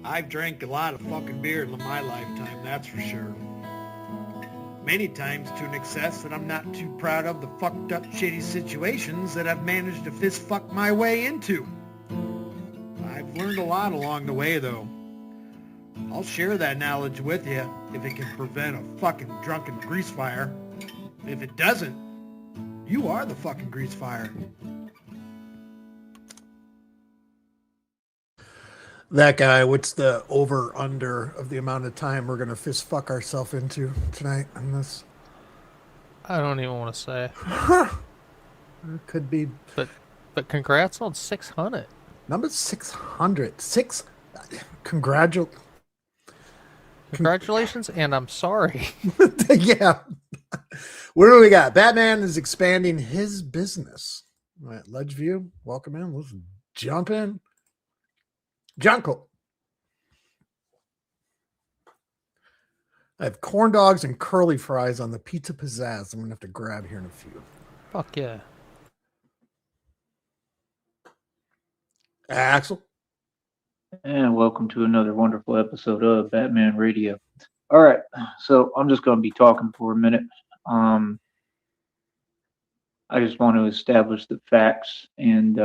I've drank a lot of fucking beer in my lifetime, that's for sure. Many times to an excess that I'm not too proud of the fucked up shitty situations that I've managed to fist fuck my way into. I've learned a lot along the way though. I'll share that knowledge with you if it can prevent a fucking drunken grease fire. If it doesn't, you are the fucking grease fire. That guy, what's the over-under of the amount of time we're going to fist fuck ourselves into tonight on this? I don't even want to say. It could be. But congrats on 600. Number 600. Congratulations, and I'm sorry. Yeah. What do we got? Batman is expanding his business. All right, Ledgeview, welcome in. Let's jump in. Jungle. I have corn dogs and curly fries on the pizza pizzazz. I'm going to have to grab here in a few. Fuck yeah. Axel. And welcome to another wonderful episode of Batman Radio. All right, so I'm just going to be talking for a minute. I just want to establish the facts and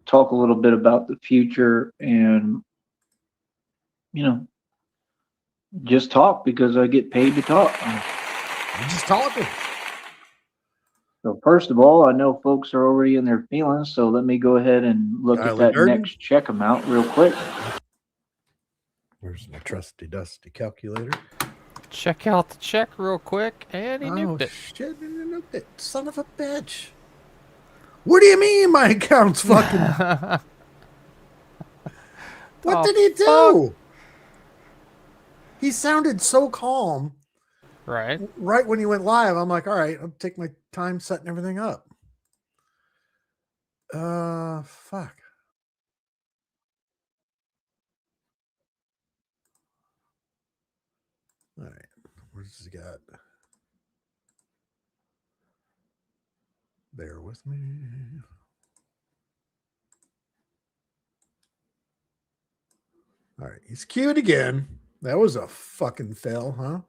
talk a little bit about the future and, just talk because I get paid to talk. You're just talking. So first of all, I know folks are already in their feelings, so let me go ahead and look at that next check amount real quick. Where's my trusty dusty calculator? Check out the check real quick, and he nuked it. Shit, he nuked it. Son of a bitch. What do you mean my account's fucking... What did he do? Fuck? He sounded so calm. Right. Right when he went live, I'm like, all right, I'll take my time setting everything up. Fuck. All right. Where's he got? Bear with me. All right. He's queued again. That was a fucking fail, huh?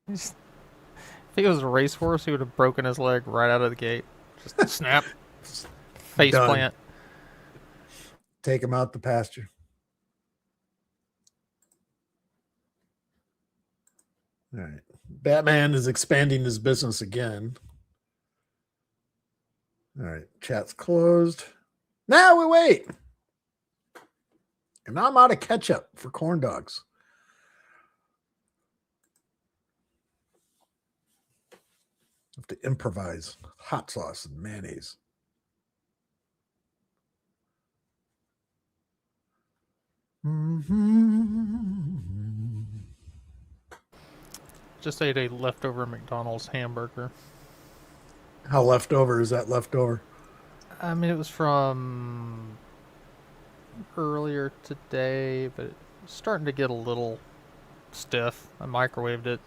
I think it was a racehorse. He would have broken his leg right out of the gate. Just snap. Face plant. Take him out the pasture. All right. Batman is expanding his business again. All right. Chat's closed. Now we wait. And I'm out of ketchup for corn dogs. Have to improvise hot sauce and mayonnaise. Just ate a leftover McDonald's hamburger. How leftover is that leftover? I mean, it was from earlier today, but it's starting to get a little stiff. I microwaved it.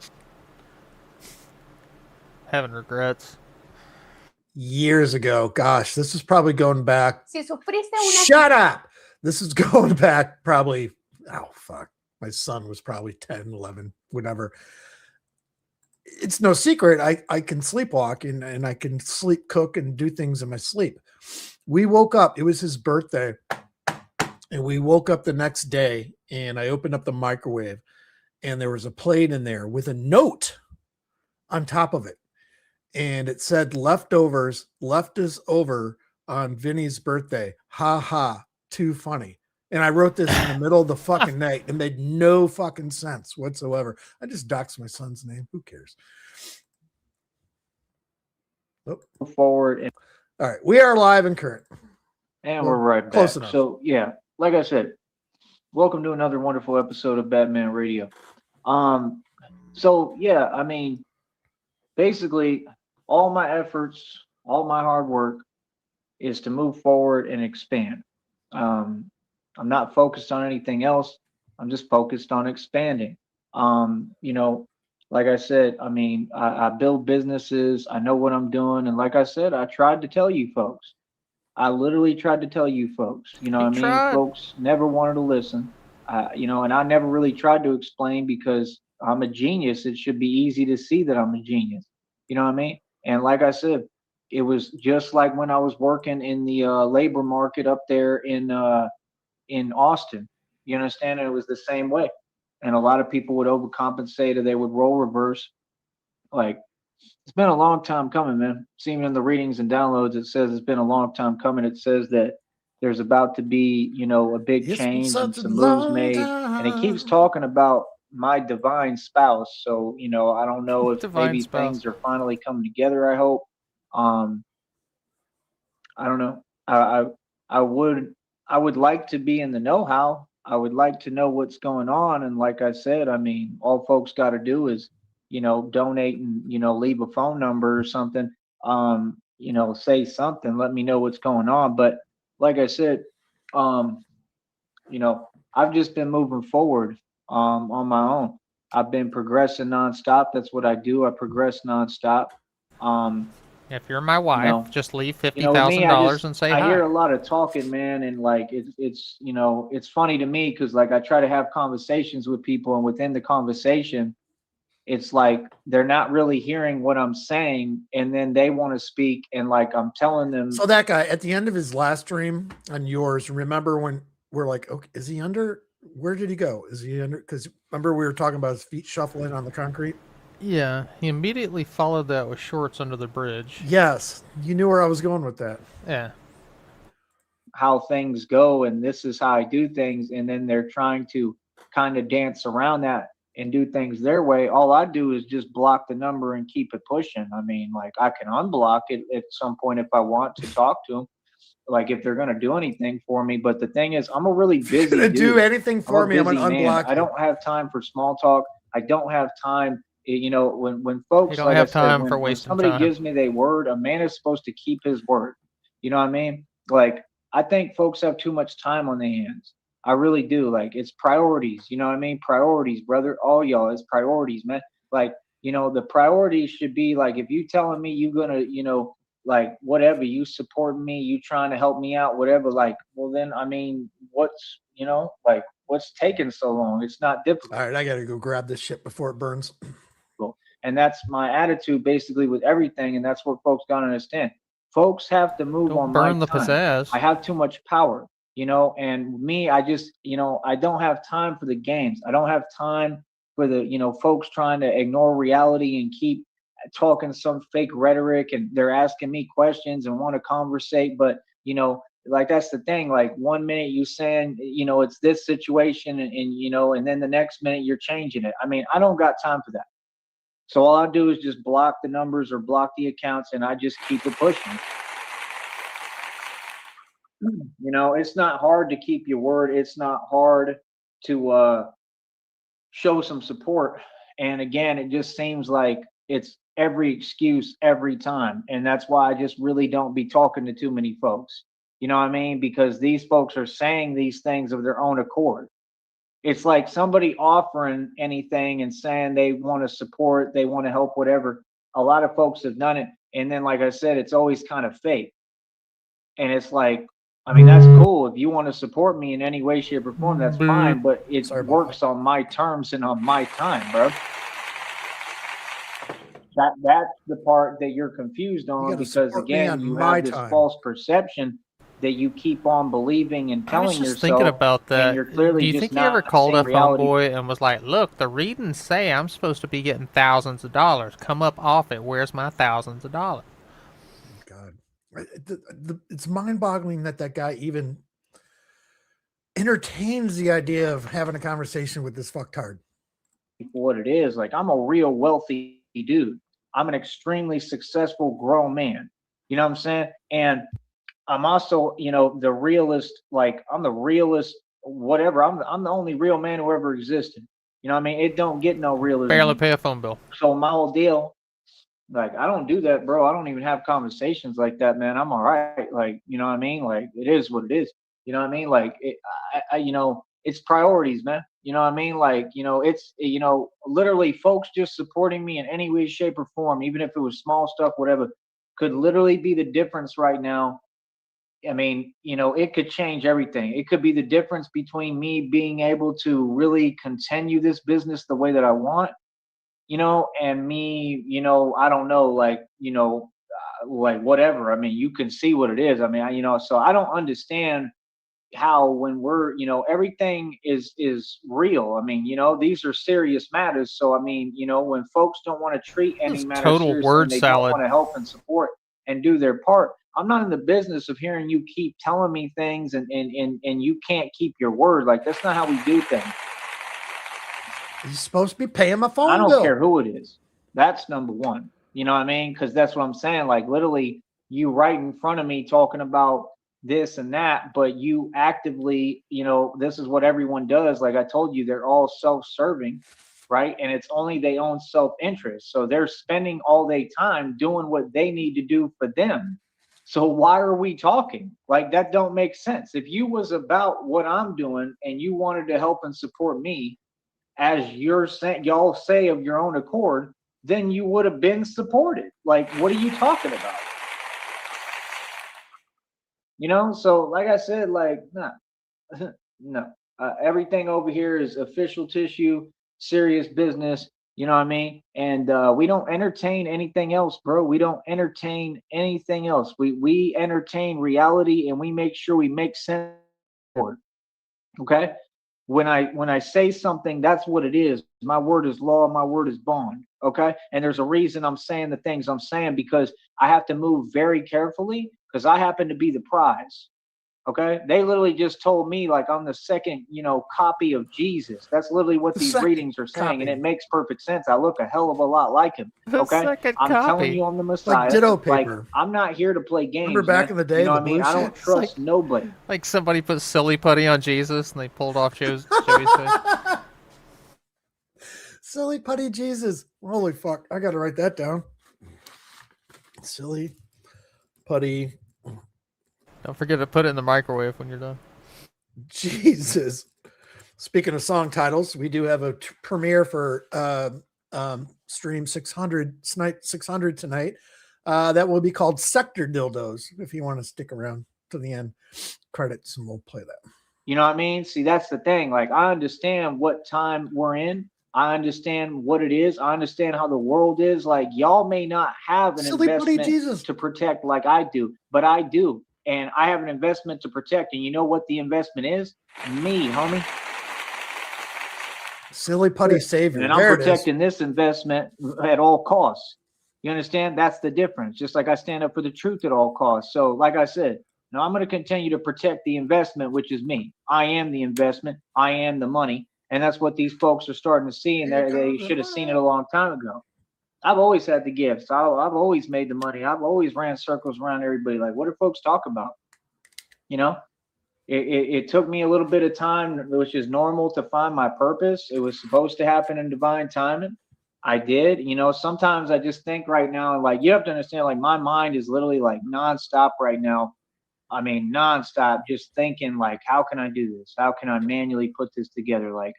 Having regrets. Years ago. Gosh, this is probably going back. Shut up! This is going back probably, oh, fuck. My son was probably 10, 11, whatever. It's no secret. I can sleepwalk and I can sleep cook and do things in my sleep. We woke up. It was his birthday. And we woke up the next day and I opened up the microwave and there was a plate in there with a note on top of it. And it said leftovers, left us over on Vinny's birthday. Ha ha, too funny. And I wrote this in the middle of the fucking night. It made no fucking sense whatsoever. I just doxed my son's name. Who cares? Oh. Forward. And all right. We are live and current. And we're right back. Close enough. So, yeah, like I said, welcome to another wonderful episode of Batman Radio. So, yeah, I mean, basically, all my efforts, all my hard work is to move forward and expand. I'm not focused on anything else. I'm just focused on expanding. Like I said, I mean, I build businesses. I know what I'm doing. And like I said, I tried to tell you folks, I literally tried to tell you folks, you know He what I mean? tried. Folks never wanted to listen. You know, and I never really tried to explain because I'm a genius. It should be easy to see that I'm a genius. You know what I mean? And like I said, it was just like when I was working in the labor market up there in Austin. You understand? And it was the same way. And a lot of people would overcompensate or they would role reverse. Like, it's been a long time coming, man. Seeing in the readings and downloads, it says it's been a long time coming. It says that there's about to be, you know, a big It's been change and such a some moves long made. And it keeps time. talking about my divine spouse. So, you know, I don't know if Divine maybe spouse. things are finally coming together, I hope. Um, I don't know. I would like to be in the know-how. I would like to know what's going on. And like I said, I mean, all folks got to do is, you know, donate and, you know, leave a phone number or something. You know, say something, let me know what's going on. But like I said, um, you know, I've just been moving forward on my own. I've been progressing nonstop. That's what I do. I progress nonstop. Um, If you're my you wife, know, just leave you know, with me, $50,000 and say I hi. hear a lot of talking, man, and like it's you know, it's funny to me because like I try to have conversations with people, and within the conversation, it's like they're not really hearing what I'm saying, and then they want to speak, and like I'm telling them. So that guy at the end of his last stream on yours, remember when we're like, okay, is he under? Where did he go? Is he under? Because remember we were talking about his feet shuffling on the concrete. Yeah, he immediately followed that with shorts under the bridge. Yes, you knew where I was going with that. Yeah. How things go, and this is how I do things, and then they're trying to kind of dance around that and do things their way. All I do is just block the number and keep it pushing. I mean, like I can unblock it at some point if I want to talk to them, like if they're gonna do anything for me. But the thing is, I'm a really busy Gonna dude. do anything I'm a for me? I'm busy gonna man. unblock I you. don't have time for small talk. I don't have time. You know, when folks, You don't like I have said, time for when wasting somebody time. gives me their word, a man is supposed to keep his word. You know what I mean? Like I think folks have too much time on their hands. I really do. Like it's priorities. You know what I mean? Priorities, brother. All y'all, it's priorities, man. Like, you know, the priorities should be like if you telling me you gonna, you know, like whatever, you support me, you trying to help me out, whatever, like, well then I mean, what's, you know, like what's taking so long? It's not difficult. All right, I gotta go grab this shit before it burns. And that's my attitude basically with everything. And that's what folks gotta understand. Folks have to move Don't on my burn the time. pizzazz. I have too much power, you know, and me, I just, you know, I don't have time for the games. I don't have time for the, you know, folks trying to ignore reality and keep talking some fake rhetoric, and they're asking me questions and want to conversate. But, you know, like that's the thing. Like 1 minute you saying, you know, it's this situation and you know, and then the next minute you're changing it. I mean, I don't got time for that. So all I do is just block the numbers or block the accounts, and I just keep it pushing. You know, it's not hard to keep your word. It's not hard to show some support. And again, it just seems like it's every excuse every time. And that's why I just really don't be talking to too many folks. You know what I mean? Because these folks are saying these things of their own accord. It's like somebody offering anything and saying they want to support, they want to help, whatever. A lot of folks have done it. And then, like I said, it's always kind of fake. And it's like, I mean, that's cool. If you want to support me in any way, shape, or form, that's fine. But it works on my terms and on my time, bro. That's the part that you're confused on, because again, you have this false perception that you keep on believing and telling yourself. I was just thinking about that. And you're clearly Do you just think he ever not called seeing up reality. homeboy and was like, "Look, the readings say I'm supposed to be getting thousands of dollars. Come up off it. Where's my thousands of dollars?" God, it's mind-boggling that guy even entertains the idea of having a conversation with this fucktard. For what it is, like I'm a real wealthy dude. I'm an extremely successful grown man. You know what I'm saying? And I'm also, you know, the realist. Like I'm the realist. Whatever. I'm the only real man who ever existed. You know what I mean? It don't get no realer. Barely pay a phone bill. So my whole deal, like I don't do that, bro. I don't even have conversations like that, man. I'm all right. Like, you know what I mean? Like it is what it is. You know what I mean? Like you know, it's priorities, man. You know what I mean? Like, you know, it's, you know, literally folks just supporting me in any way, shape, or form, even if it was small stuff, whatever, could literally be the difference right now I mean, you know, it could change everything. It could be the difference between me being able to really continue this business the way that I want, you know, and me, you know, I don't know, like, you know, like whatever. I mean, you can see what it is. I mean, you know, so I don't understand how when we're, you know, everything is real. I mean, you know, these are serious matters. So I mean, you know, when folks don't want to treat any This matter total seriously word and they don't salad. want to help and support and do their part, I'm not in the business of hearing you keep telling me things and you can't keep your word. Like, that's not how we do things. You're supposed to be paying my phone I don't bill. care who it is. That's number one. You know what I mean? Because that's what I'm saying. Like, literally, you right in front of me talking about this and that, but you actively, you know, this is what everyone does. Like I told you, they're all self-serving, right? And it's only their own self-interest. So they're spending all their time doing what they need to do for them. So why are we talking? Like, that don't make sense. If you was about what I'm doing and you wanted to help and support me, as you're saying, y'all say of your own accord, then you would have been supported. Like, what are you talking about? You know, so like I said, like, nah, no, everything over here is official tissue, serious business. You know what I mean? And we don't entertain anything else, bro. We don't entertain anything else. We entertain reality, and we make sure we make sense for it. Okay. When I say something, that's what it is. My word is law, my word is bond. Okay. And there's a reason I'm saying the things I'm saying, because I have to move very carefully, because I happen to be the prize. Okay. They literally just told me like I'm the second, you know, copy of Jesus. That's literally what these readings are saying. And it makes perfect sense. I look a hell of a lot like him. The Okay. second I'm copy. telling you, I'm the Messiah. Like ditto Like, paper. I'm not here to play games. Remember back in the day, you know the what I mean? blue I don't shit? trust nobody. Like somebody put silly putty on Jesus and they pulled off Joey's face. Silly putty Jesus. Holy fuck. I got to write that down. Silly putty. Don't forget to put it in the microwave when you're done. Jesus. Speaking of song titles, we do have a premiere for Stream 600, Snipe 600 tonight. That will be called Sector Dildos, if you want to stick around to the end. Credits, and we'll play that. You know what I mean? See, that's the thing. Like, I understand what time we're in. I understand what it is. I understand how the world is. Like, y'all may not have an investment to protect like I do, but I do. And I have an investment to protect. And you know what the investment is? Me, homie. Silly putty savior. And I'm protecting this investment at all costs. You understand? That's the difference. Just like I stand up for the truth at all costs. So like I said, now I'm going to continue to protect the investment, which is me. I am the investment. I am the money. And that's what these folks are starting to see. And they should have seen it a long time ago. I've always had the gifts. I've always made the money. I've always ran circles around everybody. Like, what do folks talk about? You know, it took me a little bit of time, which is normal, to find my purpose. It was supposed to happen in divine timing. I did. You know, sometimes I just think right now, like, you have to understand, like, my mind is literally like nonstop right now. I mean, nonstop, just thinking like, how can I do this? How can I manually put this together? Like,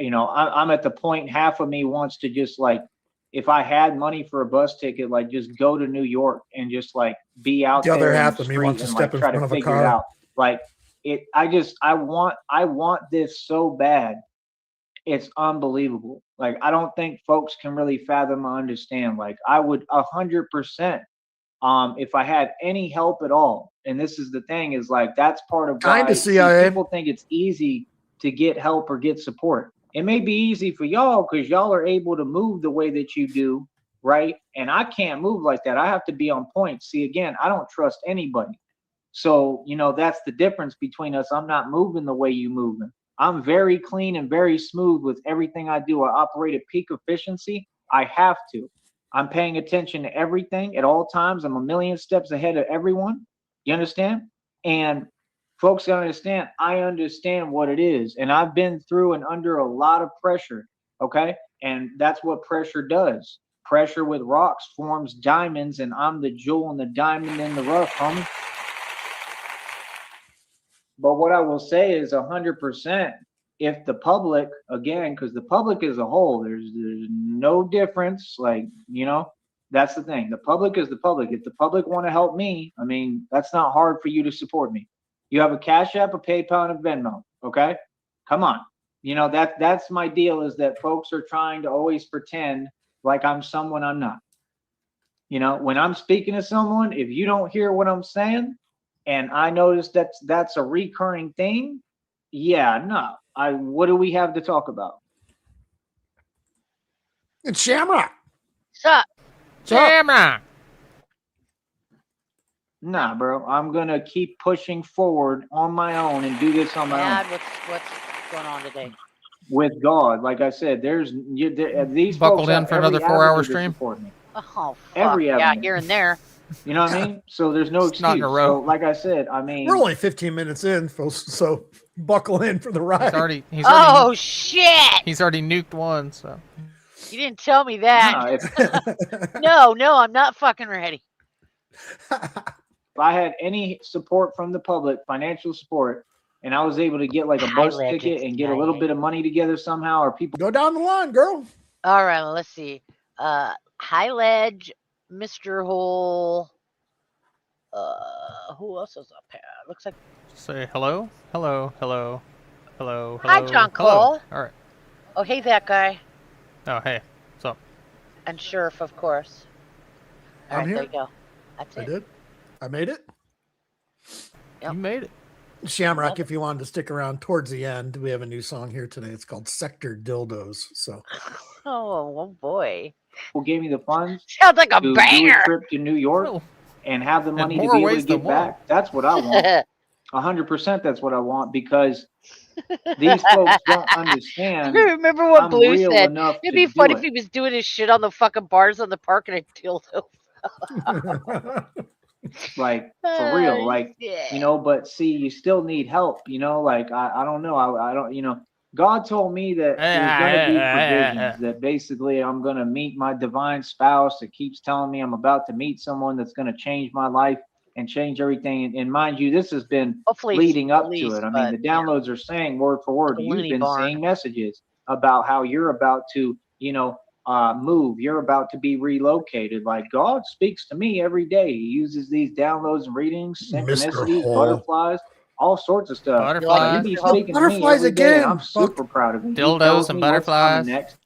you know, I'm at the point, half of me wants to just, like, if I had money for a bus ticket, like, just go to New York and just, like, be out there. The other half of me wants to step in front of a car. It out. Like, I want this so bad. It's unbelievable. Like, I don't think folks can really fathom or understand. Like, I would 100%, if I had any help at all. And this is the thing, is like, that's part of why people think it's easy to get help or get support. It may be easy for y'all because y'all are able to move the way that you do, right? And I can't move like that. I have to be on point. See, again, I don't trust anybody. So, you know, that's the difference between us. I'm not moving the way you moving. I'm very clean and very smooth with everything I do. I operate at peak efficiency. I have to. I'm paying attention to everything at all times. I'm a million steps ahead of everyone. You understand? And folks gotta understand, I understand what it is. And I've been through and under a lot of pressure, okay? And that's what pressure does. Pressure with rocks forms diamonds, and I'm the jewel and the diamond in the rough, homie. But what I will say is 100%, if the public, again, because the public as a whole, there's no difference. Like, you know, That's the thing. The public is the public. If the public want to help me, I mean, that's not hard for you to support me. You have a Cash App, a PayPal, and a Venmo. Okay, come on. You know, that's my deal, is that folks are trying to always pretend like I'm someone I'm not. You know, when I'm speaking to someone, if you don't hear what I'm saying, and I notice that's a recurring thing, yeah, no. What do we have to talk about? It's Shamrock. Sup? Shamrock. Nah, bro. I'm gonna keep pushing forward on my own and do this on my Dad, own. what's going on today? With God, like I said, these Buckled folks in have for another every 4-hour avenue to stream? support me. Oh, fuck. Every Yeah, avenue. here and there. You know what I mean? So there's no It's not excuse. in a row. So, like I said, I mean, We're only 15 minutes in, folks, so buckle in for the ride. Oh, shit! He's already nuked one, so. You didn't tell me that. nah, No, I'm not fucking ready. if I had any support from the public, financial support, and I was able to get like a bus ticket and get a little bit of money together somehow, or people go down the line, girl. All right, let's see. High Ledge, Mr. Hole. Who else is up here? Looks like. Say hello, hello, hello, hello, hello. Hi, John hello. Cole. All right. Oh, hey, that guy. Oh, hey. What's up? And Sheriff, of course. All I'm right, here. there you go. That's I it. did. I made it. Yep. You made it. Shamrock, if you wanted to stick around towards the end, we have a new song here today. It's called Sector Dildos. So Oh boy. who gave me the funds Sounds like a to do banger. a trip to New York Oh. and have the money to more be able to ways than get one. back. That's what I want. 100%. That's what I want, because these folks don't understand. I remember what I'm Blue real said. enough It'd to be do fun if it. he was doing his shit on the fucking bars on the park and a dildo. Like, for real, Oh, like, shit. you know, but see, you still need help, you know, like, I don't know. I don't, you know, God told me that there's going to be provisions, that basically I'm going to meet my divine spouse that keeps telling me I'm about to meet someone that's going to change my life and change everything. And mind you, this has been Hopefully leading up police, to it. I but, mean, the downloads are saying word for word, The you've loony been barn. seeing messages about how you're about to, you know, move, you're about to be relocated. Like, God speaks to me every day. He uses these downloads and readings, Mr. synchronicities, Hole. butterflies, all sorts of stuff. Butterflies. He be Oh, speaking to me butterflies every day, and again. I'm super proud of him. He Dildos tells and me what's coming butterflies. next,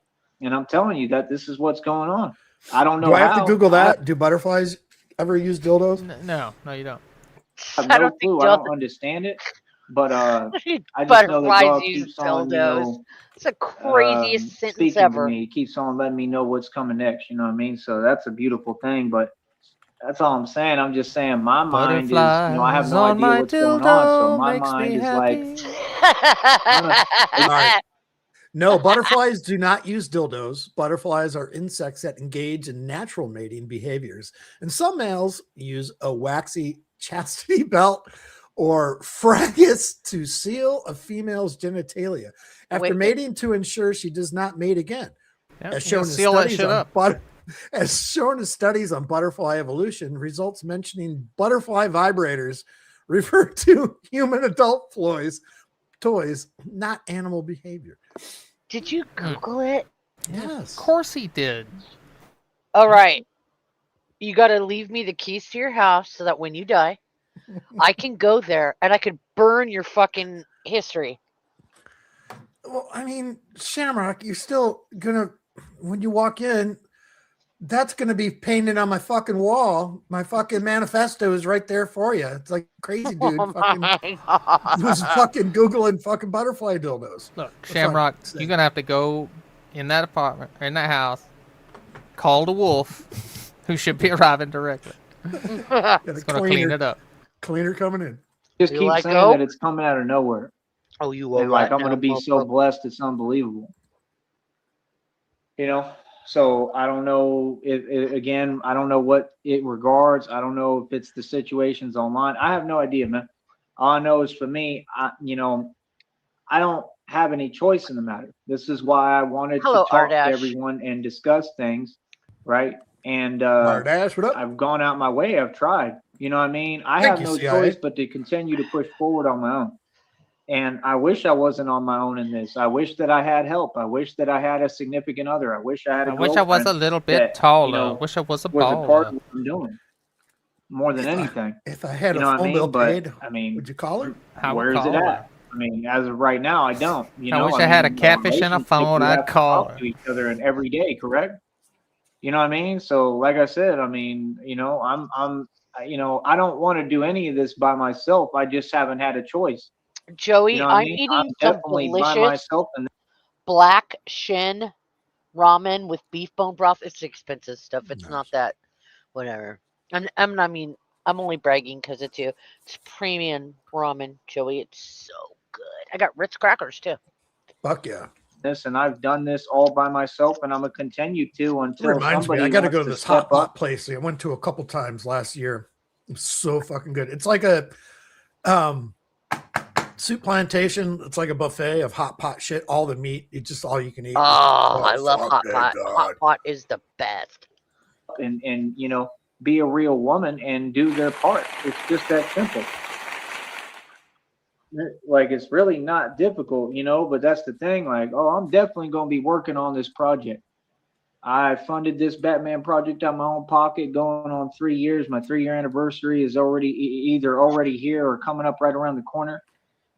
and I'm telling you that this is what's going on. I don't know do I have how. to Google that? Do butterflies ever use dildos? No, you don't. I have I no don't think clue. I don't understand it, but I just know that Butterflies God use keeps on, you dildos. know, It's the craziest sentence speaking to ever. me. He keeps on letting me know what's coming next. You know what I mean? So that's a beautiful thing. But that's all I'm saying. I'm just saying my mind is, you know, I have no Butterflies on idea my what's going on. So dildo my makes mind me is like, All right. No, butterflies do not use dildos. Butterflies are insects that engage in natural mating behaviors. And some males use a waxy chastity belt or fragus to seal a female's genitalia after Wicked. mating to ensure she does not mate again. Yep, As you shown gotta in seal that studies shit on up. as shown in studies on butterfly evolution, results mentioning butterfly vibrators refer to human adult toys, not animal behavior. Did you Google it? Yes. Of course he did. All right. You got to leave me the keys to your house so that when you die, I can go there and I could burn your fucking history. Well, I mean, Shamrock, you're still gonna, when you walk in, that's gonna be painted on my fucking wall. My fucking manifesto is right there for you. It's like crazy dude Oh fucking my God. was fucking Googling fucking butterfly dildos. Look, That's Shamrock, all I'm you're gonna have to go in that apartment, in that house, call the wolf, who should be arriving directly. Got It's a gonna clean it up. cleaner coming in. just You keep like saying go? that it's coming out of nowhere. Oh, you will. And like, right I'm going to now, be so motherfucker. blessed. It's unbelievable. You know? So I don't know if again, I don't know what it regards. I don't know if it's the situations online. I have no idea, man. All I know is for me, you know, I don't have any choice in the matter. This is why I wanted Hello, to talk to Ardash. everyone and discuss things, right? And Ardash, what up? I've gone out my way. I've tried. You know what I mean? I Thank have you, no CIA. choice but to continue to push forward on my own. And I wish I wasn't on my own in this. I wish that I had help. I wish that I had a significant other. I wish I had a wish I was a little bit taller. Wish I was a was a part baller. of what I'm doing more than anything. If I had You a know what I phone bill mean? But, paid, I mean, would you call her? where is it at? I mean, as of right now, I don't. You know, I wish I had a mean, catfish and a relationship, phone. we I'd have to call talk her. to each other and every day, correct? You know what I mean? So, like I said, I mean, you know, you know, I don't want to do any of this by myself. I just haven't had a choice. Joey, You know what I I'm mean? eating I'm some definitely by delicious myself, and black shin ramen with beef bone broth. It's expensive stuff. It's not that whatever. I mean, I'm only bragging because it's you. It's premium ramen, Joey. It's so good. I got Ritz crackers too. Fuck yeah. and I've done this all by myself, and I'm gonna continue to It until reminds me, somebody I got to wants go to to this step hot pot up. place. I went to a couple times last year. It's so fucking good. It's like a soup plantation. It's like a buffet of hot pot shit. All the meat, it's just all you can eat. Oh, I love fuck hot that pot. God. Hot pot is the best. And you know, be a real woman and do their part. It's just that simple. Like, it's really not difficult, you know, but that's the thing. Like, oh, I'm definitely going to be working on this project. I funded this Batman project out of my own pocket, going on 3 years. My 3-year anniversary is already either already here or coming up right around the corner.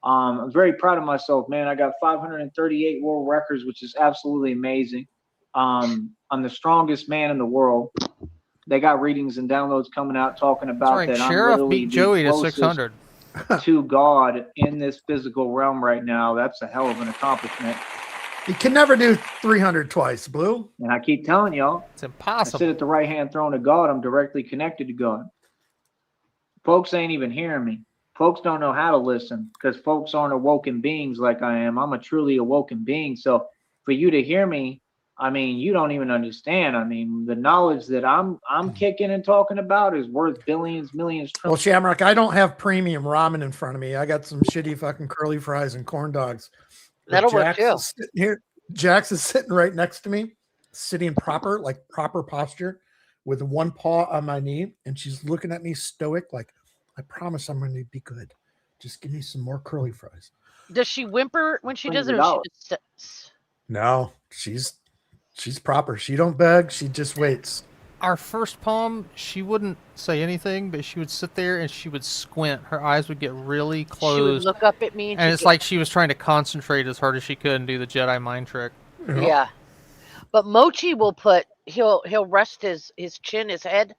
I'm very proud of myself, man. I got 538 world records, which is absolutely amazing. I'm the strongest man in the world. They got readings and downloads coming out talking about Right. that. Sheriff I'm beat Joey to 600 to God in this physical realm right now. That's a hell of an accomplishment. You can never do 300 twice, Blue. And I keep telling y'all, it's impossible. I sit at the right hand throne of God. I'm directly connected to God. Folks ain't even hearing me. Folks don't know how to listen because folks aren't awoken beings like I am. I'm a truly awoken being. So for you to hear me, I mean, you don't even understand. I mean, the knowledge that I'm kicking and talking about is worth billions, millions. Well, Shamrock, I don't have premium ramen in front of me. I got some shitty fucking curly fries and corn dogs. That'll work too. Jax is sitting right next to me, sitting proper posture with one paw on my knee. And she's looking at me stoic, like, I promise I'm going to be good. Just give me some more curly fries. Does she whimper when she does it, or she just sits? No, she's proper. She don't beg. She just waits. Our first palm, she wouldn't say anything, but she would sit there and she would squint. Her eyes would get really closed. She would look up at me, and it's like she was trying to concentrate as hard as she could and do the Jedi mind trick. Yeah, but Mochi will he'll rest his chin, his head,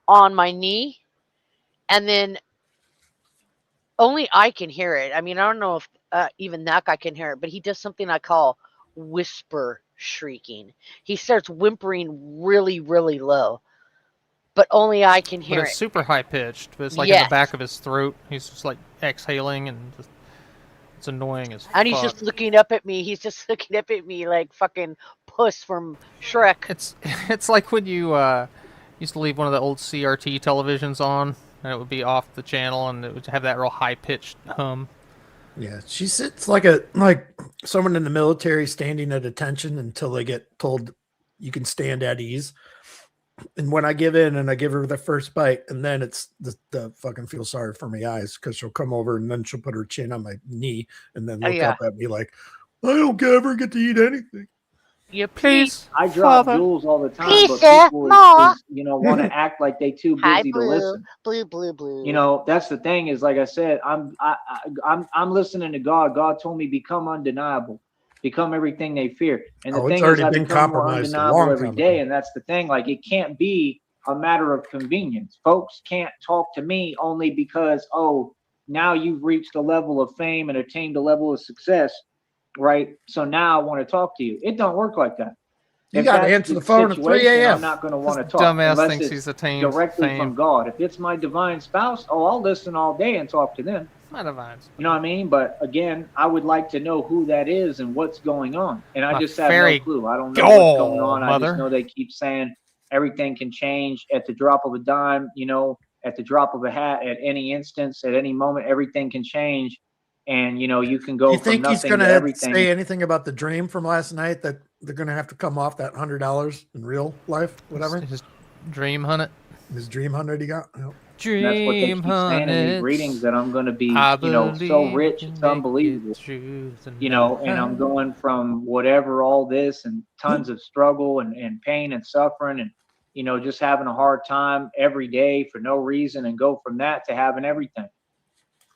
on my knee, and then only I can hear it. I mean, I don't know if even that guy can hear it, but he does something I call whisper shrieking. He starts whimpering really, really low, but only I can hear it. But it's super high pitched. But it's like in the back of his throat. He's just like exhaling, and it's annoying as fuck. And he's just looking up at me. He's just looking up at me like fucking Puss from Shrek. It's like when you used to leave one of the old CRT televisions on, and it would be off the channel, and it would have that real high pitched hum. Yeah, she sits like someone in the military standing at attention until they get told you can stand at ease. And when I give in and I give her the first bite, and then it's the fucking feel sorry for my eyes because she'll come over and then she'll put her chin on my knee and then look up at me like, I don't ever get to eat anything. Yeah, please. I drop jewels all the time, Pizza, but people want to act like they too busy to listen. Blue. You know, that's the thing is, like I said, I'm listening to God. God told me become undeniable, become everything they fear. And the thing is, I become more undeniable every day. And that's the thing. Like, it can't be a matter of convenience. Folks can't talk to me only because, oh, now you've reached a level of fame and attained a level of success. Right. So now I want to talk to you. It don't work like that. You got to answer the phone at 3 a.m. I'm not going to want to talk dumbass thinks he's attained directly fame from God. If it's my divine spouse, I'll listen all day and talk to them. My divine. You know what I mean? But again, I would like to know who that is and what's going on. And I just have no clue. I don't know what's going on. I just know they keep saying everything can change at the drop of a dime, you know, at the drop of a hat, at any instance, at any moment, everything can change. And, you know, you can go from nothing to everything. Say anything about the dream from last night that they're going to have to come off that $100 in real life, whatever? His dream hunted. His dream hunted he got. Yep. And that's what they Dream keep saying in these readings, that I'm going to be, so rich, it's unbelievable. And I'm going from whatever, all this and tons of struggle and pain and suffering and, just having a hard time every day for no reason, and go from that to having everything,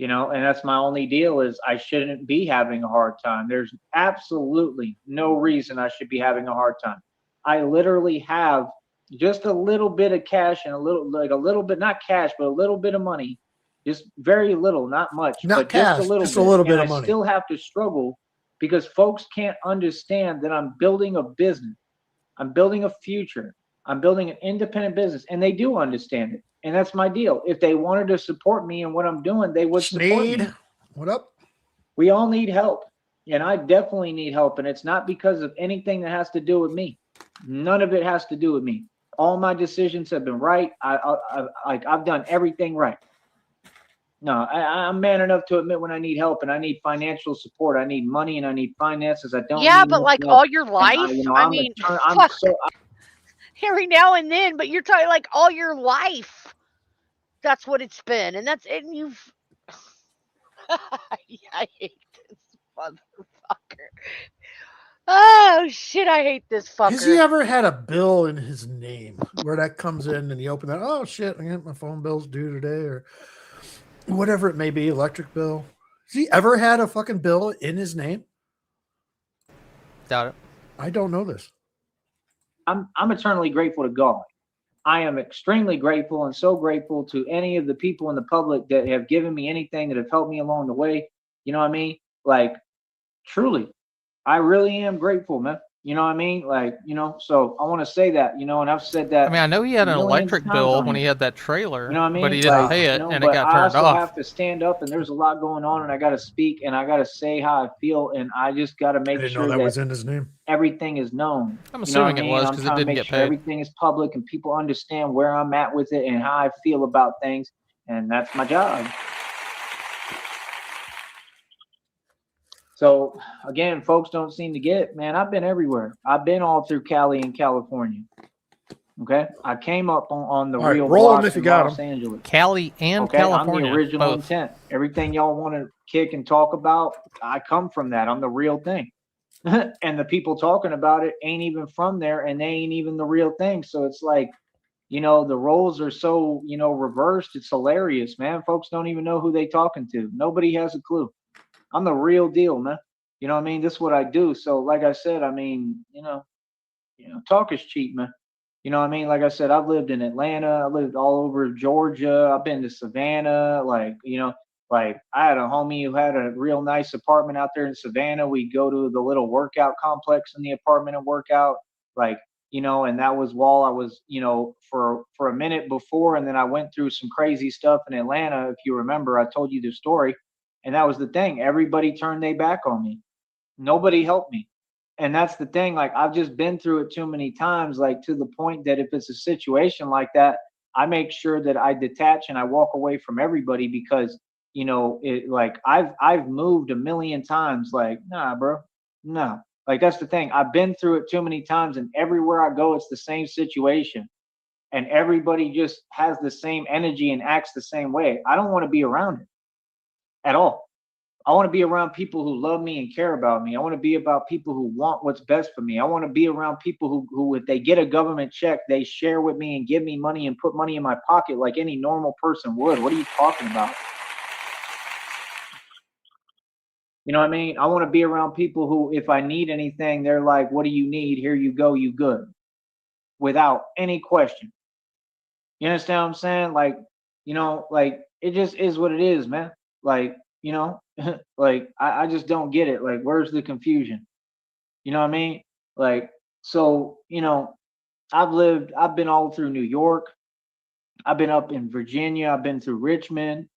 and that's my only deal, is I shouldn't be having a hard time. There's absolutely no reason I should be having a hard time. I literally have just a little bit of cash and a little bit, not cash, but a little bit of money, just very little, not much, Not but cash, just a little bit of I money. still have to struggle because folks can't understand that I'm building a business. I'm building a future. I'm building an independent business, and they do understand it. And that's my deal. If they wanted to support me and what I'm doing, they would support me. What up? We all need help, and I definitely need help. And it's not because of anything that has to do with me. None of it has to do with me. All my decisions have been right. I've done everything right. No, I'm man enough to admit when I need help, and I need financial support. I need money, and I need finances. I don't. Yeah, need but like help. all your life. Every now and then, but you're talking like all your life. That's what it's been, and you've. I hate this motherfucker. Oh shit, I hate this fucker. Has he ever had a bill in his name where that comes in and you open that? Oh shit, I got my phone bill's due today, or whatever it may be, electric bill. Has he ever had a fucking bill in his name? Doubt it. I don't know this. I'm eternally grateful to God. I am extremely grateful, and so grateful to any of the people in the public that have given me anything, that have helped me along the way. You know what I mean? Like, truly, I really am grateful, man. You know what I mean? Like, so I want to say that, and I've said that. I mean, I know he had an electric bill when he had that trailer, you know what I mean? but he didn't pay it, and it got I turned also off. have to stand up, and there's a lot going on, and I got to speak, and I got to say how I feel, and I just got to make sure that was in his name. Everything is known. I'm assuming it was, I'm because it trying to didn't make get sure paid. everything is public and people understand where I'm at with it and how I feel about things, and that's my job. So again, folks don't seem to get it, man. I've been everywhere. I've been all through Cali and California. Okay, I came up on the real blocks in Los Angeles. Cali and California. I'm the original both. intent. Everything y'all want to kick and talk about, I come from that. I'm the real thing. And the people talking about it ain't even from there, and they ain't even the real thing. So it's like, the roles are so, reversed. It's hilarious, man. Folks don't even know who they talking to. Nobody has a clue. I'm the real deal, man. You know what I mean? This is what I do. So like I said, I mean, talk is cheap, man. You know what I mean? Like I said, I've lived in Atlanta. I lived all over Georgia. I've been to Savannah. Like I had a homie who had a real nice apartment out there in Savannah. We'd go to the little workout complex in the apartment and work out. And that was while I was, for a minute before. And then I went through some crazy stuff in Atlanta. If you remember, I told you the story. And that was the thing. Everybody turned their back on me. Nobody helped me. And that's the thing. Like, I've just been through it too many times, like to the point that if it's a situation like that, I make sure that I detach and I walk away from everybody, because, I've moved a million times. Like, nah, bro, no. Like, that's the thing. I've been through it too many times, and everywhere I go, it's the same situation. And everybody just has the same energy and acts the same way. I don't want to be around it at all. I want to be around people who love me and care about me. I want to be about people who want what's best for me. I want to be around people who, if they get a government check, they share with me and give me money and put money in my pocket like any normal person would. What are you talking about? You know what I mean? I want to be around people who, if I need anything, they're like, what do you need? Here you go, you good. Without any question. You understand what I'm saying? Like, it just is what it is, man. Like, like, I just don't get it. Like, where's the confusion? You know what I mean? Like, so, I've been all through New York. I've been up in Virginia. I've been through Richmond.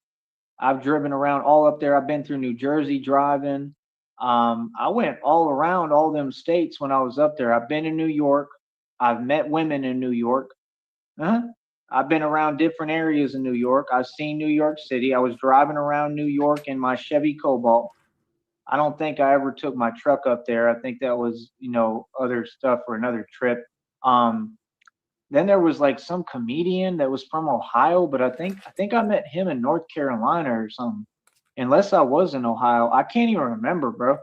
I've driven around all up there. I've been through New Jersey driving. I went all around all them states when I was up there. I've been in New York. I've met women in New York. I've been around different areas in New York. I've seen New York City. I was driving around New York in my Chevy Cobalt. I don't think I ever took my truck up there. I think that was, other stuff for another trip. then there was like some comedian that was from Ohio, but I think I met him in North Carolina or something. Unless I was in Ohio, I can't even remember, bro.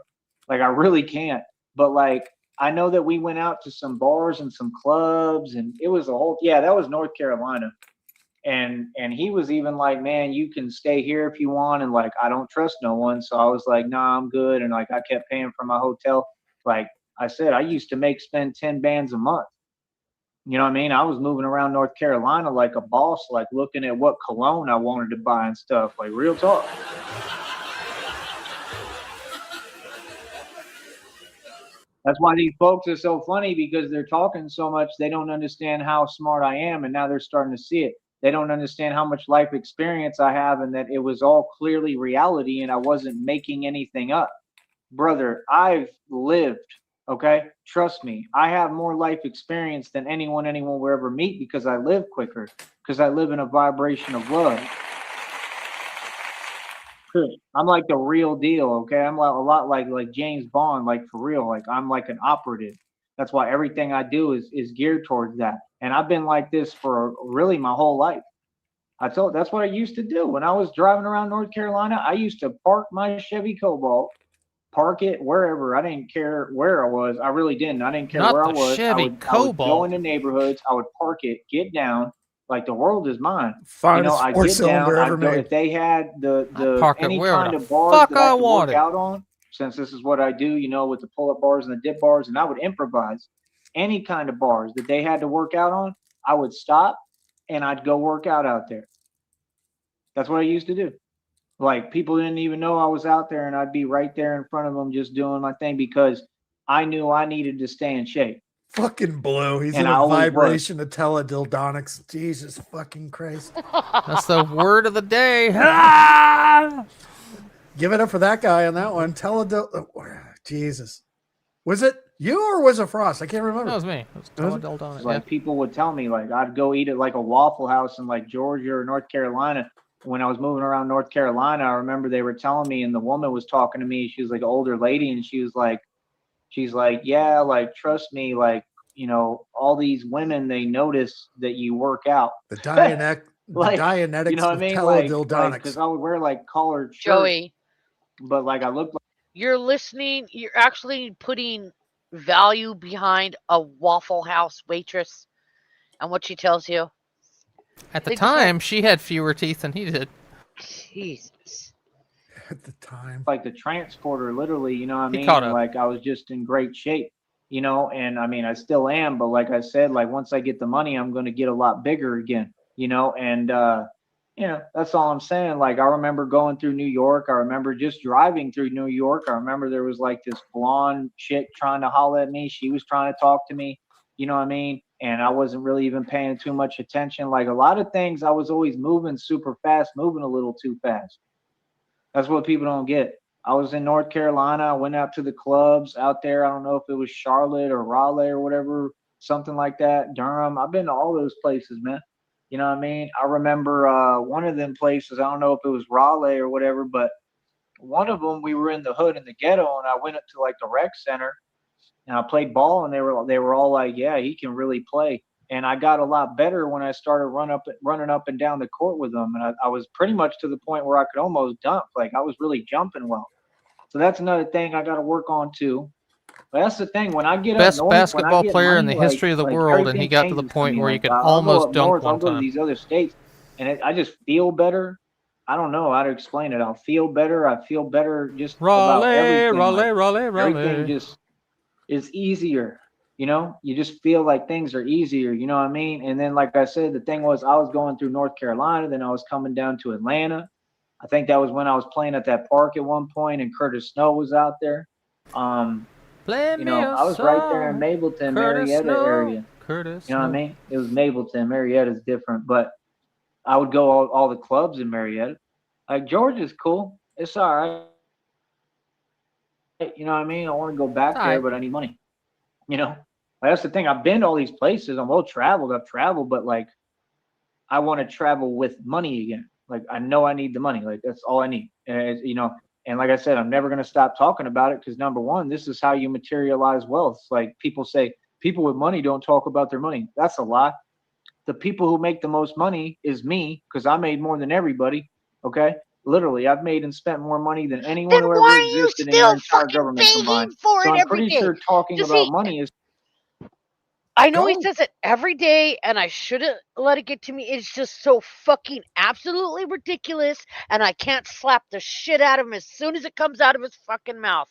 Like I really can't. But like I know that we went out to some bars and some clubs, and it was a whole that was North Carolina. And he was even like, man, you can stay here if you want, and like I don't trust no one. So I was like, nah, I'm good. And like I kept paying for my hotel. Like I said, I used to spend 10 bands a month. You know what I mean? I was moving around North Carolina like a boss, like looking at what cologne I wanted to buy and stuff, like real talk. That's why these folks are so funny, because they're talking so much, they don't understand how smart I am, and now they're starting to see it. They don't understand how much life experience I have, and that it was all clearly reality and I wasn't making anything up. Brother, I've lived, okay? Trust me, I have more life experience than anyone will ever meet, because I live quicker, because I live in a vibration of love. I'm like the real deal, okay? I'm like a lot like James Bond, like for real. Like I'm like an operative. That's why everything I do is geared towards that. And I've been like this for really my whole life. That's what I used to do when I was driving around North Carolina. I used to park my Chevy Cobalt, park it wherever. I didn't care where I was. I really didn't. I didn't care where I was. I would go into neighborhoods. I would park it, get down. Like the world is mine. Finest I get down. I'd go, if they had the any kind of bars that I could work out on, since this is what I do, with the pull-up bars and the dip bars, and I would improvise any kind of bars that they had to work out on. I would stop and I'd go work out there. That's what I used to do. Like people didn't even know I was out there, and I'd be right there in front of them just doing my thing, because I knew I needed to stay in shape. Fucking Blue. He's in a vibration of teledildonics. Jesus fucking Christ. That's the word of the day. Give it up for that guy on that one. Jesus. Was it you or was it Frost? I can't remember. That was me. It was teledildonics. Like people would tell me, like I'd go eat at like a Waffle House in like Georgia or North Carolina. When I was moving around North Carolina, I remember they were telling me, and the woman was talking to me. She was like an older lady, and she's like, yeah, like, trust me, like, all these women, they notice that you work out. The Dianetics, like, Dianetics, you know what I mean? Teledildonics. Because I would wear like collared shirts. Joey, But like I looked like. You're listening, you're actually putting value behind a Waffle House waitress and what she tells you. At the time, she had fewer teeth than he did. Jesus. At the time. Like the transporter, literally, you know what I mean? Caught up. Like I was just in great shape, and I mean, I still am, but like I said, like once I get the money, I'm going to get a lot bigger again, and, that's all I'm saying. Like I remember going through New York. I remember just driving through New York. I remember there was like this blonde chick trying to holler at me. She was trying to talk to me, you know what I mean? And I wasn't really even paying too much attention. Like a lot of things, I was always moving super fast, moving a little too fast. That's what people don't get. I was in North Carolina. I went out to the clubs out there. I don't know if it was Charlotte or Raleigh or whatever, something like that. Durham. I've been to all those places, man. You know what I mean? I remember one of them places. I don't know if it was Raleigh or whatever, but one of them, we were in the hood in the ghetto, and I went up to like the rec center, and I played ball, and they were all like, yeah, he can really play. And I got a lot better when I started running up and down the court with them. And I was pretty much to the point where I could almost dunk. Like I was really jumping well. So that's another thing I got to work on too. But that's the thing. When I get best up north, basketball player in the like, history of the world, and he got to the point where you could almost dunk north, one I'll go time. to these other states, and I just feel better. I don't know how to explain it. I'll feel better. I feel better just about everything. Everything just is easier. You just feel like things are easier. You know what I mean? And then, like I said, the thing was, I was going through North Carolina, then I was coming down to Atlanta. I think that was when I was playing at that park at one point, and Curtis Snow was out there. I was right there in Mableton, Marietta area. Curtis, you know what I mean? It was Mableton. Marietta's different, but I would go all the clubs in Marietta. Like Georgia's cool. It's all right. You know what I mean? I want to go back there, but I need money. Like, that's the thing. I've been to all these places. I'm well traveled. I've traveled, but like, I want to travel with money again. Like, I know I need the money. Like, that's all I need. And and like I said, I'm never going to stop talking about it, because number one, this is how you materialize wealth. Like people say, people with money don't talk about their money. That's a lie. the people who make the most money is me, because I made more than everybody. Okay, literally, I've made and spent more money than anyone Then who why ever are you existed in your still entire fucking government begging combined. for So it I'm every pretty day? sure talking Does about he? money is I know he Go. says it every day, and I shouldn't let it get to me. It's just so fucking absolutely ridiculous, and I can't slap the shit out of him as soon as it comes out of his fucking mouth.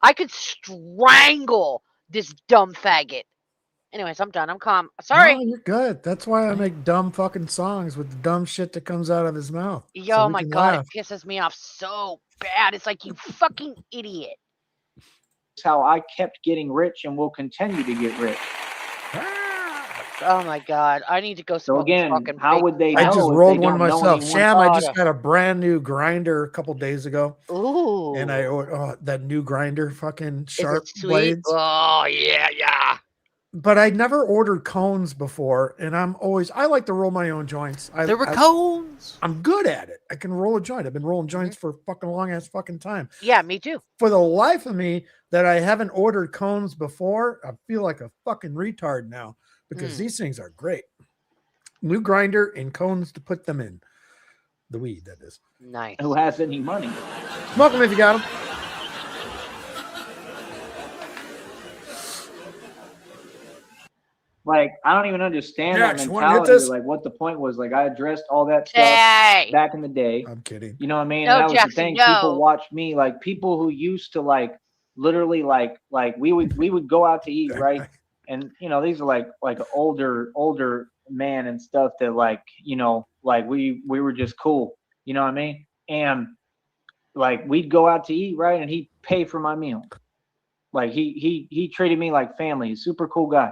I could strangle this dumb faggot. Anyways, I'm done. I'm calm. Sorry. No, you're good. That's why I make dumb fucking songs with the dumb shit that comes out of his mouth. Yo, So we my can God, laugh. it pisses me off so bad. It's like, you fucking idiot. how I kept getting rich and will continue to get rich. Oh my God, I need to go So smoke again, fucking how big would they I know just if rolled they one don't know myself. anyone? Sham, I God. just got a brand new grinder a couple days ago. Ooh. And I ordered that new grinder, fucking Is sharp it sweet? blades. Oh, yeah, yeah. But I never ordered cones before, and I like to roll my own joints. There were cones. I'm good at it. I can roll a joint. I've been rolling joints for fucking long ass fucking time. Yeah, me too. For the life of me, that I haven't ordered cones before, I feel like a fucking retard now because these things are great. New grinder and cones to put them in. The weed, that is. Nice. Who has any money? Smoke them if you got them. Like, I don't even understand that Jax, wanna hit mentality. this? Like, what the point was. Like, I addressed all that stuff Hey. back in the day. I'm kidding. You know what I mean? No, And that was Jackson, the thing. no. People watch me, like people who used to like literally like we would go out to eat, right? And you know, these are like older man and stuff that like, you know, like we were just cool. You know what I mean? And like we'd go out to eat, right? And he'd pay for my meal. Like he treated me like family. He's a super cool guy.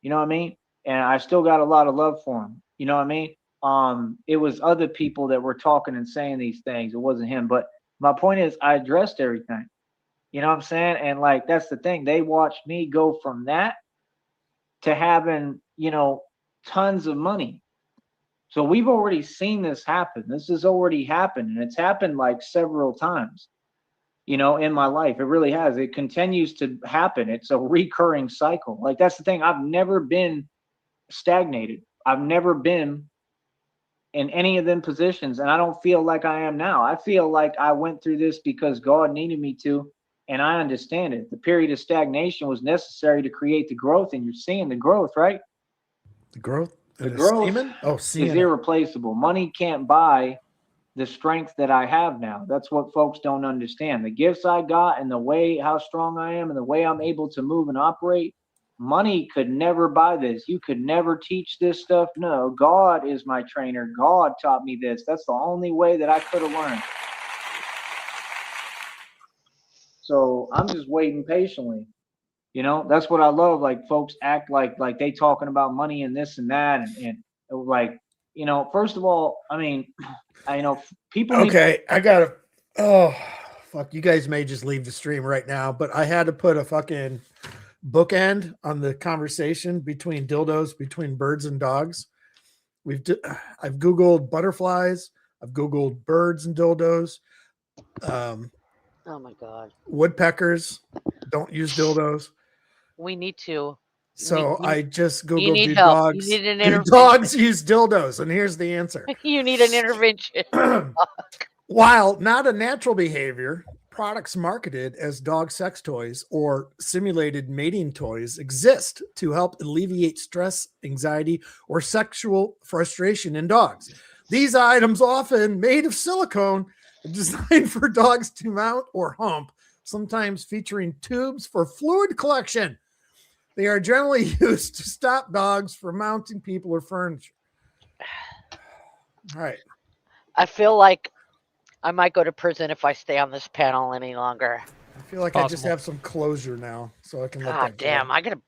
You know what I mean? And I still got a lot of love for him. You know what I mean? It was other people that were talking and saying these things. It wasn't him. But my point is I addressed everything. You know what I'm saying? And like that's the thing. They watched me go from that to having, you know, tons of money. So we've already seen this happen. This has already happened. And it's happened like several times, you know, in my life. It really has. It continues to happen. It's a recurring cycle. Like that's the thing. I've never been stagnated. I've never been in any of them positions, and I don't feel like I am now. I feel like I went through this because God needed me to, and I understand it. The period of stagnation was necessary to create the growth, and you're seeing the growth, right? The growth? The growth is irreplaceable. Money can't buy the strength that I have now. That's what folks don't understand. The gifts I got and the way how strong I am and the way I'm able to move and operate, money could never buy this. You could never teach this stuff. No, God is my trainer. God taught me this. That's the only way that I could have learned. So I'm just waiting patiently. You know, that's what I love. Like folks act like they talking about money and this and that. And like, you know, first of all, I mean, I know people. Okay, I gotta. Oh, fuck! You guys may just leave the stream right now, but I had to put a fucking bookend on the conversation between dildos, between birds and dogs. I've googled butterflies. I've googled birds and dildos. Oh my God! Woodpeckers don't use dildos. We need to. So I just googled, you need do help. dogs, You need an do intervention. dogs use dildos? And here's the answer. You need an intervention. While not a natural behavior, products marketed as dog sex toys or simulated mating toys exist to help alleviate stress, anxiety, or sexual frustration in dogs. These items, often made of silicone, are designed for dogs to mount or hump, sometimes featuring tubes for fluid collection. They are generally used to stop dogs from mounting people or furniture. All right. I feel like I might go to prison if I stay on this panel any longer. I feel like I just have some closure now, so I can let that go. Damn, I don't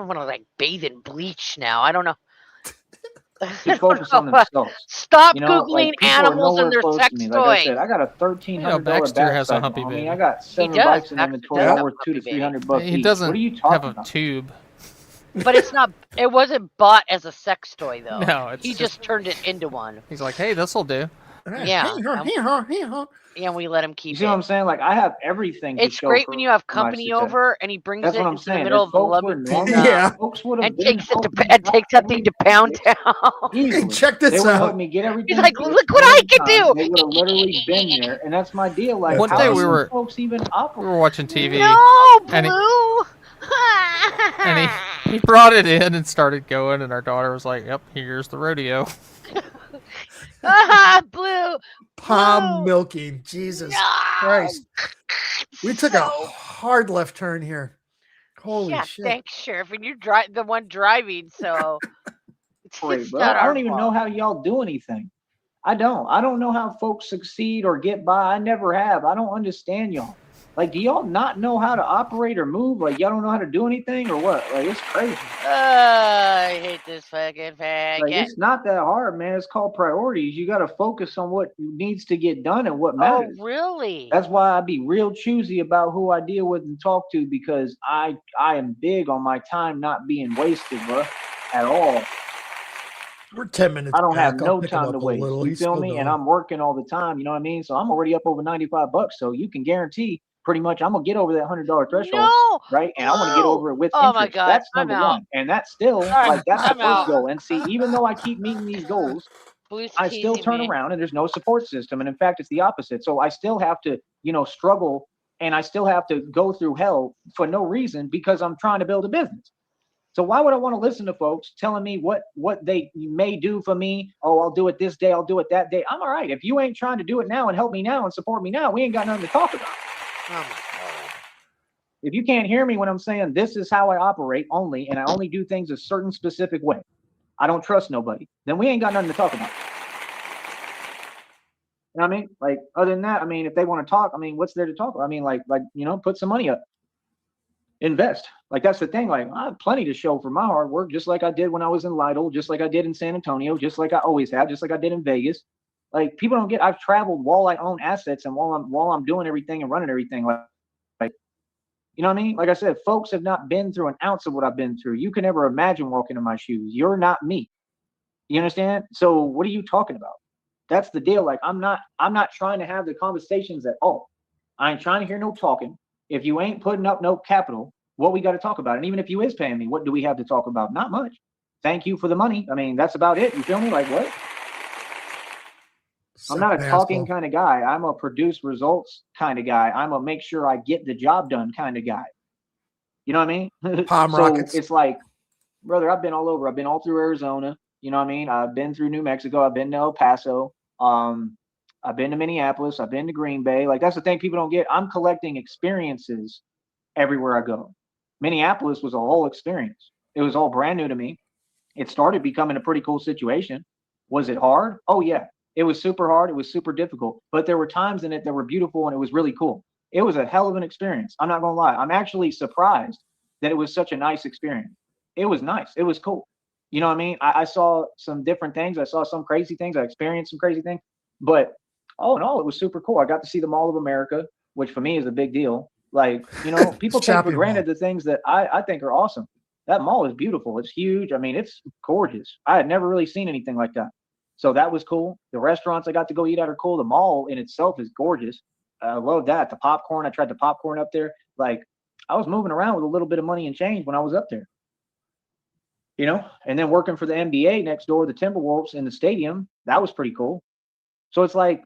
want to like bathe in bleach now. I don't know. Just focus on themselves. Stop, you know, Googling like, animals and their sex toys. Like I said, I got a $1,300 Baxter has a back humpy cycle. I mean, baby. I got 7 bikes in inventory all worth $200 to $300 He each. doesn't What are you talking have a about? tube. But it's not. It wasn't bought as a sex toy though. No, it's he just turned it into one. He's like, hey, this'll do. Yeah. Yeah, we let him You keep see what it. I'm saying? Like I have everything to It's show great for when you have my company success. over and he brings That's it what I'm into the saying. middle If of the folks were Lovington. normal, Yeah. folks would have And been takes it helping to me and out takes that thing to Pound fixed Town. Hey, easily. check They this would have helped out. me get everything He's like, fixed look what one I at a can time. do. They would have literally been there, and that's my deal. Like, That's One how day do we awesome. were folks even operate? watching TV, No, and Blue. he brought it in and started going, and our daughter was like, "Yep, here's the rodeo." Blue. Palm Blue. milking. Jesus No. Christ. We took a So hard left turn here. Holy yeah, shit. thanks, Sheriff. And you're the one driving, so it's Bro, not I our don't even know fault. how y'all do anything. I don't know how folks succeed or get by. I never have. I don't understand y'all. Like, do y'all not know how to operate or move? Like, y'all don't know how to do anything or what? Like, it's crazy. I hate this fucking Like, faggot. it's not that hard, man. It's called priorities. You got to focus on what needs to get done and what Oh, matters. really? That's why I be real choosy about who I deal with and talk to, because I am big on my time not being wasted, bro, at all. We're 10 minutes I don't have back. I'll no pick him time to up a waste. little. You He's feel still me? And going. I'm working all the time. You know what I mean? So I'm already up over $95. So you can guarantee pretty much I'm gonna get over that $100 threshold, No, right? And I want to get Blue. over it with Oh my interest. God, That's I'm number out. one. And that's still that's the I'm first out. goal. And see, even though I keep meeting these goals, Blue's I still teasing turn me. around and there's no support system. And in fact, it's the opposite. So I still have to, struggle, and I still have to go through hell for no reason because I'm trying to build a business. So why would I want to listen to folks telling me what they may do for me? Oh, I'll do it this day, I'll do it that day. I'm all right. If you ain't trying to do it now and help me now and support me now, we ain't got nothing to talk about. Oh my God. If you can't hear me when I'm saying this is how I operate only, and I only do things a certain specific way, I don't trust nobody, then we ain't got nothing to talk about. You know what I mean? Like, other than that, I mean, if they want to talk, I mean, what's there to talk about? I mean, like, put some money up. Invest. Like, that's the thing. Like, I have plenty to show for my hard work, just like I did when I was in Lytle, just like I did in San Antonio, just like I always have, just like I did in Vegas. Like, people don't get, I've traveled while I own assets and while I'm doing everything and running everything. Like, you know what I mean? Like I said, folks have not been through an ounce of what I've been through. You can never imagine walking in my shoes. You're not me. You understand? So what are you talking about? That's the deal. Like, I'm not trying to have the conversations at all. I ain't trying to hear no talking. If you ain't putting up no capital, what we got to talk about? And even if you is paying me, what do we have to talk about? Not much. Thank you for the money. I mean, that's about it. You feel me? Like, what? I'm not a talking kind of guy. I'm a produce results kind of guy. I'm a make sure I get the job done kind of guy. You know what I mean? Palm So rockets. it's like, brother, I've been all over. I've been all through Arizona. You know what I mean? I've been through New Mexico. I've been to El Paso. I've been to Minneapolis. I've been to Green Bay. Like, that's the thing people don't get. I'm collecting experiences everywhere I go. Minneapolis was a whole experience. It was all brand new to me. It started becoming a pretty cool situation. Was it hard? Oh yeah. It was super hard. It was super difficult. But there were times in it that were beautiful and it was really cool. It was a hell of an experience. I'm not gonna lie. I'm actually surprised that it was such a nice experience. It was nice. It was cool. You know what I mean? I saw some different things. I saw some crazy things. I experienced some crazy things. But all in all, it was super cool. I got to see the Mall of America, which for me is a big deal. Like, people take for granted the things that I think are awesome. That mall is beautiful. It's huge. I mean, it's gorgeous. I had never really seen anything like that. So that was cool. The restaurants I got to go eat at are cool. The mall in itself is gorgeous. I love that. The popcorn, I tried the popcorn up there. Like, I was moving around with a little bit of money and change when I was up there. And then working for the NBA next door, the Timberwolves in the stadium, that was pretty cool. So it's like,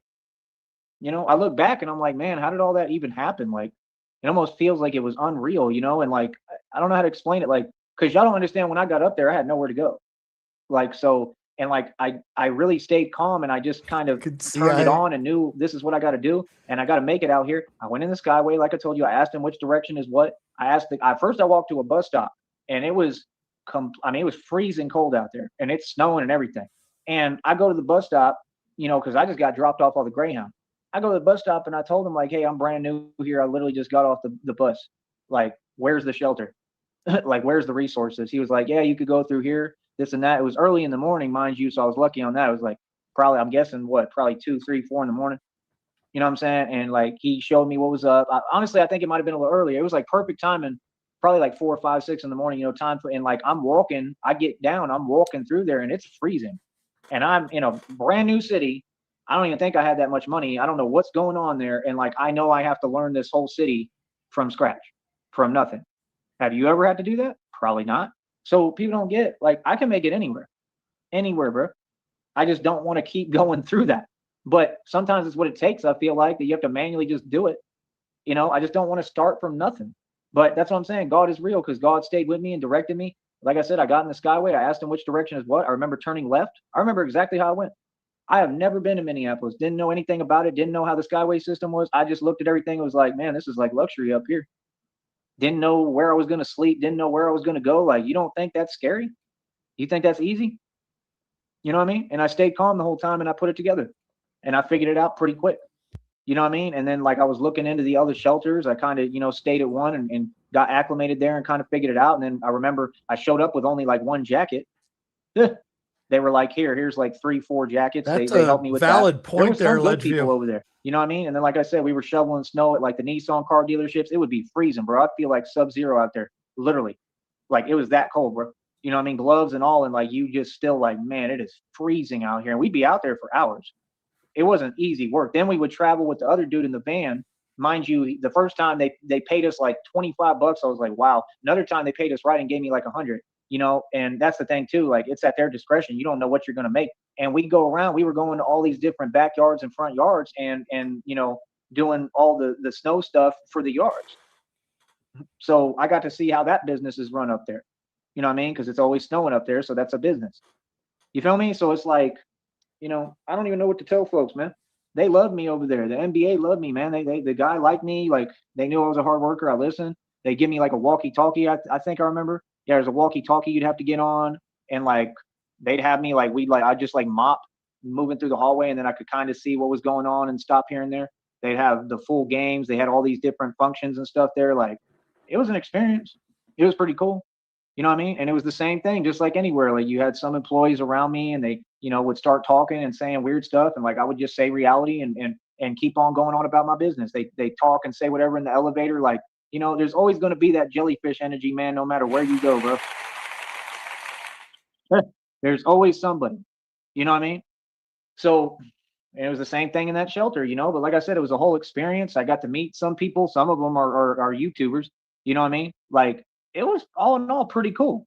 I look back and I'm like, man, how did all that even happen? Like, it almost feels like it was unreal, and like, I don't know how to explain it. Like, cause y'all don't understand, when I got up there, I had nowhere to go. Like, so, and like, I really stayed calm and I just kind of turned it on and knew this is what I got to do. And I got to make it out here. I went in the Skyway. Like I told you, I asked him which direction is what. First I walked to a bus stop and it was, it was freezing cold out there and it's snowing and everything. And I go to the bus stop, cause I just got dropped off on the Greyhound. I go to the bus stop and I told him, like, hey, I'm brand new here. I literally just got off the bus. Like, where's the shelter? Like, where's the resources? He was like, yeah, you could go through here, this and that. It was early in the morning, mind you. So I was lucky on that. It was like, probably, I'm guessing probably 2, 3, 4 in the morning. You know what I'm saying? And like, he showed me what was up. Honestly, I think it might've been a little earlier. It was like perfect timing, probably like 4, 5, 6 in the morning, time for, and like, I'm walking through there and it's freezing and I'm in a brand new city I don't even think I had that much money. I don't know what's going on there. And like, I know I have to learn this whole city from scratch, from nothing. Have you ever had to do that? Probably not. So people don't get, like, I can make it anywhere, bro. I just don't want to keep going through that. But sometimes it's what it takes. I feel like that you have to manually just do it. You know, I just don't want to start from nothing. But that's what I'm saying. God is real because God stayed with me and directed me. Like I said, I got in the Skyway. I asked him which direction is what. I remember turning left. I remember exactly how I went. I have never been to Minneapolis. Didn't know anything about it. Didn't know how the Skyway system was. I just looked at everything. It was like, man, this is like luxury up here. Didn't know where I was going to sleep. Didn't know where I was going to go. Like, you don't think that's scary? You think that's easy? You know what I mean? And I stayed calm the whole time and I put it together and I figured it out pretty quick. You know what I mean? And then like I was looking into the other shelters. I kind of, you know, stayed at one and got acclimated there and kind of figured it out. And then I remember I showed up with only like one jacket. They were like, here's like 3-4 jackets. That's they helped me with valid that. point There there, were some good people Ledgeview. over there. You know what I mean? And then, like I said, we were shoveling snow at like the Nissan car dealerships. It would be freezing, bro. I'd feel like Sub-Zero out there, literally. Like it was that cold, bro. You know what I mean? Gloves and all. And like you just still like, man, it is freezing out here. And we'd be out there for hours. It wasn't easy work. Then we would travel with the other dude in the van. Mind you, the first time they paid us like $25. I was like, wow. Another time they paid us right and gave me like 100. You know, and that's the thing too. Like it's at their discretion. You don't know what you're gonna make. And we go around. We were going to all these different backyards and front yards, and you know, doing all the snow stuff for the yards. So I got to see how that business is run up there. You know what I mean? Because it's always snowing up there, so that's a business. You feel me? So it's like, you know, I don't even know what to tell folks, man. They love me over there. The NBA loved me, man. The guy liked me. Like they knew I was a hard worker. I listened. They give me like a walkie-talkie. I think I remember. Yeah, there's a walkie-talkie you'd have to get on, and like they'd have me like I'd just like mop moving through the hallway, and then I could kind of see what was going on and stop here and there. They'd have the full games. They had all these different functions and stuff there. Like it was an experience. It was pretty cool. You know what I mean? And it was the same thing, just like anywhere. Like you had some employees around me, and they, you know, would start talking and saying weird stuff, and like I would just say reality and keep on going on about my business. They talk and say whatever in the elevator, like. You know, there's always going to be that jellyfish energy, man, no matter where you go, bro. There's always somebody. You know what I mean? So it was the same thing in that shelter, you know. But like I said, it was a whole experience. I got to meet some people. Some of them are YouTubers. You know what I mean? Like it was all in all pretty cool.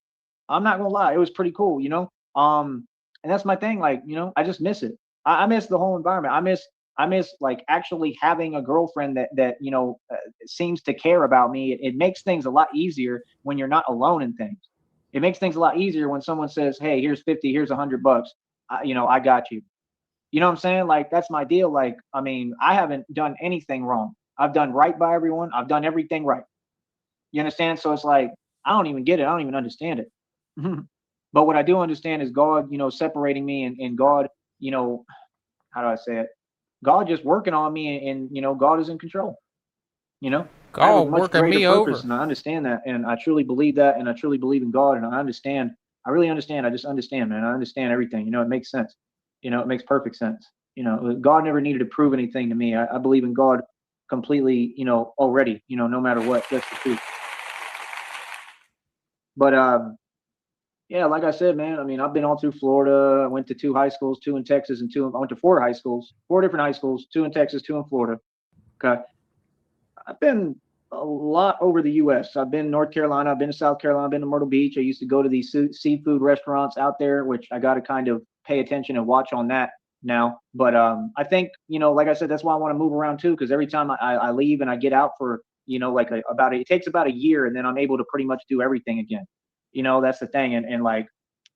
I'm not gonna lie, it was pretty cool, you know. And that's my thing. Like, you know, I just miss it. I miss the whole environment. I miss like actually having a girlfriend that you know seems to care about me. It makes things a lot easier when you're not alone in things. It makes things a lot easier when someone says, "Hey, here's 50, here's $100. You know, I got you." You know what I'm saying? Like that's my deal. Like, I mean, I haven't done anything wrong. I've done right by everyone. I've done everything right. You understand? So it's like I don't even get it. I don't even understand it. But what I do understand is God, you know, separating me and God, you know, how do I say it? God just working on me, and you know, God is in control. You know, I have a God much working greater me purpose, over. and I understand that, and I truly believe that, and I truly believe in God, and I understand. I really understand. I just understand, man. I understand everything. You know, it makes sense. You know, it makes perfect sense. You know, God never needed to prove anything to me. I believe in God completely. You know, already. You know, no matter what, that's the truth. But yeah, like I said, man, I mean, I've been all through Florida. I went to 2 high schools, 2 in Texas and 2 I went to 4 high schools, 4 different high schools, 2 in Texas, 2 in Florida. Okay. I've been a lot over the US. I've been North Carolina, I've been to South Carolina, I've been to Myrtle Beach. I used to go to these seafood restaurants out there, which I got to kind of pay attention and watch on that now. But I think, you know, like I said, that's why I want to move around too, because every time I leave and I get out for, you know, like it takes about a year, and then I'm able to pretty much do everything again. You know, that's the thing. And like,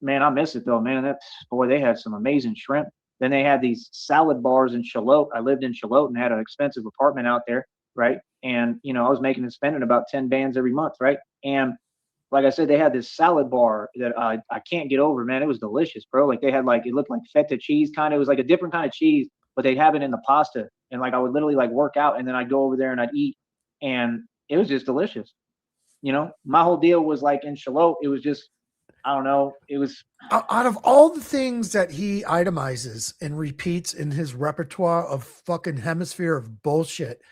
man, I miss it though, man. Boy, they had some amazing shrimp. Then they had these salad bars in Charlotte. I lived in Charlotte and had an expensive apartment out there, right? And you know, I was making and spending about 10 bands every month, right? And like I said, they had this salad bar that I can't get over, man. It was delicious, bro. Like they had like, it looked like feta cheese kind of. It was like a different kind of cheese, but they'd have it in the pasta. And like I would literally like work out, and then I'd go over there and I'd eat, and it was just delicious. You know, my whole deal was like in Charlotte, it was just, I don't know, it was. Out of all the things that he itemizes and repeats in his repertoire of fucking hemisphere of bullshit,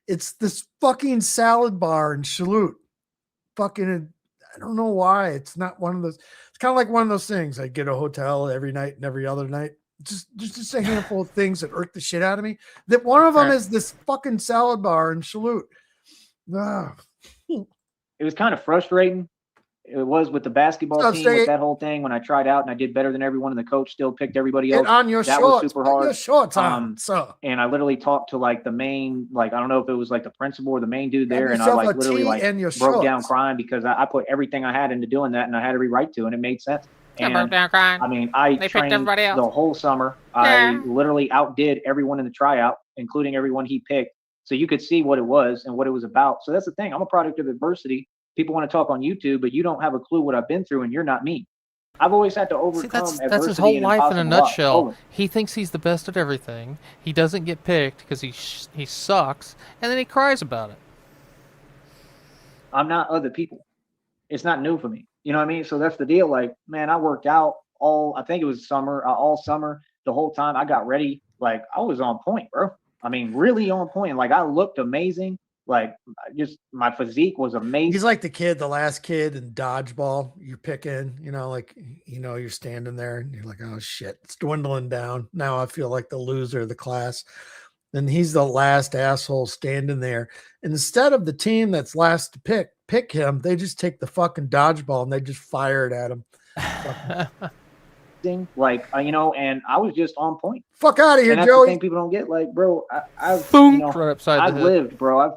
it's this fucking salad bar in Charlotte. Fucking, I don't know why. It's not one of those. It's kind of like one of those things. I get a hotel every night and every other night. just a handful of things that irk the shit out of me. That one of them is this fucking salad bar in Salute. Ah. It was kind of frustrating. It was with the basketball team, with that whole thing. When I tried out and I did better than everyone, and the coach still picked everybody else. On your that shorts, was super hard. Your shorts on, so. And I literally talked to like the main, like I don't know if it was like the principal or the main dude there, and I like literally like broke down crying because I put everything I had into doing that, and I had to rewrite to, and it made sense. And broke down crying. I mean, I trained the whole summer. I literally outdid everyone in the tryout, including everyone he picked. So you could see what it was and what it was about. So that's the thing. I'm a product of adversity. People want to talk on YouTube, but you don't have a clue what I've been through, and you're not me. I've always had to overcome adversity. That's his whole life in a nutshell. He thinks he's the best at everything. He doesn't get picked because he sucks, and then he cries about it. I'm not other people. It's not new for me. You know what I mean? So that's the deal. Like, man, I worked out I think it was summer, all summer, the whole time. I got ready. Like, I was on point, bro. I mean, really on point. Like, I looked amazing. Like, just my physique was amazing. He's like the last kid in dodgeball. You're picking, like, you're standing there and you're like, oh shit, it's dwindling down. Now I feel like the loser of the class. And he's the last asshole standing there. And instead of the team that's last to pick him, they just take the fucking dodgeball and they just fire it at him. Like, and I was just on point. Fuck out of here, and that's Joey. the thing people don't get. Like, bro, I've lived, bro.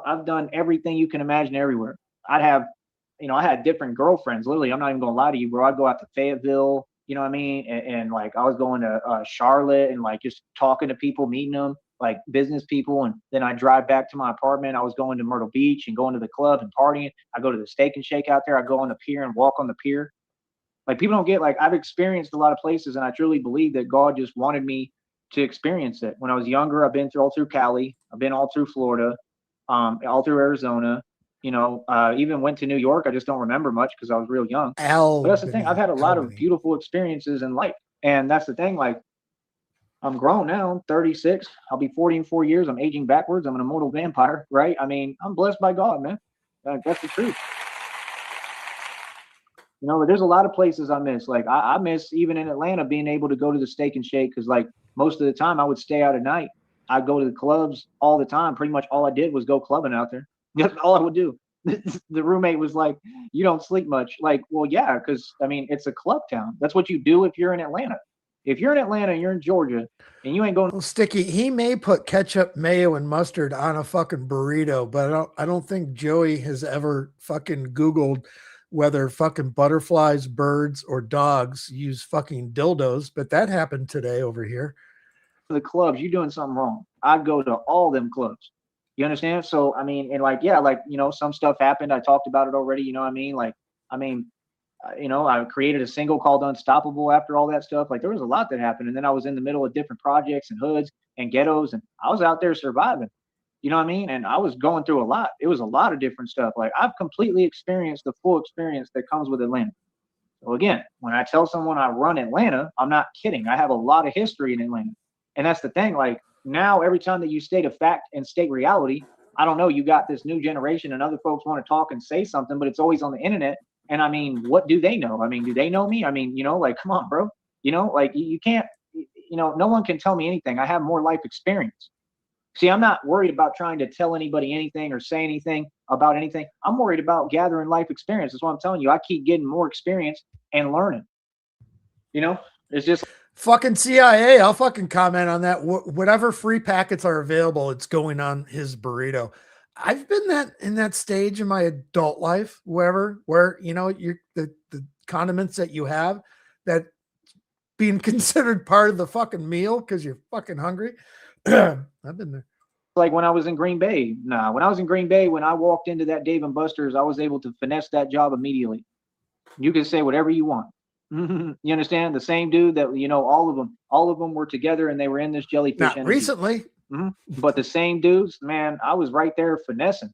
I've done everything you can imagine everywhere. I had different girlfriends. Literally, I'm not even gonna lie to you, bro. I'd go out to Fayetteville, you know what I mean? And like, I was going to Charlotte and like just talking to people, meeting them, like business people. And then I drive back to my apartment. I was going to Myrtle Beach and going to the club and partying. I go to the Steak and Shake out there. I go on the pier and walk on the pier. Like, people don't get, like, I've experienced a lot of places, and I truly believe that God just wanted me to experience it. When I was younger, I've been all through Cali. I've been all through Florida, all through Arizona. Even went to New York. I just don't remember much because I was real young. But that's the thing. I've had a lot of beautiful experiences in life. And that's the thing. Like, I'm grown now. I'm 36. I'll be 40 in 4 years. I'm aging backwards. I'm an immortal vampire, right? I mean, I'm blessed by God, man. That's the truth. There's a lot of places I miss. Like, I miss, even in Atlanta, being able to go to the Steak and Shake, because like most of the time I would stay out at night. I'd go to the clubs all the time. Pretty much all I did was go clubbing out there. That's all I would do. The roommate was like, you don't sleep much. Like, well, yeah, because I mean, it's a club town. That's what you do if you're in Atlanta. If you're in Atlanta and you're in Georgia and you ain't going. Well, Sticky, he may put ketchup, mayo, and mustard on a fucking burrito, but I don't think Joey has ever fucking Googled whether fucking butterflies, birds, or dogs use fucking dildos, but that happened today over here. The clubs, you're doing something wrong. I'd go to all them clubs. You understand? So, I mean, and like, yeah, like, some stuff happened. I talked about it already. You know what I mean? Like, I created a single called Unstoppable after all that stuff. Like, there was a lot that happened. And then I was in the middle of different projects and hoods and ghettos, and I was out there surviving. You know what I mean? And I was going through a lot. It was a lot of different stuff. Like, I've completely experienced the full experience that comes with Atlanta. So again, when I tell someone I run Atlanta, I'm not kidding. I have a lot of history in Atlanta. And that's the thing. Like, now every time that you state a fact and state reality, I don't know, you got this new generation and other folks want to talk and say something, but it's always on the internet. And I mean, what do they know? I mean, do they know me? I mean, like, come on, bro. Like, you can't, no one can tell me anything. I have more life experience. See, I'm not worried about trying to tell anybody anything or say anything about anything. I'm worried about gathering life experience. That's what I'm telling you. I keep getting more experience and learning. It's just fucking CIA. I'll fucking comment on that. Whatever free packets are available, it's going on his burrito. I've been in that stage in my adult life, where you're the condiments that you have that being considered part of the fucking meal because you're fucking hungry. I've been there. Like when I was in Green Bay. When I was in Green Bay, when I walked into that Dave & Buster's, I was able to finesse that job immediately. You can say whatever you want. You understand? The same dude that, all of them were together and they were in this jellyfish. Not recently. But the same dudes, man, I was right there finessing.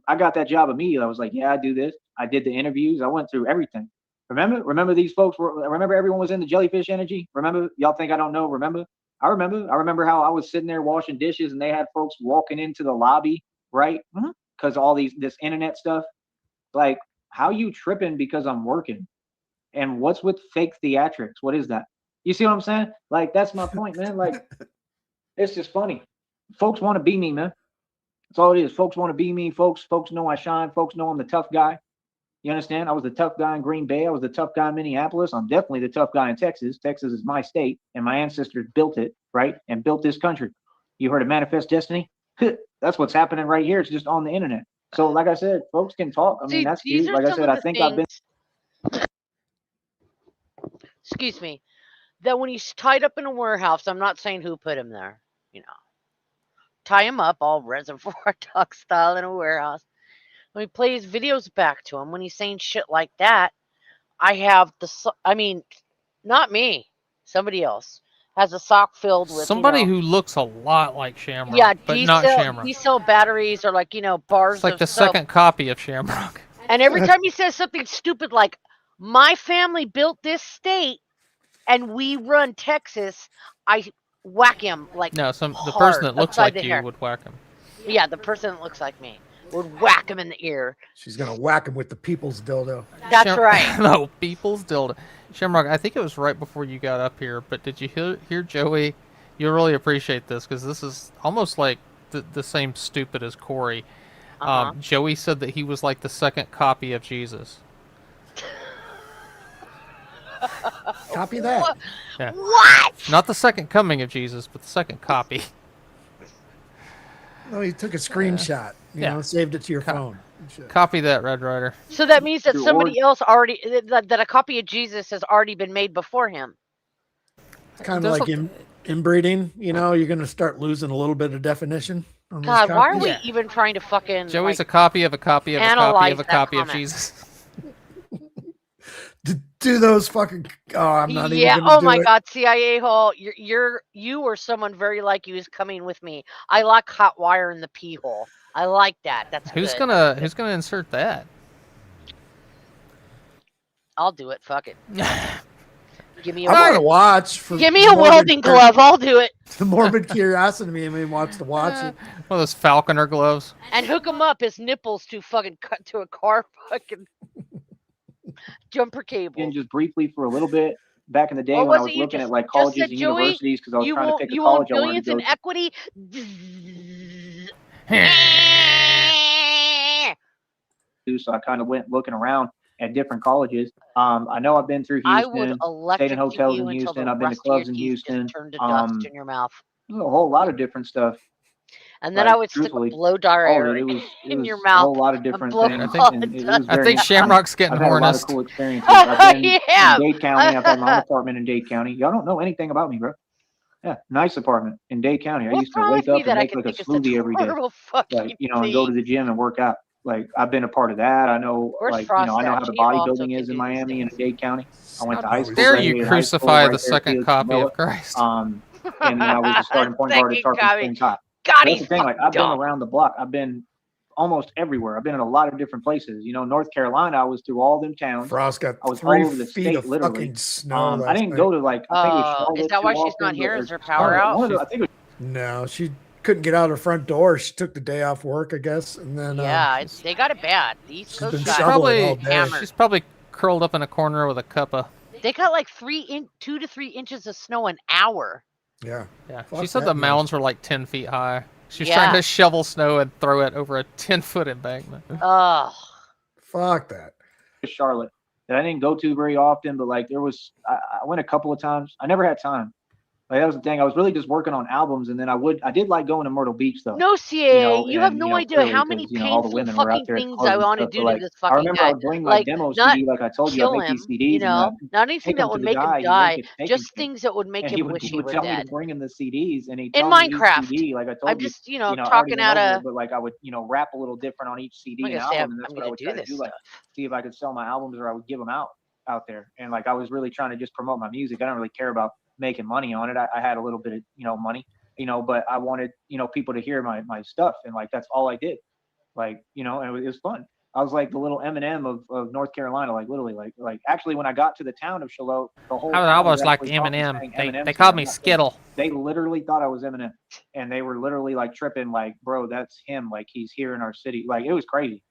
I got that job immediately. I was like, yeah, I do this. I did the interviews. I went through everything. Remember these folks remember everyone was in the jellyfish energy. Remember, y'all think I don't know. I remember how I was sitting there washing dishes and they had folks walking into the lobby, right? Because all this internet stuff. Like, how you tripping because I'm working? And what's with fake theatrics? What is that? You see what I'm saying? Like, that's my point, man. Like, it's just funny. Folks want to be me, man. That's all it is. Folks want to be me. Folks know I shine. Folks know I'm the tough guy. You understand? I was the tough guy in Green Bay. I was the tough guy in Minneapolis. I'm definitely the tough guy in Texas. Texas is my state, and my ancestors built it, right? And built this country. You heard of Manifest Destiny? That's what's happening right here. It's just on the internet. So, like I said, folks can talk. I mean, that's cute. Like I said, I think I've been. Excuse me. That when he's tied up in a warehouse, I'm not saying who put him there. You know, tie him up all Reservoir Dog style in a warehouse. When he plays videos back to him, when he's saying shit like that, I have not me, somebody else has a sock filled with somebody who looks a lot like Shamrock. Yeah, but not Shamrock. diesel batteries or bars. It's like of the soap. second copy of Shamrock. And every time he says something stupid like, "My family built this state, and we run Texas," I whack him like no. The person that looks like you would whack him. Yeah, the person that looks like me would whack him in the ear. She's gonna whack him with the people's dildo. That's right. No, people's dildo. Shamrock, I think it was right before you got up here, but did you hear Joey? You'll really appreciate this because this is almost like the same stupid as Corey. Joey said that he was like the second copy of Jesus. Copy that. What? Yeah. What? Not the second coming of Jesus, but the second copy. No, he took a screenshot. You know, saved it to your phone. Copy that, Red Rider. So that means that somebody else already that a copy of Jesus has already been made before him. It's kind of like inbreeding. You know, you're going to start losing a little bit of definition. On God, why are we even trying to fucking? Joey's a copy of a copy of a copy of a copy of Jesus. Do those fucking? Oh, I'm not even. Yeah. Oh my God, CIA hole. You or someone very like you is coming with me. I like hot wire in the pee hole. I like that. That's who's good. Who's gonna insert that? I'll do it. Fuck it. Give me a. I want to watch. Give me a welding glove. I'll do it. The morbid curiosity in me wants to watch it. One of those falconer gloves. And hook him up his nipples to fucking cut to a car fucking jumper cable. And just briefly for a little bit back in the day when I was looking at like colleges and universities because I was trying to pick a college I wanted to go to. You want billions in equity? So I kind of went looking around at different colleges. I know I've been through Houston, stayed in hotels in Houston. I've been to clubs in Houston. Turned to dust in your mouth. A whole lot of different stuff. And then I would stick a blow dryer in your mouth. A whole lot of different things. I think Shamrock's getting I've had a lot of cool experiences. I've been in Dade County. I've had my own apartment in Dade County. Y'all don't know anything about me, bro. Yeah, nice apartment in Dade County. I used to wake up and make like a smoothie every day. Like, and go to the gym and work out. Like, I've been a part of that. I know, I know how the bodybuilding is in Miami and in Dade County. I went to high school. Dare you crucify the second copy of Christ? And then I was a starting point guard at Tarpon Springs High. That's the thing. Like, I've been around the block. I've been almost everywhere. I've been in a lot of different places. North Carolina, I was through all them towns. Frost got I was all over the state, literally. Fucking snow. I didn't go to I think it was Charlotte. Is that why she's not here? Is her power out? I think no, she couldn't get out her front door. She took the day off work, I guess, and then they got it bad. The East Coast she's probably curled up in a corner with a cuppa. They got like 2 to 3 inches of snow an hour. Yeah. She said the mounds were like 10 feet high. She was trying to shovel snow and throw it over a 10-foot embankment. Oh, fuck that. Charlotte that I didn't go to very often, but like there was, I went a couple of times. I never had time. Like, that was the thing. I was really just working on albums, and then I did like going to Myrtle Beach though. No, CA, you have no idea how many painful fucking things I want to do to this fucking guy. I remember I would bring my demo CD, like I told you, I make these CDs. Not anything that would make him die, just things that would make him wish he were dead. He would tell me to bring him the CDs, and he'd in tell Minecraft. me each CD, like I told I'm just, you, talking out of. But like I would, rap a little different on each CD and album, and that's what I would try to do. Like, see if I could sell my albums, or I would give them out there. And like I was really trying to just promote my music. I don't really care about making money on it. I had a little bit of money, but I wanted people to hear my stuff, and like that's all I did. Like, and it was fun. I was like the little Eminem of North Carolina, like literally, like actually when I got to the town of Charlotte, the whole I was almost like Eminem. They called me Skittle. They literally thought I was Eminem, and they were literally like tripping, like, bro, that's him, like he's here in our city. Like, it was crazy.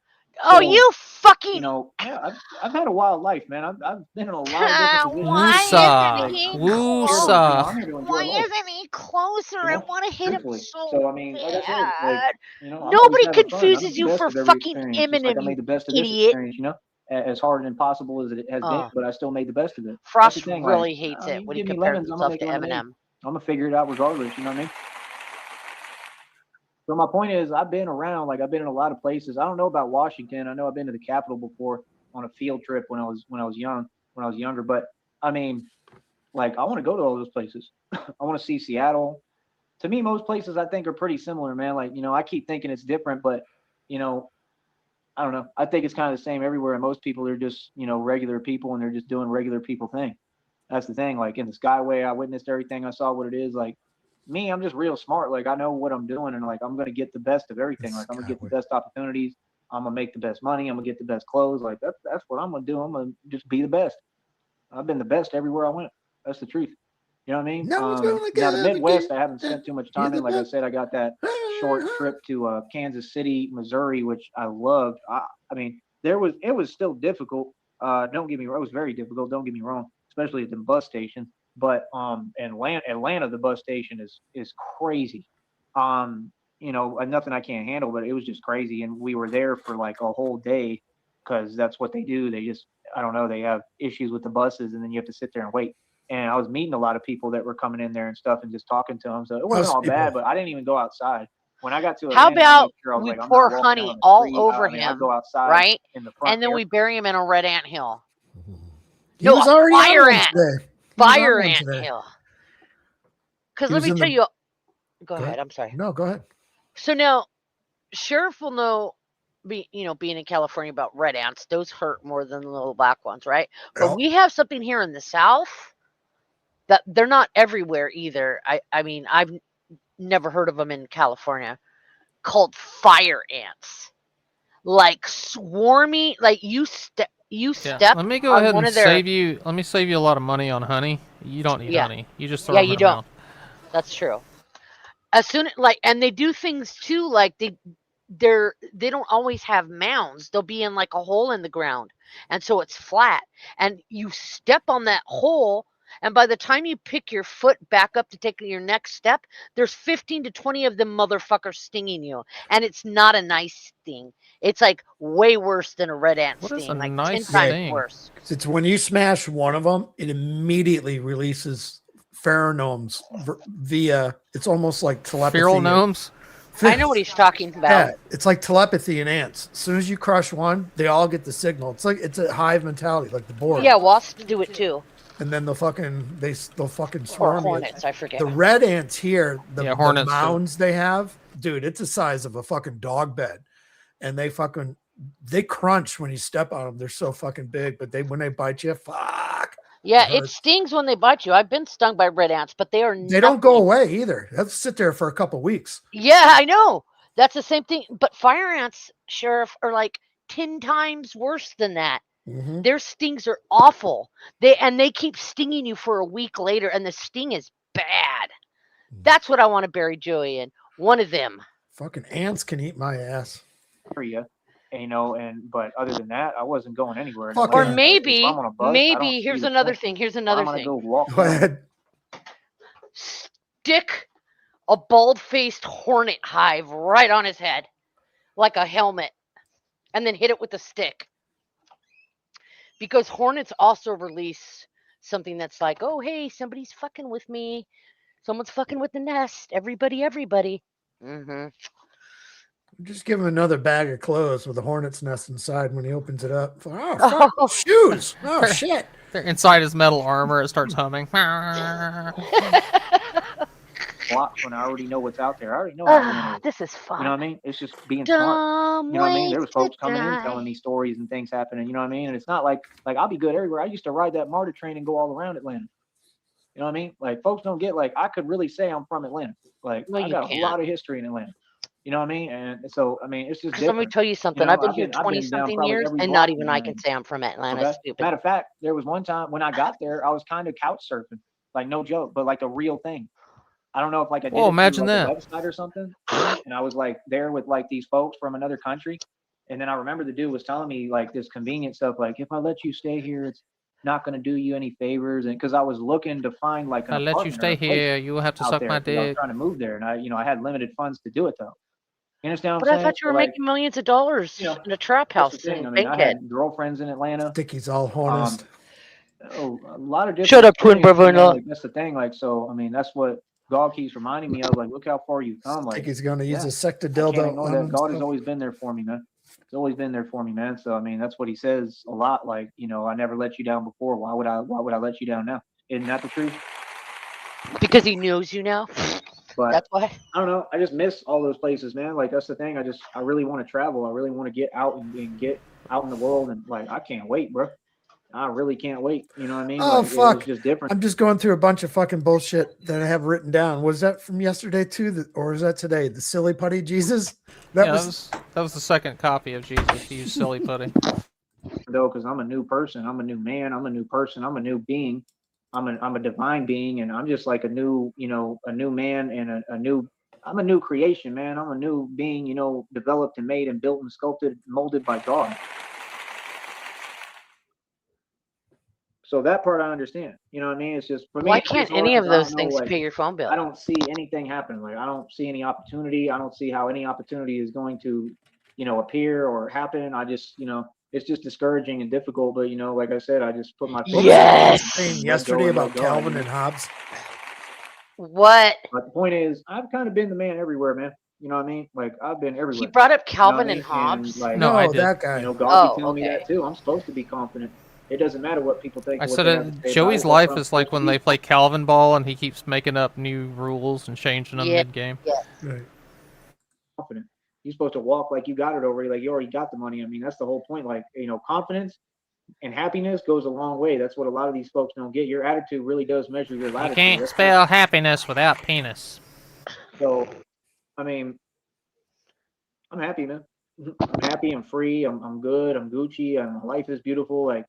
Oh, So, you fucking. you know, yeah, I've had a wild life, man. I've been in a lot of different positions. Why Woosah. isn't he Woosah. You know, I'm here to enjoy Why life. isn't he closer? You I know, want to hit him truthfully. so So I mean, like I said, like bad. you know, I'm always Nobody having fun. I make confuses the you best for of every fucking experience, just like I Eminem, made the best of you this idiot. experience. You know, as hard and impossible as it has been, but I still made the best of it. That's Frost the thing. really Like, hates I it mean, when he give me compares lemons, I'm gonna himself make to lemonade. Eminem. I'm gonna figure it out regardless. You know what I mean? So my point is, I've been around. Like I've been in a lot of places. I don't know about Washington. I know I've been to the Capitol before on a field trip when I was younger. But I mean, like I want to go to all those places. I want to see Seattle. To me, most places I think are pretty similar, man. Like, you know, I keep thinking it's different, but you know, I don't know. I think it's kind of the same everywhere. And most people are just, you know, regular people and they're just doing regular people thing. That's the thing. Like in the Skyway, I witnessed everything. I saw what it is. Like me, I'm just real smart. Like I know what I'm doing, and like I'm gonna get the best of everything. Like I'm gonna get the best opportunities. I'm gonna make the best money. I'm gonna get the best clothes. Like that's what I'm gonna do. I'm gonna just be the best. I've been the best everywhere I went. That's the truth. You know what I mean? No one's gonna Now the get Midwest, again. I haven't spent too much You're time the in. Like I best. said, I got that short trip to Kansas City, Missouri, which I loved. I mean, it was still difficult. Don't get me wrong, it was very difficult. Don't get me wrong, especially at the bus station. But Atlanta, the bus station is crazy. You know, nothing I can't handle, but it was just crazy. And we were there for like a whole day because that's what they do. They just, I don't know, they have issues with the buses, and then you have to sit there and wait. And I was meeting a lot of people that were coming in there and stuff and just talking to them. So it wasn't Most all bad, people. but I didn't even go outside. When I got to How Atlanta, I made about sure I was we like, I'm pour not walking out honey on the all street. over I mean, I him, go outside right? in the front And then area. we bury him in a red ant hill. He No, was a already fire on one ant. today. He was on Fire one ant today. hill. Because He let was me in tell the. you. Go Go ahead. ahead. I'm sorry. No, go ahead. So now, sheriff will know, being in California about red ants. Those hurt more than the little black ones, right? But Well, we have something here in the South that they're not everywhere either. I mean, I've never heard of them in California, called fire ants. Like swarmy, like you step Let me go on ahead one and of their. save you. Let me save you a lot of money on honey. You don't need Yeah, honey. You just yeah, throw them you in a don't. mouth. That's true. As soon and they do things too, like they don't always have mounds. They'll be in like a hole in the ground, and so it's flat, and you step on that hole, and by the time you pick your foot back up to take your next step, there's 15 to 20 of them motherfuckers stinging you, and it's not a nice sting. It's like way worse than a red ant What is sting, a like nice 10 times sting? worse. it's when you smash one of them, it immediately releases pheromones via. It's almost like telepathy. Feral gnomes? I know what he's talking about. Yeah, it's like telepathy in ants. As soon as you crush one, they all get the signal. It's like it's a hive mentality, like the board. Yeah, wasps do it too. And then they'll fucking Or swarm you. hornets, I forget. The red ants here, the hornets mounds they have, dude, it's the size of a fucking dog bed, and they crunch when you step on them. They're so fucking big, but when they bite you, fuck. Yeah, it stings when they bite you. I've been stung by red ants, but they don't go away either. They'll sit there for a couple weeks. Yeah, I know. That's the same thing. But fire ants, Sheriff, are like 10 times worse than that. Mm-hmm. Their stings are awful. They keep stinging you for a week later, and the sting is bad. That's what I want to bury Joey in. One of them. Fucking ants can eat my ass. You know, but other than that, I wasn't going anywhere. Or maybe here's another thing. Here's another thing. Go ahead. Stick a bald-faced hornet hive right on his head, like a helmet, and then hit it with a stick. Because hornets also release something that's like, oh, hey, somebody's fucking with me. Someone's fucking with the nest. Everybody. Mm-hmm. Just give him another bag of clothes with a hornet's nest inside when he opens it up. Oh, fuck, shoes. Oh, shit. They're inside his metal armor. It starts humming. Blocks when I already know what's out there. I already know. This is fun. You know what I mean? It's just being smart. You know what I mean? There was folks coming in telling me stories and things happening. You know what I mean? And it's not like I'll be good everywhere. I used to ride that MARTA train and go all around Atlanta. You know what I mean? Like folks don't get I could really say I'm from Atlanta. Like I got a lot of history in Atlanta. You know what I mean? And so I mean it's just different. Let me tell you something. I've been here 20-something years, and not even I can say I'm from Atlanta. Okay? Stupid. Matter of fact, there was one time when I got there, I was kind of couch surfing, like no joke, but like a real thing. I don't know if I did it imagine through, that a website or something. And I was there with these folks from another country, And then I remember the dude was telling me like this convenient stuff, like if I let you stay here, it's not going to do you any favors. And because I was looking to find like an I'll let you apartment stay here. You will have to out suck there, my 'cause I was dick. trying to move there, and I had limited funds to do it though. You understand what But I'm I saying? thought you were So, like, making millions of dollars you know, in a trap that's the house thing. in I mean, I Bankhead. had girlfriends in Atlanta. Dicky's all honest. Oh, a lot of different Shut up, twin experiences, man. brother-in-law. Like that's the thing. Like, so I mean, that's what God keeps reminding me of. Like, look how far you've come. Like, Dicky's gonna use a sector I can't dildo ignore on that. God has himself. always been there for me, man. He's always been there for me, man. So I mean, that's what he says a lot. Like, you know, I never let you down before. Why would I let you down now? Isn't that the truth? Because he knows you now. But That's why. I don't know. I just miss all those places, man. Like that's the thing. I really want to travel. I really want to get out and get out in the world. And like, I can't wait, bro. I really can't wait. You know what I mean? Oh, like, fuck. It's just different. I'm just going through a bunch of fucking bullshit that I have written down. Was that from yesterday too, or is that today? The silly putty Jesus? That was the second copy of Jesus. You silly putty. Though, because I'm a new person. I'm a new man. I'm a new person. I'm a new being. I'm a divine being, and I'm just like a new man and I'm a new creation, man. I'm a new being, developed and made and built and sculpted, molded by God. So that part I understand. You know what I mean? It's just for me. Why can't any of those things pay your phone bill? I don't see anything happen. Like I don't see any opportunity. I don't see how any opportunity is going to, appear or happen. I just, it's just discouraging and difficult. But like I said, I just put my faith saying yesterday about Calvin and Hobbes. What? But the point is, I've kind of been the man everywhere, man. You know what I mean? Like I've been everywhere. He brought up Calvin and Hobbes. And, like, No, I did. That guy. God be telling me that too. I'm supposed to be confident. It doesn't matter what people think. I said Joey's life is like when they play Calvin ball and he keeps making up new rules and changing them mid-game. Yeah. Right. Confident. You're supposed to walk like you got it already, like you already got the money. I mean, that's the whole point. Like, confidence and happiness goes a long way. That's what a lot of these folks don't get. Your attitude really does measure your latitude. You can't spell happiness without penis. So, I mean, I'm happy, man. I'm happy. I'm free. I'm good. I'm Gucci. My life is beautiful. Like,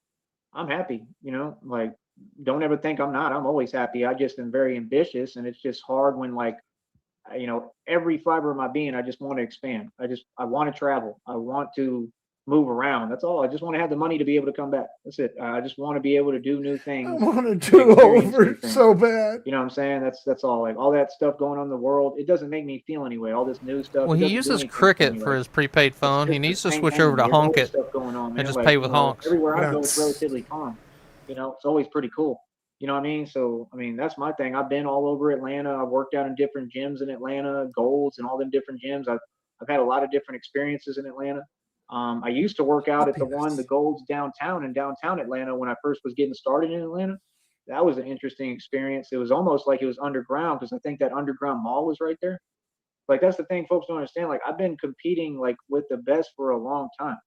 I'm happy, like, don't ever think I'm not. I'm always happy. I just am very ambitious, and it's just hard when, like, every fiber of my being, I just want to expand. I want to travel. I want to move around. That's all. I just want to have the money to be able to come back. That's it. I just want to be able to do new things. I want to do over so bad. You know what I'm saying? That's all. Like all that stuff going on in the world, it doesn't make me feel anyway. All this new stuff. Well, he uses Cricket for his prepaid phone. He needs to switch over to Honk It and just pay with honks. Everywhere I go, it's relatively calm. It's always pretty cool. You know what I mean? So, I mean, that's my thing. I've been all over Atlanta. I've worked out in different gyms in Atlanta, Golds and all them different gyms. I've had a lot of different experiences in Atlanta. I used to work out at the Golds downtown in downtown Atlanta when I first was getting started in Atlanta. That was an interesting experience. It was almost like it was underground because I think that underground mall was right there. Like, that's the thing folks don't understand. Like, I've been competing, like, with the best for a long time.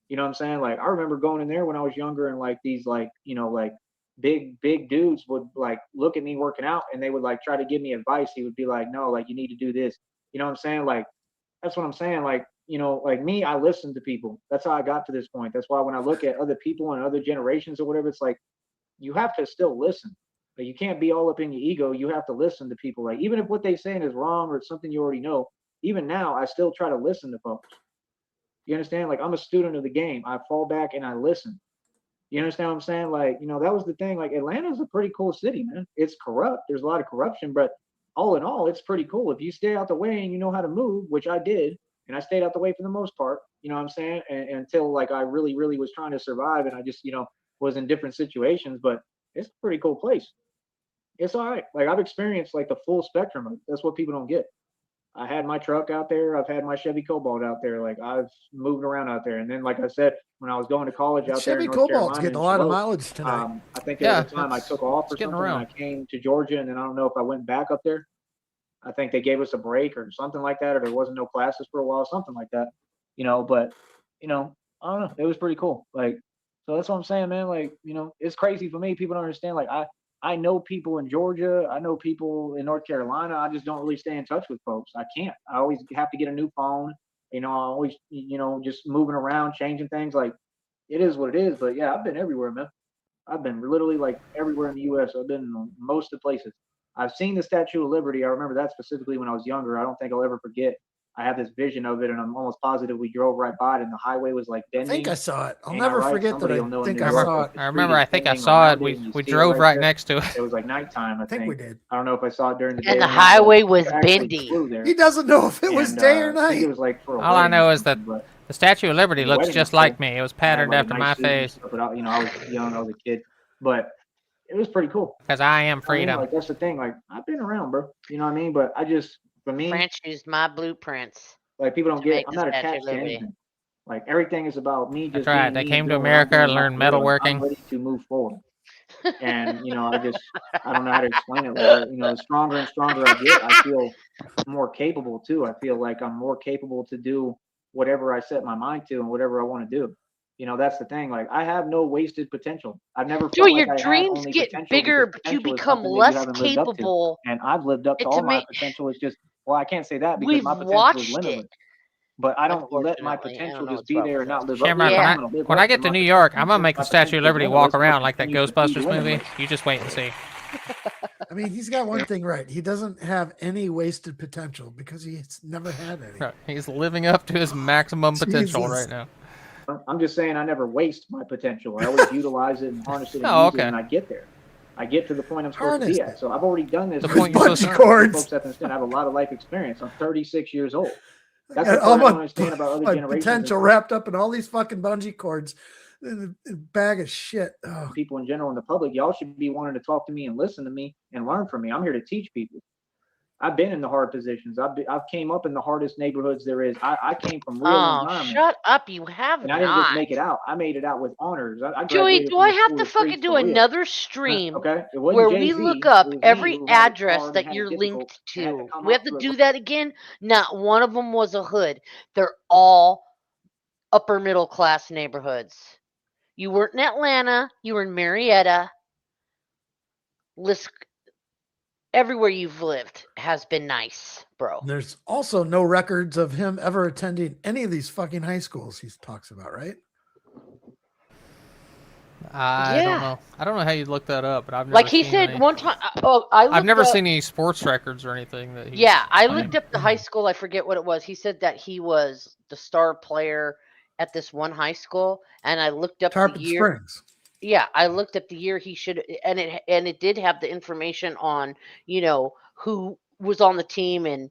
You know what I'm saying? Like, I remember going in there when I was younger and, like, these, like, like, big dudes would like look at me working out and they would like try to give me advice. He would be like, no, like you need to do this. You know what I'm saying? Like, that's what I'm saying. Like, like me, I listen to people. That's how I got to this point. That's why when I look at other people and other generations or whatever, it's like, you have to still listen. Like, you can't be all up in your ego. You have to listen to people. Like, even if what they're saying is wrong or it's something you already know, even now, I still try to listen to folks. You understand? Like, I'm a student of the game. I fall back and I listen. You understand what I'm saying? Like, that was the thing. Like, Atlanta's a pretty cool city, man. It's corrupt. There's a lot of corruption, but all in all, it's pretty cool. If you stay out the way and you know how to move, which I did, and I stayed out the way for the most part, you know what I'm saying? And until like I really, really was trying to survive and I just, was in different situations, but it's a pretty cool place. It's all right. Like, I've experienced like the full spectrum of it. That's what people don't get. I had my truck out there. I've had my Chevy Cobalt out there. Like, I've moved around out there. And then, like I said, when I was going to college out there in North Cobalt's Carolina, getting a lot of mileage tonight. I think there was a time I took off or something around. and I came to Georgia, and then I don't know if I went back up there. I think they gave us a break or something like that, or there wasn't no classes for a while, something like that. But I don't know. It was pretty cool. Like, so that's what I'm saying, man. Like, it's crazy for me. People don't understand. Like, I know people in Georgia. I know people in North Carolina. I just don't really stay in touch with folks. I can't. I always have to get a new phone. I always, just moving around, changing things. Like, it is what it is. But yeah, I've been everywhere, man. I've been literally like everywhere in the U.S. I've been in most of the places. I've seen the Statue of Liberty. I remember that specifically when I was younger. I don't think I'll ever forget. I have this vision of it, and I'm almost positive we drove right by it, and the highway was like I bending. think I saw it. I'll Ain't I never right? forget Somebody that will know I in think New I York, saw like, it. the I street remember. is I think I bending saw it. around and you We see it drove right there. next to it. It was like nighttime, I I think we think. did. I don't know if I saw it during the day And the or not, but highway was it actually bendy. flew there. He doesn't know if it was And day or I think it night. was like for a All I wedding know or is that something, but the Statue of Liberty the looks wedding was just like cool. me. It was I had patterned like a after nice my suit and face stuff, but I was young, I was a kid, but it was pretty cool. because I am I mean, freedom. like that's the thing. Like I've been around, bro. You know what I mean? But for me, France used my blueprints like people don't to get. make I'm the not Statue of attached to Liberty. anything. Like everything is about me That's just right. being They me came and to doing what I'm America doing and in my learned career. Like, I'm metalworking. ready to move forward. And I don't know how to explain it. Like the stronger and stronger I get, I feel more capable too. I feel like I'm more capable to do whatever I set my mind to and whatever I want to do. That's the thing. Like I have no wasted potential. I've never Joey, felt like your I had dreams only get potential bigger, because but you potential is become something that you less haven't lived up to. capable. And I've lived up to It's all my ama- potential. It's just, well, I can't say that because We've my potential is watched it. limitless. But I don't let my Unfortunately, I potential don't know just what's be wrong there with and not us. live up to Shamrock, it. Yeah. I'm gonna live when up I to get to my New York, I'm potential. gonna make the My Statue of potential is Liberty walk limitless, but around like that continues to be Ghostbusters movie. limitless. You just wait and see. I mean, he's got one thing right. He doesn't have any wasted potential because he's never had any. Right. He's living up to his maximum potential Jesus. right now. I'm just saying I never waste my potential. I always utilize it and harness it and Oh, use it, okay. and I get there. I get to the point I'm supposed to Harness be it. at. So I've already done this. The many point you're supposed times. to- Bungee cords. Folks have to understand I have a lot of life experience. I'm 36 years old. That's Got the all part I don't understand about other my generations. potential wrapped up in all these fucking bungee cords in a bag of shit. Oh. People in general in the public, y'all should be wanting to talk to me and listen to me and learn from me. I'm here to teach people. I've been in the hard positions. I've came up in the hardest neighborhoods there is. I came from real environments. Shut up! You have And not. I didn't just make it out. I made it out with honors. I Joey, graduated do from I the have school to of the streets fucking do for real. another stream Okay, it wasn't where Jay-Z. we look up It was me every who had it address hard and that had it you're difficult linked and had to to? come We have up to through it. do that again? Not one of them was a hood. They're all upper middle class neighborhoods. You weren't in Atlanta. You were in Marietta. Everywhere you've lived has been nice, bro. There's also no records of him ever attending any of these fucking high schools he talks about, right? I don't know. I don't know how you look that up, but I've never Like he seen said any. one time. I've never seen any sports records or anything that. Yeah, I claimed. looked up the high school. I forget what it was. He said that he was the star player at this one high school, and I looked up Tarpon the year. Springs. Yeah, I looked up the year he should, and it did have the information on who was on the team and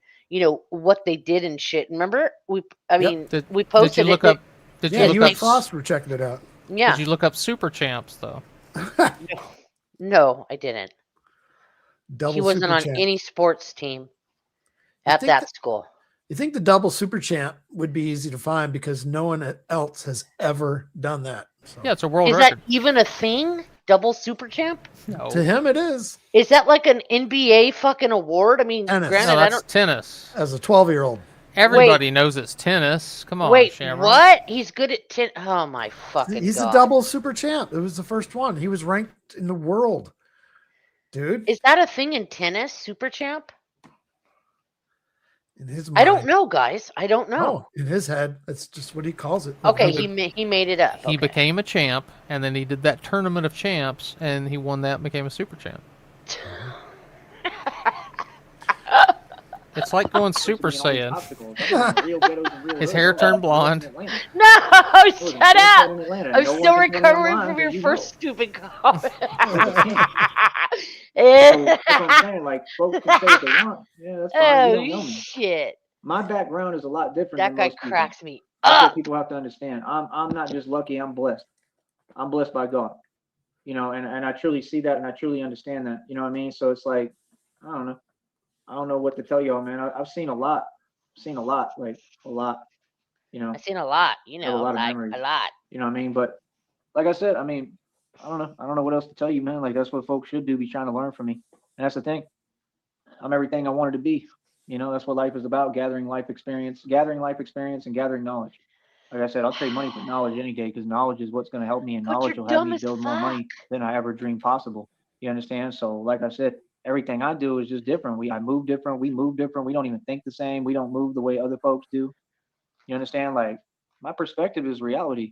what they did and shit. Remember we posted. Did you look up? Did you look you up? and Frost were checking it out. Yeah. Did you look up Super Champs though? No, I didn't. Double he wasn't Super on Champ. any sports team at that school. You think the double Super Champ would be easy to find because no one else has ever done that. So. Yeah, it's a world record. Is that even a thing? Double Super Champ? No. To him, it is. Is that like an NBA fucking award? I mean, tennis. granted, No, that's I don't. Tennis. As a 12-year-old. Everybody knows it's tennis. Come on, wait, Shamrock. what? He's good at tennis. Oh my fucking He's God. a double Super Champ. It was the first one. He was ranked in the world. Dude. Is that a thing in tennis, Super Champ? In his mind. I don't know, guys. I don't know. No, in his head, that's just what he calls it. Okay, he made it up. He became a champ, and then he did that tournament of champs, and he won that and became a super champ. It's like going Super Saiyan. His hair turned blonde. No, shut up! I'm still recovering from your first stupid comment. That's what I'm saying. Like, folks can say what they want. Yeah, that's fine. You don't know me. Shit. My background is a lot different. That than guy most people. cracks me That's up. what people have to understand. I'm not just lucky. I'm blessed. I'm blessed by God. And I truly see that, and I truly understand that. You know what I mean? So it's like, I don't know. I don't know what to tell y'all, man. I've seen a lot. Like a lot. I've seen a lot. A lot of memories. A lot. You know what I mean? But like I said, I mean, I don't know. I don't know what else to tell you, man. Like that's what folks should do. Be trying to learn from me. And that's the thing. I'm everything I wanted to be. That's what life is about. Gathering life experience, and gathering knowledge. Like I said, I'll trade money for knowledge any day because knowledge is what's going to help me, and knowledge will have me build more money than I ever dreamed possible. You understand? So, like I said, everything I do is just different. I move different. We move different. We don't even think the same. We don't move the way other folks do. You understand? Like my perspective is reality.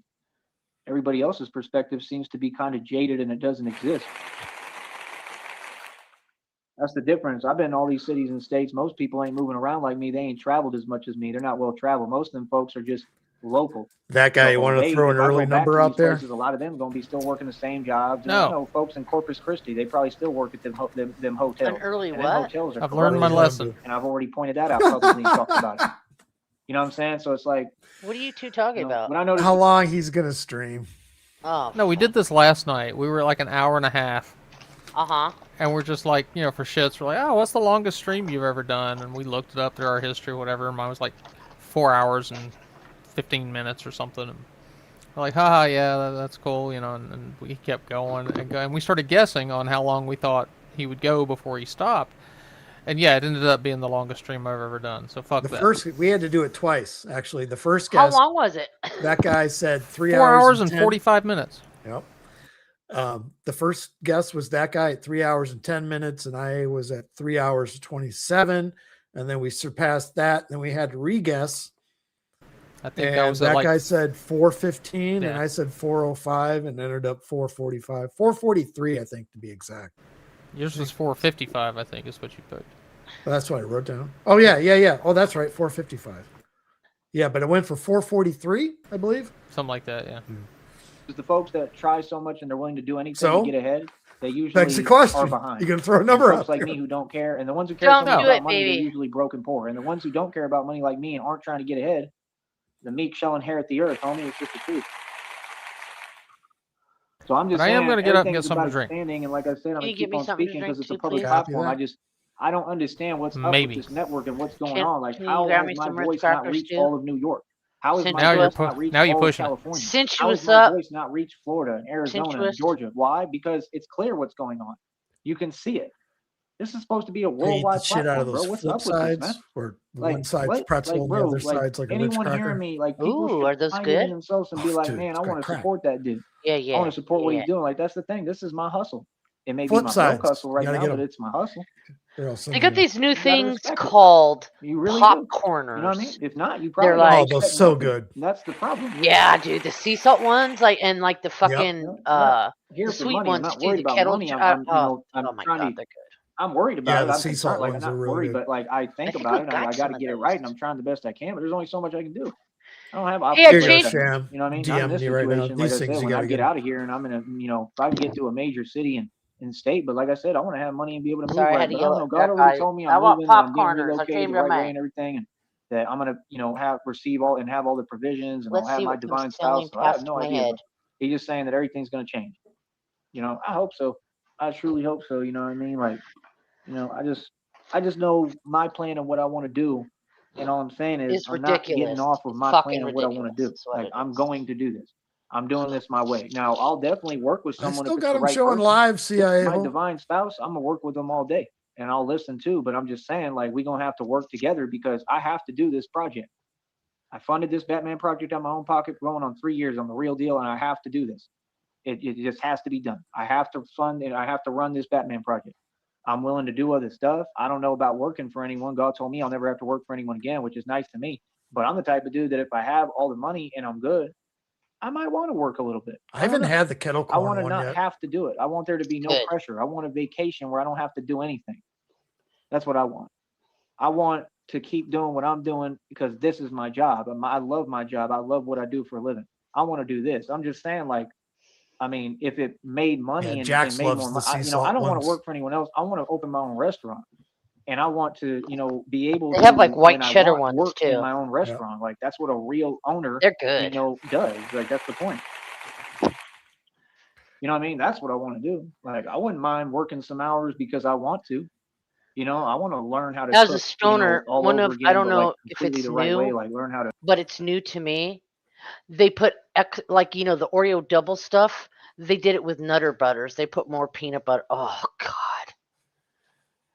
Everybody else's perspective seems to be kind of jaded and it doesn't exist. That's the difference. I've been in all these cities and states. Most people ain't moving around like me. They ain't traveled as much as me. They're not well traveled. Most of them folks are just local. That guy, you wanted to throw an early number out there? Places, a lot of them going to be still working the same jobs. No. I know folks in Corpus Christi, they probably still work at them hotels. An early and what? Hotels are I've learned my lesson. And I've already pointed that out publicly and talked about it. You know what I'm saying? So it's like, what are you two talking about? When I noticed how long he's going to stream. Oh. No, we did this last night. We were like an hour and a half. Uh-huh. And we're just like, you know, for shits, we're like, oh, what's the longest stream you've ever done? And we looked it up through our history, whatever. And mine was like 4 hours and 15 minutes or something. And we're like, haha, yeah, that's cool, you know. And we kept going and we started guessing on how long we thought he would go before he stopped. And yeah, it ended up being the longest stream I've ever done. So fuck that. First, we had to do it twice, actually. The first How guess. long was it? That guy said 3 4 hours and 45 minutes. Yep. The first guess was that guy at 3 hours and 10 minutes, and I was at 3 hours and 27. And then we surpassed that. Then we had to re-guess. I think that guy said 4:15, and Yeah. I said 4:05, and ended up 4:45, 4:43, I think, to be exact. Yours was 4:55, I think, is what you put. Well, that's what I wrote down. Oh yeah. Oh, that's right, 4:55. Yeah, but it went for 4:43, I believe. Something like that, yeah. The folks that try so much and they're willing to do anything to get ahead, they usually begs the question. are behind. You can throw a number folks out like there. me who don't care, and the ones who care so much about money, they're usually broken poor. And the ones who don't care about money like me and aren't trying to get ahead, the meek shall inherit the earth, homie. It's just the truth. So I'm just saying, I am going to get up and get something to drink. And like I said, I'm going to keep on speaking because it's a public platform. I don't understand what's up with this network and what's going on. Like, how has my voice not reached all of New York? How is my voice not reached all of California? Since you how was has my up, voice not reached Florida and Arizona and Georgia? Why? Because it's clear what's going on. You can see it. This is supposed to be a worldwide platform, bro. What's up with this, man? Or one side's pretzel and the other side's like a Ritz anyone cracker. hearing me, like, people are those should good? themselves and be like, man, I want to support that dude. Yeah. I want to support what he's doing. Like, that's the thing. This is my hustle. It may be Flip my sides. broke hustle right You gotta now, get but it's my hustle. They got these new things respect it. called You really popcorners. You know what I mean? If not, you probably They're like, oh, those so good. That's the problem. Yeah, dude, the sea salt ones, like, and like the fucking the sweet money. ones, I'm not dude. worried The about kettle. money. I'm oh my trying god, to, they're good. I'm worried about Yeah, it. the I'm sea concerned. salt Like, ones I'm are not really worried, good. but like I think think about we it. got I got some to of get it those. right, and I'm trying the best I can. But there's only so much I can do. I don't have Yeah, options. James. Sham, You know what I mean? DM I'm in this me right now. situation. Like These I things said, you when I gotta get get. out of here and I'm in a, if I can get to a major city and state, but like I said, I want to have money and be able to move. Sorry, I Right. had to But I yell don't know. at God that already guy. told me I I'm want moving, and I'm being popcorners. I relocated came the your right way man. and everything, and that I'm gonna, receive all and have all the provisions, and Let's I'll have see my what comes divine sailing spouse. So I have past no my idea. head. But he's just saying that everything's gonna change. I hope so. I truly hope so. You know what I mean? Like, I just know my plan and what I want to do. And all I'm saying is It's I'm not getting ridiculous. off of my Fucking plan of what I want to do. ridiculous is what Like, it I'm is. going to do this. I'm doing this my way. Now, I'll definitely work with I someone still if it's got the him right showing person. live, If CIA. it's my divine spouse, I'm gonna work with them all day, and I'll listen too. But I'm just saying, like, we're gonna have to work together because I have to do this project. I funded this Batman project out of my own pocket, going on 3 years. I'm the real deal, and I have to do this. It just has to be done. I have to fund and I have to run this Batman project. I'm willing to do other stuff. I don't know about working for anyone. God told me I'll never have to work for anyone again, which is nice to me. But I'm the type of dude that if I have all the money and I'm good, I might want to work a little bit. I haven't had the kettle I corn want to one not yet. have to do it. I want there to be no Good. pressure. I want a vacation where I don't have to do anything. That's what I want. I want to keep doing what I'm doing because this is my job. I love my job. I love what I do for a living. I want to do this. I'm just saying, like, I mean, if it made money and Jax made loves more the money, sea I salt don't want ones. to work for anyone else. I want to open my own restaurant, and I want to, be able. They have, like, white when I cheddar want, ones, work in too. my own restaurant. Like, that's what a real owner, They're good. does. Like, that's the point. You know what I mean? That's what I want to do. Like, I wouldn't mind working some hours because I want to. I want to learn how to. As cook, a stoner, all one over of again, I don't but, know like, if completely it's the right way. new, Like, learn how to. but it's new to me. They put like the Oreo double stuff. They did it with Nutter Butters. They put more peanut butter. Oh God.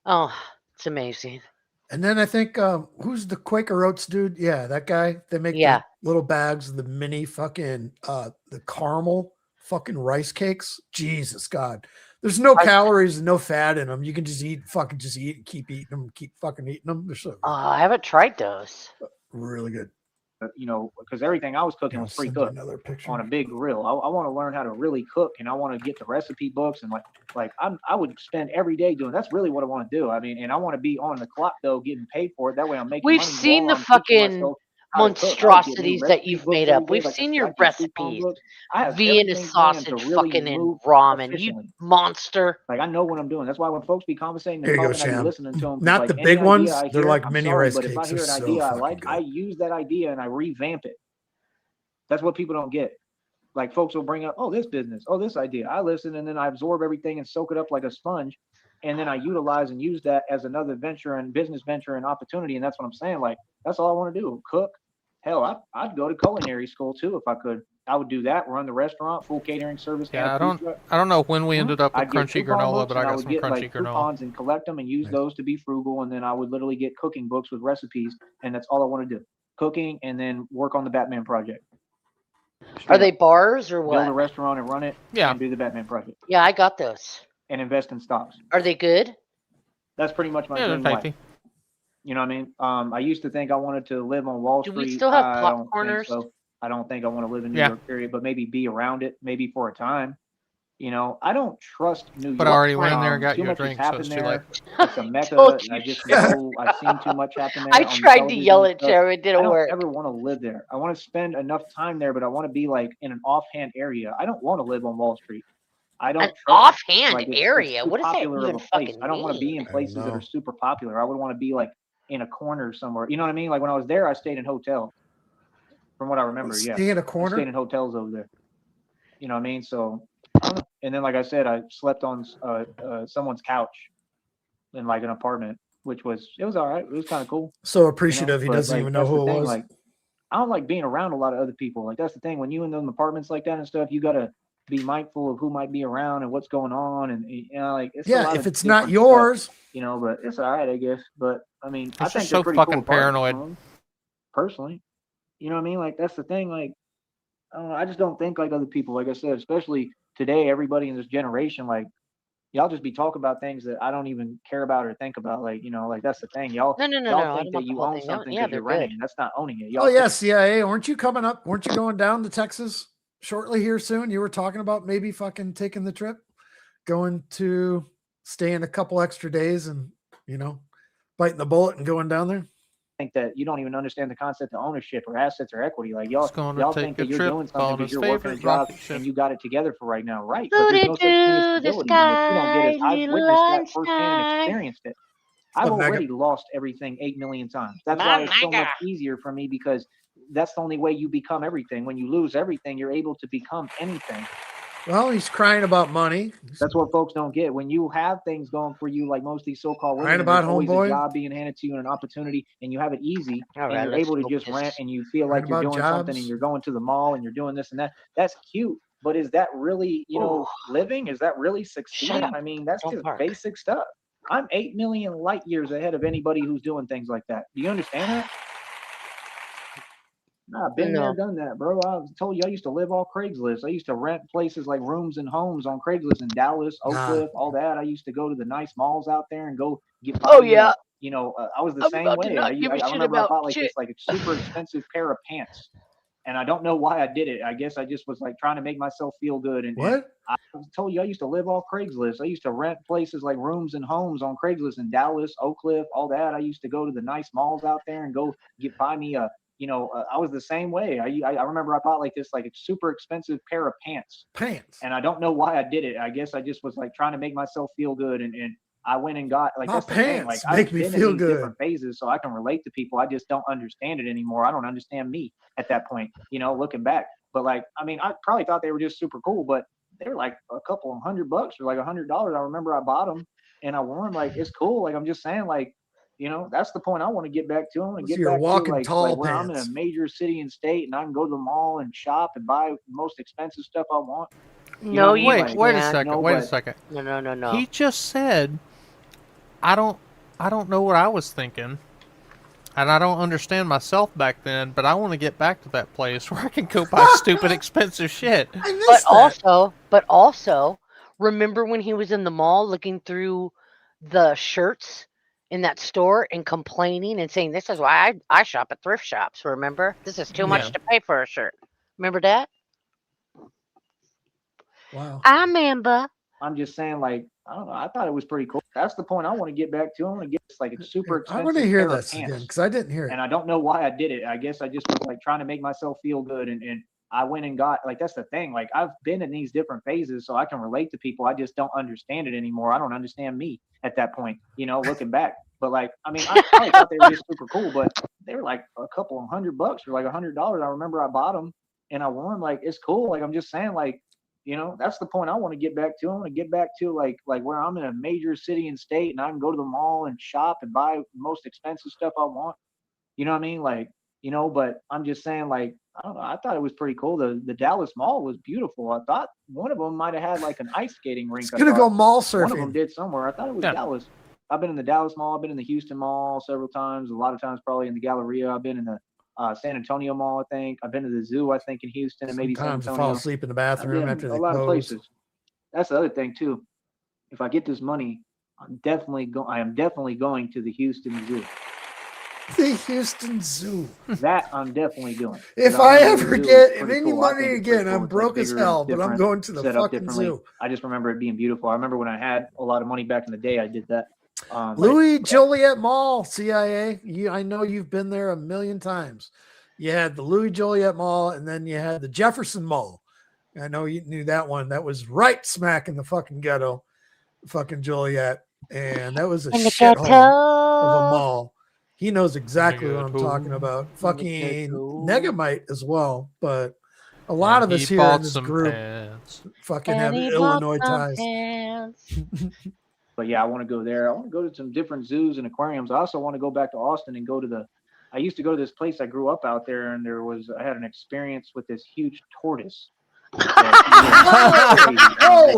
Oh, it's amazing. And then I think who's the Quaker Oats dude? Yeah, that guy. They make the little bags of the mini fucking the caramel fucking rice cakes. Jesus God. There's no calories and no fat in them. You can just eat and keep eating them, keep fucking eating them. They're so good. I haven't tried those. Really good. because everything I was cooking was pre-cooked Another picture on a big grill. I want to learn how to really cook, and I want to get the recipe books, and I would spend every day doing. That's really what I want to do. I mean, and I want to be on the clock though, getting paid for it. That way, I'm making We've money. seen the while I'm teaching fucking myself how to cook. I would get new monstrosities that recipe you've books made every up. day. We've Like I seen said, your I teach coupon recipes. books. I have Vienna everything planned sausage, to really fucking and move ramen. You efficiently. monster. Like I know what I'm doing. That's why when folks be conversating Here and you go, talking, I be Sham. listening to them. 'cause, Not like, the any big idea ones. I They're hear, like I'm mini sorry, rice but if I cakes. hear They're an so idea I fucking like, good. I use that idea and I revamp it. That's what people don't get. Like folks will bring up, oh, this business, oh, this idea. I listen and then I absorb everything and soak it up like a sponge. And then I utilize and use that as another venture and business venture and opportunity. And that's what I'm saying. Like, that's all I want to do. Cook. Hell, I'd go to culinary school too if I could. I would do that, run the restaurant, full catering service. Yeah, and food truck. I don't know when we ended up with I'd get crunchy coupon granola, books, but I and I got would some get crunchy like granola. coupons and collect them and use Nice. those to be frugal. And then I would literally get cooking books with recipes, and that's all I want to do. Cooking and then work on the Batman project. Are they bars or Build a what? restaurant and run it, Yeah. and do the Batman project, Yeah, I got those. and invest in stocks. Are they good? That's pretty much my Yeah, they're dream life. tasty. You know what I mean? I used to think I wanted to live on Wall Do Street. we still have I don't think popcorners? so. I don't think I want to live in New Yeah. York, period, but maybe be around it, maybe for a time. You know, I don't trust New York. But I already went in there and got too you a much has drink, so happened it's too there. late. It's a mecca. Told you I just so. know I've seen too much happen there. I on tried to television yell and at stuff. Joe. It I didn't don't work. ever want to live there. I want to spend enough time there, but I want to be like in an offhand area. I don't want to live on Wall Street. I don't An trust offhand like it's area? too What does that popular of even a place. fucking I don't want to be mean? in places that know. are super popular. I would want to be like in a corner somewhere. You know what I mean? Like when I was there, I stayed in hotels. From what I remember, yeah. Stay in a I corner. stayed in hotels over there. You know what I mean? So I don't know. And then, like I said, I slept on someone's couch in like an apartment, which was all right. It was kind of cool. So appreciative. He But, doesn't like, even know that's who the it thing, was. like, I don't like being around a lot of other people. Like that's the thing. When you in them apartments like that and stuff, you gotta be mindful of who might be around and what's going on, and like it's a Yeah, lot if of it's not different yours, stuff, but it's all right, I guess. But I mean, I It's think just they're so pretty fucking cool apartments, paranoid. personally. You know what I mean? Like that's the thing. Like I don't know, I just don't think like other people. Like I said, especially today, everybody in this generation, like y'all just be talking about things that I don't even care about or think about. Like like that's the thing. Y'all No. I think don't that want the you whole own thing. No, something yeah, because they're you're good. renting. That's not owning it. oh Y'all yeah, CIA. Weren't you coming up? Weren't you going down to Texas shortly here soon? You were talking about maybe fucking taking the trip, going to staying a couple extra days, and biting the bullet and going down there. think that you don't even understand the concept of ownership or assets or equity. Like Just going to y'all take think a that you're trip doing something on because his you're working a favorite job rocket ship. and you got it together for right now, right? But there's Booty no such thing as to the stability. And what you don't get is sky, I've little witnessed that firsthand and Einstein. experienced it. I've But Mega- already lost everything 8 million times. That's My why it's so Mega. much easier for me, because that's the only way you become everything. When you lose everything, you're able to become anything. Well, he's crying about money. That's what folks don't get. When you have things going for you, like most of these so-called women, Crying and about there's always homeboy? a job being handed to you and an opportunity, and you have it easy, All and right, you're let's able to smoke just this. rent, and you feel Crying like you're about doing something, and jobs? you're going to the mall, and you're doing this and that. That's cute, but is that really, living? Is that really succeeding? up. I mean, that's Don't just bark. basic stuff. I'm 8 million light years ahead of anybody who's doing things like that. Do you understand that? Nah, I've been there, No. done that, bro. I told you I used to live off Craigslist. I used to rent places like rooms and homes on Craigslist in Dallas, Oak Nah. Cliff, all that. I used to go to the nice malls out there and go get. Oh, yeah. I was the I'm same about to way. not give a I shit remember I about bought like shit. this like a super expensive pair of pants, and I don't know why I did it. I guess I just was like trying to make myself feel good. And What? I told you I used to live off Craigslist. I used to rent places like rooms and homes on Craigslist in Dallas, Oak Cliff, all that. I used to go to the nice malls out there and go buy me a. I was the same way. I remember I bought like this like super expensive pair of pants, Pants. and I don't know why I did it. I guess I just was like trying to make myself feel good, and I went and got like My that's the thing. Like pants I've make me been feel in these good. different phases, so I can relate to people. I just don't understand it anymore. I don't understand me at that point. Looking back, but like I mean, I probably thought they were just super cool, but they were like a couple $100 or like $100. I remember I bought them and I wore them. Like it's cool. Like I'm just saying, like. That's the point I want to get back to. I want to Those get are your back to walking like tall where I'm in a pants. major city and state, and I can go to the mall and shop and buy the most expensive stuff I want. No, you Wait, can't. wait a second. No, Wait a but- second. No. He just said, I don't know what I was thinking, and I don't understand myself back then. But I want to get back to that place where I can go buy stupid, expensive shit. I missed But also, remember when he was in the mall looking through the shirts in that store and complaining and saying, "This is why I shop at thrift shops." Remember, this is too much to pay for a shirt. Remember that? Wow. I remember. I'm just saying, like, I don't know. I thought it was pretty cool. That's the point I want to get back to. I want to get this, like, a super expensive I want to hear pair of this again pants. because I didn't hear it. And I don't know why I did it. I guess I just was like trying to make myself feel good. And I went and got, like, that's the thing. Like, I've been in these different phases, so I can relate to people. I just don't understand it anymore. I don't understand me at that point, you know, looking back. But like, I mean, I probably thought they were just super cool, but they were like a couple of $100 or like $100. I remember I bought them and I won. Like, it's cool. Like, I'm just saying, like, you know, that's the point I want to get back to. I want to get back to like where I'm in a major city and state and I can go to the mall and shop and buy the most expensive stuff I want. You know what I mean? Like, you know, but I'm just saying, like, I don't know. I thought it was pretty cool. The Dallas Mall was beautiful. I thought one of them might have had like an ice skating rink. It's gonna go mall surfing. One of them did somewhere. I thought it was Dallas. I've been in the Dallas Mall. I've been in the Houston Mall several times. A lot of times probably in the Galleria. I've been in the San Antonio Mall, I think. I've been to the zoo, I think, in Houston and maybe San Sometimes I Antonio. fall asleep in the bathroom after they a lot close. of places. That's the other thing too. If I get this money, I am definitely going to the Houston Zoo. The Houston Zoo. That I'm definitely doing. If I ever get any money again, I'm broke as hell, but I'm going to the fucking zoo. I just remember it being beautiful. I remember when I had a lot of money back in the day, I did that. Louis Joliet Mall, CIA. I know you've been there a million times. You had the Louis Joliet Mall, and then you had the Jefferson Mall. I know you knew that one. That was right smack in the fucking ghetto, fucking Joliet, and that was a shithole of a mall. He knows exactly what I'm talking about. Fucking Negamite as well, but a lot of us here in this group fucking have Illinois ties. But yeah, I want to go there. I want to go to some different zoos and aquariums. I also want to go back to Austin and go to I used to go to this place. I grew up out there, and I had an experience with this huge tortoise. Holy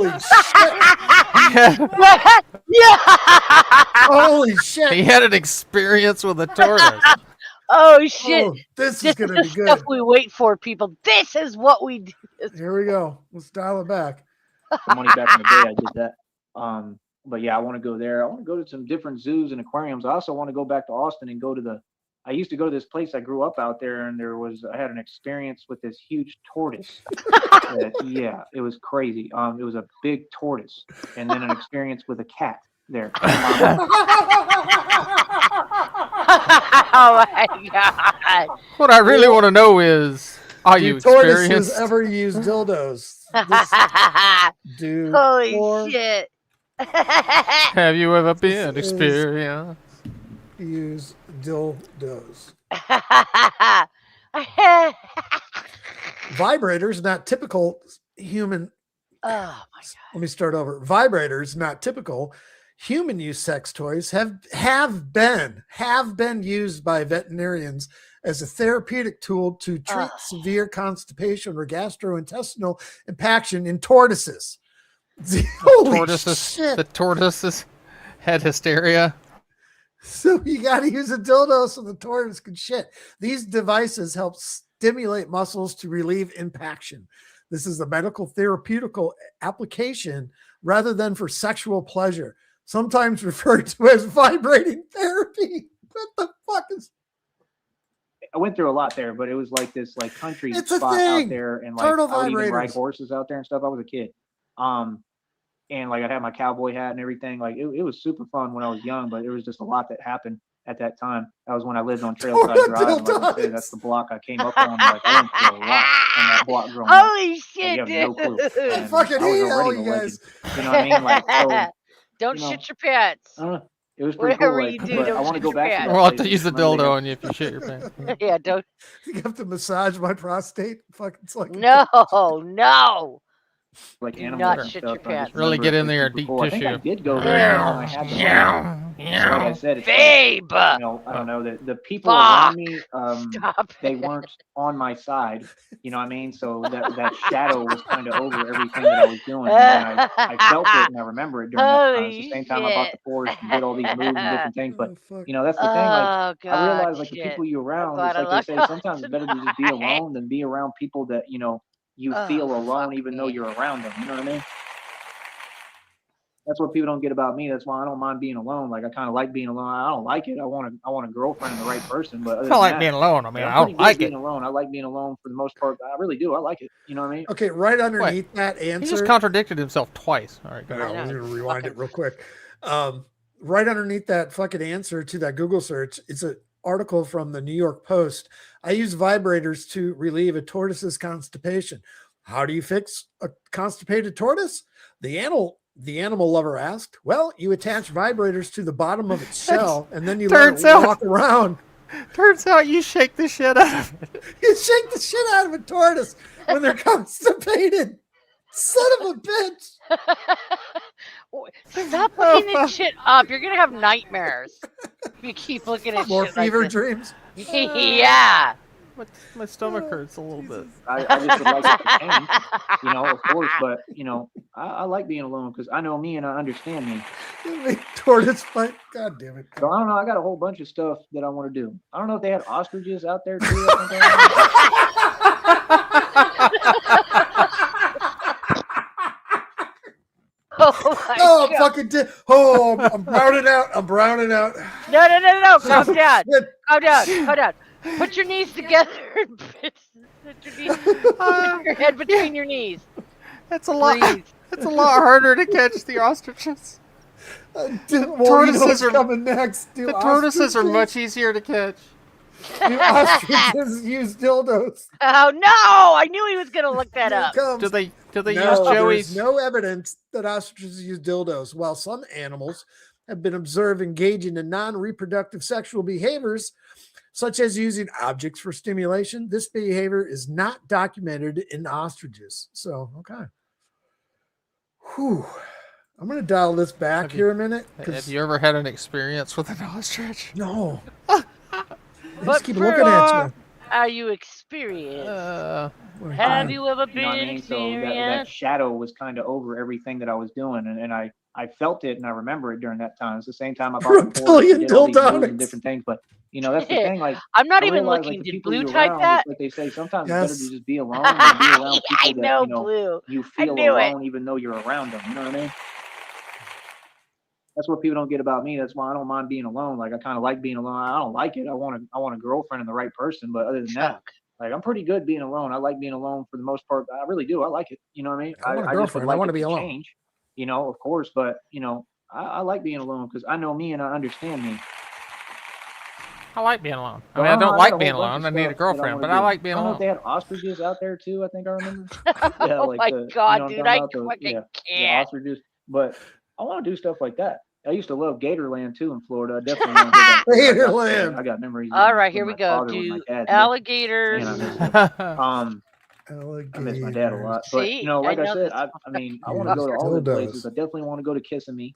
shit! Yeah! Holy shit! He had an experience with a tortoise. Oh shit! Oh, this is gonna be good. Stuff we wait for, people. This is what we do. Here we go. Let's dial it back. The money back in the day, I did that. But yeah, I want to go there. I want to go to some different zoos and aquariums. I also want to go back to Austin and go to I used to go to this place. I grew up out there, and I had an experience with this huge tortoise. Yeah, it was crazy. It was a big tortoise, and then an experience with a cat there. Oh my god! What I really want to know is, are you tortoises experienced? ever use dildos? Dude, Holy shit! Have you ever been experienced? Use dildos. Vibrators, not typical human. Oh my god! Let me start over. Vibrators, not typical human use sex toys, have been used by veterinarians as a therapeutic tool to treat severe constipation or gastrointestinal impaction in tortoises. The tortoises had hysteria. So you got to use a dildo so the tortoise can shit. These devices help stimulate muscles to relieve impaction. This is a medical therapeutical application rather than for sexual pleasure, sometimes referred to as vibrating therapy. What the fuck is? I went through a lot there, but it was like this like country It's spot out there, and like Turtle I would even ride vibrators. horses out there and stuff. I was a kid. And like I had my cowboy hat and everything. Like it was super fun when I was young, but there was just a lot that happened at that time. That was when I lived on Trailside Drive. And like I said, that's the block I came up on. Like I went through a lot on that block growing up. Holy shit, you have no clue. dude! And Fucking I was hate all already you a guys. legend. You know what I mean? Like so, Don't you know, shit your pants. it was pretty Whatever cool. Like, you do, but don't I want to shit go your back to pants. that We'll have place. to use the Remember they dildo got- on you if you shit your pants. Yeah, don't. You have to massage my prostate. Fucking like No. like Do animals not and shit stuff. your I just pants. Really remember get it in was there, super deep cool. I think I tissue. did go there. And I had so like I said, it's like, Babe, you know, I don't know, the people around me, stop they it. weren't on my side. You know what I mean? So that shadow was kind of over everything that I was doing. And I felt it and I remember it during that time. It's the Holy same time I bought the shit. Porsche and did all these moves and different things. But you know, that's the thing. Oh, Like I realized, God, like the shit. people you around, glad it's I like they left say, sometimes it's better to just be tonight. alone than be around people that you know you Oh, feel alone, fuck even though me. you're around them. You know what I mean? That's what people don't get about me. That's why I don't mind being alone. Like I kind of like being alone. I don't like it. I want a girlfriend and the right person. But other I like than being that, alone. I mean, I'm I pretty don't good like being it. alone. I like being alone for the most part. I really do. I like it. You know what I mean? Okay, right underneath that answer. He just contradicted himself twice. All right, go I know, ahead. I'm going to rewind it real quick. Right underneath that fucking answer to that Google search, it's an article from the New York Post. I use vibrators to relieve a tortoise's constipation. How do you fix a constipated tortoise? The animal lover asked. Well, you attach vibrators to the bottom of its shell, and then you let it walk around. Turns out you shake the shit out of it. You shake the shit out of a tortoise when they're constipated. Son of a bitch. Stop looking this shit up. You're going to have nightmares if you keep looking at More shit fever like dreams. Yeah. My stomach hurts a little bit. I just would like it to change, you know, of course. But, you know, I like being alone because I know me and I understand me. Tortoise fight. God damn it. So I don't know. I got a whole bunch of stuff that I want to do. I don't know if they had ostriches out there too. Oh, fucking I'm browning out. I'm browning out. No. Calm down. Calm down. Put your knees together and put your head between your knees. It's a lot. It's a lot harder to catch the ostriches. Tortoises are coming next. The tortoises are much easier to catch. Do ostriches use dildos? Oh no! I knew he was gonna look that up. Do they use There's Joey's? no evidence that ostriches use dildos. While some animals have been observed engaging in non-reproductive sexual behaviors, such as using objects for stimulation, this behavior is not documented in ostriches. So, okay. Whew. I'm going to dial this back here a minute. Have you ever had an experience with an ostrich? No. But keep looking at you. Are you experienced? Have you ever been you know what I mean? experienced? So that shadow was kind of over everything that I was doing, and I felt it and I remember it during that time. It's the same time I bought the Porsche and did all these moves and different things. But you know, that's the thing. Like I'm not I even realized, looking. like, the Did people Blue you're type around, that? it's like they say, sometimes it's better to just be alone than be around people I that know, you know Blue. you I feel knew it. alone even though you're around them. You know what I mean? That's what people don't get about me. That's why I don't mind being alone. Like I kind of like being alone. I don't like it. I want a girlfriend and the right person. But other than that, like I'm pretty good being alone. I like being alone for the most part. I really do. I like it. You know what I mean? I want a just would girlfriend. like I want it to be alone. change. You know, of course. But you know, I like being alone because I know me and I understand me. I like being alone. I mean, I don't like being alone. I need a girlfriend, but I like being alone. I don't know if alone. they had ostriches out there too. I think I remember. Yeah, Oh my God, you know, dude! I the, fucking yeah, can't. ostriches. But I want to do stuff like that. I used to love Gatorland too in Florida. I definitely want to go back. Gatorland. I got memories. All right, with here my we go. father, with my Do dad. alligators? Man, I miss him. I miss my dad a lot. But See, you know, like I know said, this. I mean, I want to go to all the places. I definitely want to go to Kissimmee.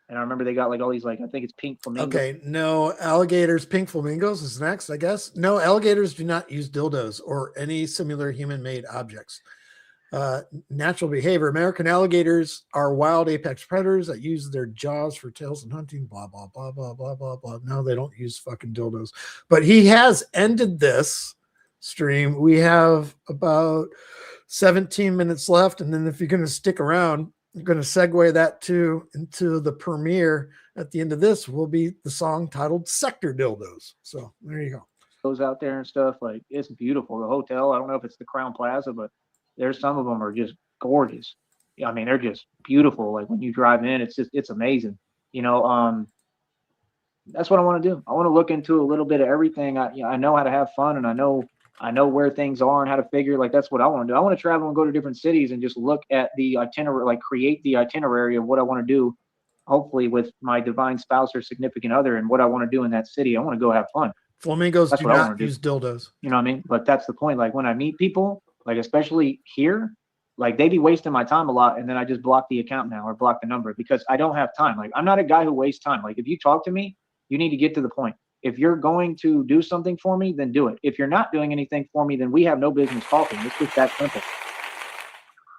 And I remember they got like all these, like, I think it's pink flamingos. Okay, no, alligators, pink flamingos is next, I guess. No, alligators do not use dildos or any similar human-made objects. Natural behavior. American alligators are wild apex predators that use their jaws for tails and hunting, blah, blah, blah, blah, blah, blah, blah. No, they don't use fucking dildos. But he has ended this stream. We have about 17 minutes left. And then if you're going to stick around, I'm going to segue that into the premiere at the end of this will be the song titled Sector Dildos. So there you go. Goes out there and stuff. Like, it's beautiful. The hotel, I don't know if it's the Crown Plaza, but there's some of them are just gorgeous. Yeah, I mean, they're just beautiful. Like when you drive in, it's amazing. You know, that's what I want to do. I want to look into a little bit of everything. I know how to have fun, and I know where things are and how to figure. Like that's what I want to do. I want to travel and go to different cities and just look at the itinerary, like create the itinerary of what I want to do. Hopefully, with my divine spouse or significant other, and what I want to do in that city. I want to go have fun. Flamingos do not use dildos. You know what I mean? But that's the point. Like when I meet people, like especially here, like they be wasting my time a lot, and then I just block the account now or block the number because I don't have time. Like I'm not a guy who wastes time. Like if you talk to me, you need to get to the point. If you're going to do something for me, then do it. If you're not doing anything for me, then we have no business talking. It's just that simple.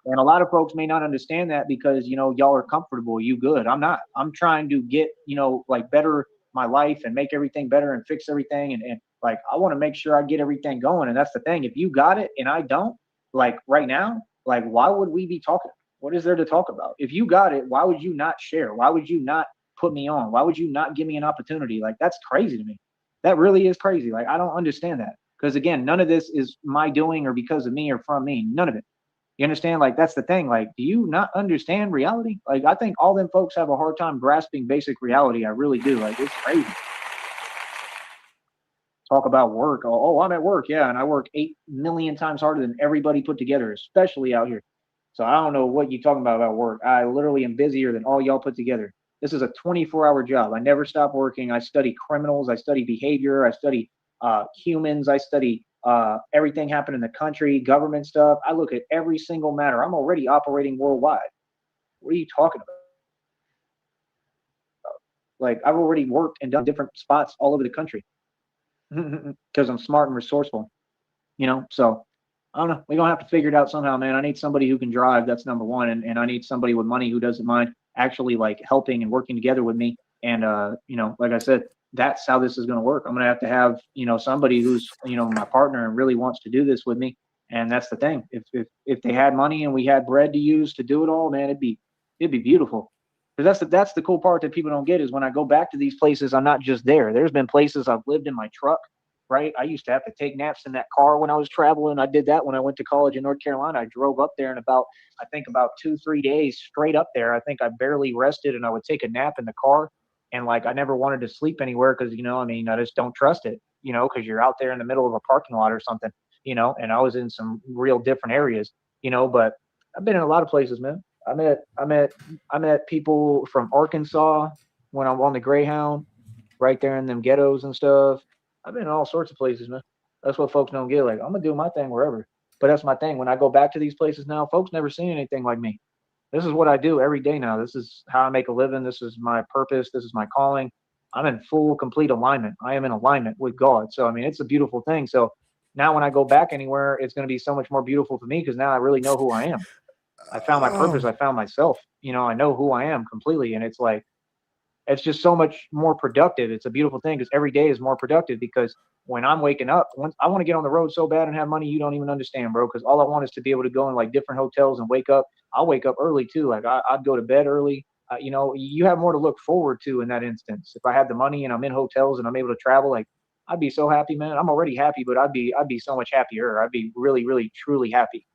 And a lot of folks may not understand that because, you know, y'all are comfortable. You good. I'm not. I'm trying to get, you know, like better my life and make everything better and fix everything. And like, I want to make sure I get everything going. And that's the thing. If you got it and I don't, like right now, like, why would we be talking? What is there to talk about? If you got it, why would you not share? Why would you not put me on? Why would you not give me an opportunity? Like, that's crazy to me. That really is crazy. Like, I don't understand that. Because again, none of this is my doing or because of me or from me. None of it. You understand? Like, that's the thing. Like, do you not understand reality? Like, I think all them folks have a hard time grasping basic reality. I really do. Like, it's crazy. Talk about work. Oh, I'm at work. Yeah. And I work 8 million times harder than everybody put together, especially out here. So I don't know what you're talking about work. I literally am busier than all y'all put together. This is a 24-hour job. I never stop working. I study criminals. I study behavior. I study humans. I study everything happening in the country, government stuff. I look at every single matter. I'm already operating worldwide. What are you talking about? Like, I've already worked and done different spots all over the country because I'm smart and resourceful, you know? So I don't know. We're going to have to figure it out somehow, man. I need somebody who can drive. That's number one. And I need somebody with money who doesn't mind actually like helping and working together with me. And, you know, like I said, that's how this is going to work. I'm going to have, you know, somebody who's, you know, my partner and really wants to do this with me. And that's the thing. If they had money and we had bread to use to do it all, man, it'd be beautiful. Because that's the cool part that people don't get is when I go back to these places, I'm not just there. There's been places I've lived in my truck. Right. I used to have to take naps in that car when I was traveling. I did that when I went to college in North Carolina. I drove up there in about 2-3 days straight up there. I think I barely rested and I would take a nap in the car. And like, I never wanted to sleep anywhere because, you know, I mean, I just don't trust it, you know, because you're out there in the middle of a parking lot or something, you know, and I was in some real different areas, you know, but I've been in a lot of places, man. I met people from Arkansas when I'm on the Greyhound right there in them ghettos and stuff. I've been in all sorts of places, man. That's what folks don't get. Like, I'm gonna do my thing wherever. But that's my thing. When I go back to these places now, folks never seen anything like me. This is what I do every day now. This is how I make a living. This is my purpose. This is my calling. I'm in full, complete alignment. I am in alignment with God. So I mean, it's a beautiful thing. So now when I go back anywhere, it's gonna be so much more beautiful for me because now I really know who I am. I found my purpose. I found myself. You know, I know who I am completely. And it's like, it's just so much more productive. It's a beautiful thing because every day is more productive because when I'm waking up, I want to get on the road so bad and have money you don't even understand, bro. Because all I want is to be able to go in like different hotels and wake up. I'll wake up early too. Like I'd go to bed early. You know, you have more to look forward to in that instance. If I had the money and I'm in hotels and I'm able to travel, like I'd be so happy, man. I'm already happy, but I'd be so much happier. I'd be really, really, truly happy.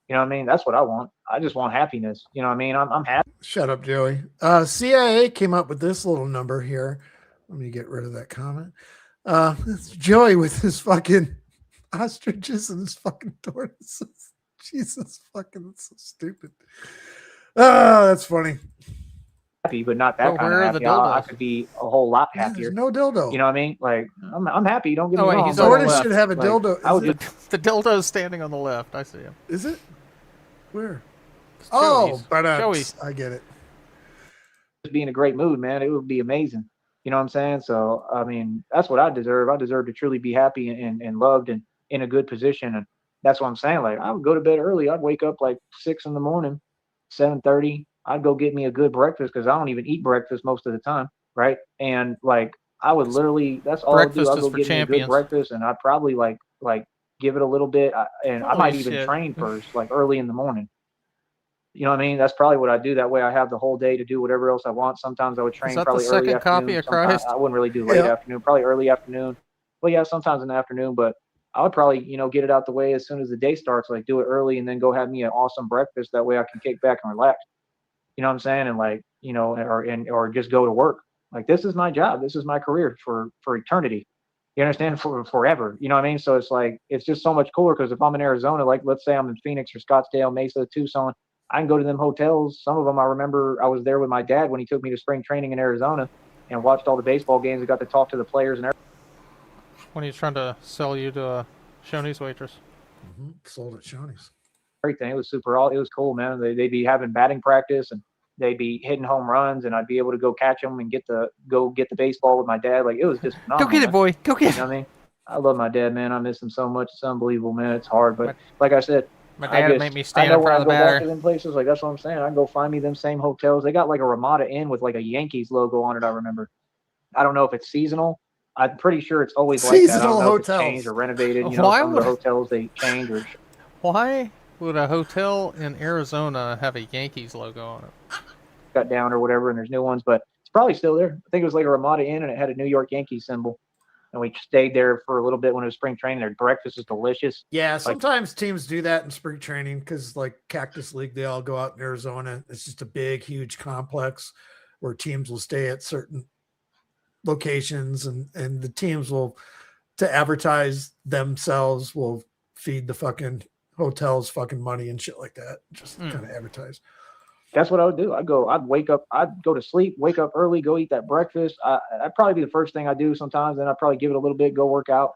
You know what I mean? That's what I want. I just want happiness. You know what I mean? I'm happy. Shut up, Joey. CIA came up with this little number here. Let me get rid of that comment. It's Joey with his fucking ostriches and his fucking tortoises. Jesus fucking, that's so stupid. Oh, that's funny. Happy, but not that kind of happy. I could be a whole lot happier. There's no dildo. You know what I mean? Like I'm happy. Don't get me wrong. Tortoise should have a dildo. The dildo is standing on the left. I see him. Is it? Where? Joey's. But Joey's. I get it. Just be in a great mood, man. It would be amazing. You know what I'm saying? So I mean, that's what I deserve. I deserve to truly be happy and loved and in a good position. And that's what I'm saying. Like I would go to bed early. I'd wake up like 6 in the morning, 7:30. I'd go get me a good breakfast because I don't even eat breakfast most of the time, right? And like I would literally, that's all I do. I'll go get me a good breakfast, and I'd probably like give it a little bit, and I might even train first, like early in the morning. You know what I mean? That's probably what I do. That way I have the whole day to do whatever else I want. Sometimes I would train probably early afternoon. I wouldn't really do late afternoon, probably early afternoon. Well, yeah, sometimes in the afternoon, but I would probably, you know, get it out the way as soon as the day starts, like do it early and then go have me an awesome breakfast. That way I can kick back and relax. You know what I'm saying? And like, you know, or just go to work. Like this is my job. This is my career for eternity. You understand? For forever. You know what I mean? So it's like, it's just so much cooler because if I'm in Arizona, like let's say I'm in Phoenix or Scottsdale, Mesa, Tucson, I can go to them hotels. Some of them I remember I was there with my dad when he took me to spring training in Arizona and watched all the baseball games and got to talk to the players and everything. When he's trying to sell you to a Shoney's waitress. Mm-hmm. Sold at Shoney's. Everything. It was it was cool, man. They'd be having batting practice and they'd be hitting home runs and I'd be able to go catch them and get the baseball with my dad. Like it was just phenomenal. Go get it, boy. Go get it. You know what I mean? I love my dad, man. I miss him so much. It's unbelievable, man. It's hard, but like I said, my dad would make me stand in front of the batter. Back to them places, like that's what I'm saying. I can go find me them same hotels. They got like a Ramada Inn with like a Yankees logo on it. I remember. I don't know if it's seasonal. I'm pretty sure it's always like that. I don't know if it's changed or renovated. You know, some of the hotels they change or. Why Would a hotel in Arizona have a Yankees logo on it? Cut down or whatever, and there's new ones, but it's probably still there. I think it was like a Ramada Inn, and it had a New York Yankees symbol. And we stayed there for a little bit when it was spring training. Their breakfast is delicious. Yeah, sometimes teams do that in spring training because, like Cactus League, they all go out in Arizona. It's just a big, huge complex where teams will stay at certain locations, and the teams will, to advertise themselves, will feed the fucking hotels fucking money and shit like that. Just kind of advertise. That's what I would do. I'd wake up, I'd go to sleep, wake up early, go eat that breakfast. I'd probably be the first thing I do sometimes. Then I'd probably give it a little bit, go work out,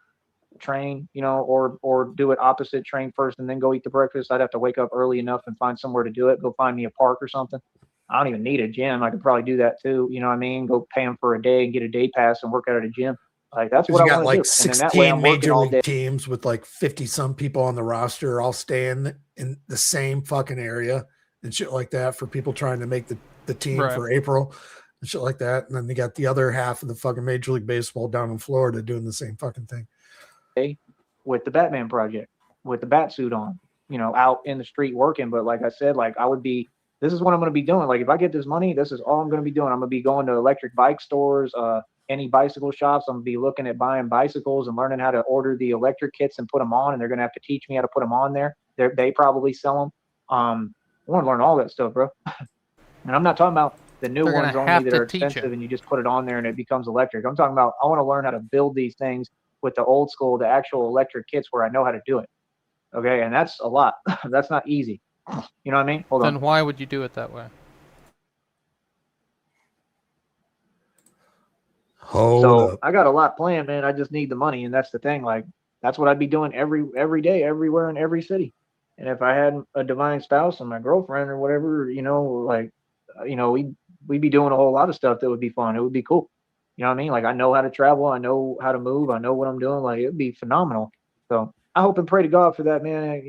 train, or do it opposite, train first and then go eat the breakfast. I'd have to wake up early enough and find somewhere to do it. Go find me a park or something. I don't even need a gym. I could probably do that too. You know what I mean? Go pay them for a day and get a day pass and work out at a gym. Like that's what I want to do. 16 major league teams with like 50 some people on the roster all staying in the same fucking area and shit like that for people trying to make the team for April and shit like that. And then they got the other half of the fucking Major League Baseball down in Florida doing the same fucking thing. With the Batman project, with the bat suit on, out in the street working. But like I said, like this is what I'm going to be doing. Like if I get this money, this is all I'm going to be doing. I'm going to be going to electric bike stores, any bicycle shops. I'm going to be looking at buying bicycles and learning how to order the electric kits and put them on. And they're going to have to teach me how to put them on there. They probably sell them. I want to learn all that stuff, bro. And I'm not talking about the new ones only that are expensive and you just put it on there and it becomes electric. I'm talking about I want to learn how to build these things with the old school, the actual electric kits where I know how to do it. Okay, and that's a lot. That's not easy. You know what I mean? Hold on. Then why would you do it that way? I got a lot planned, man. I just need the money, and that's the thing. Like that's what I'd be doing every day, everywhere in every city. And if I had a divine spouse and my girlfriend or whatever, we'd be doing a whole lot of stuff that would be fun. It would be cool. You know what I mean? Like I know how to travel. I know how to move. I know what I'm doing. Like it'd be phenomenal. So I hope and pray to God for that, man.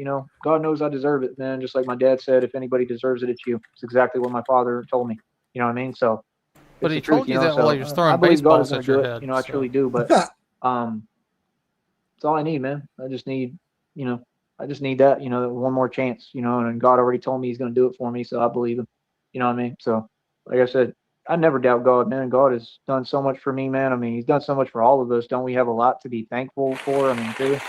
God knows I deserve it, man. Just like my dad said, if anybody deserves it, it's you. It's exactly what my father told me. You know what I mean? So, but he told you that while he was throwing baseballs at your head. I truly do. But it's all I need, man. I just need that, one more chance, and God already told me he's going to do it for me. So I believe him, you know what I mean? So like I said, I never doubt God, man. God has done so much for me, man. I mean, he's done so much for all of us. Don't we have a lot to be thankful for? I mean, too.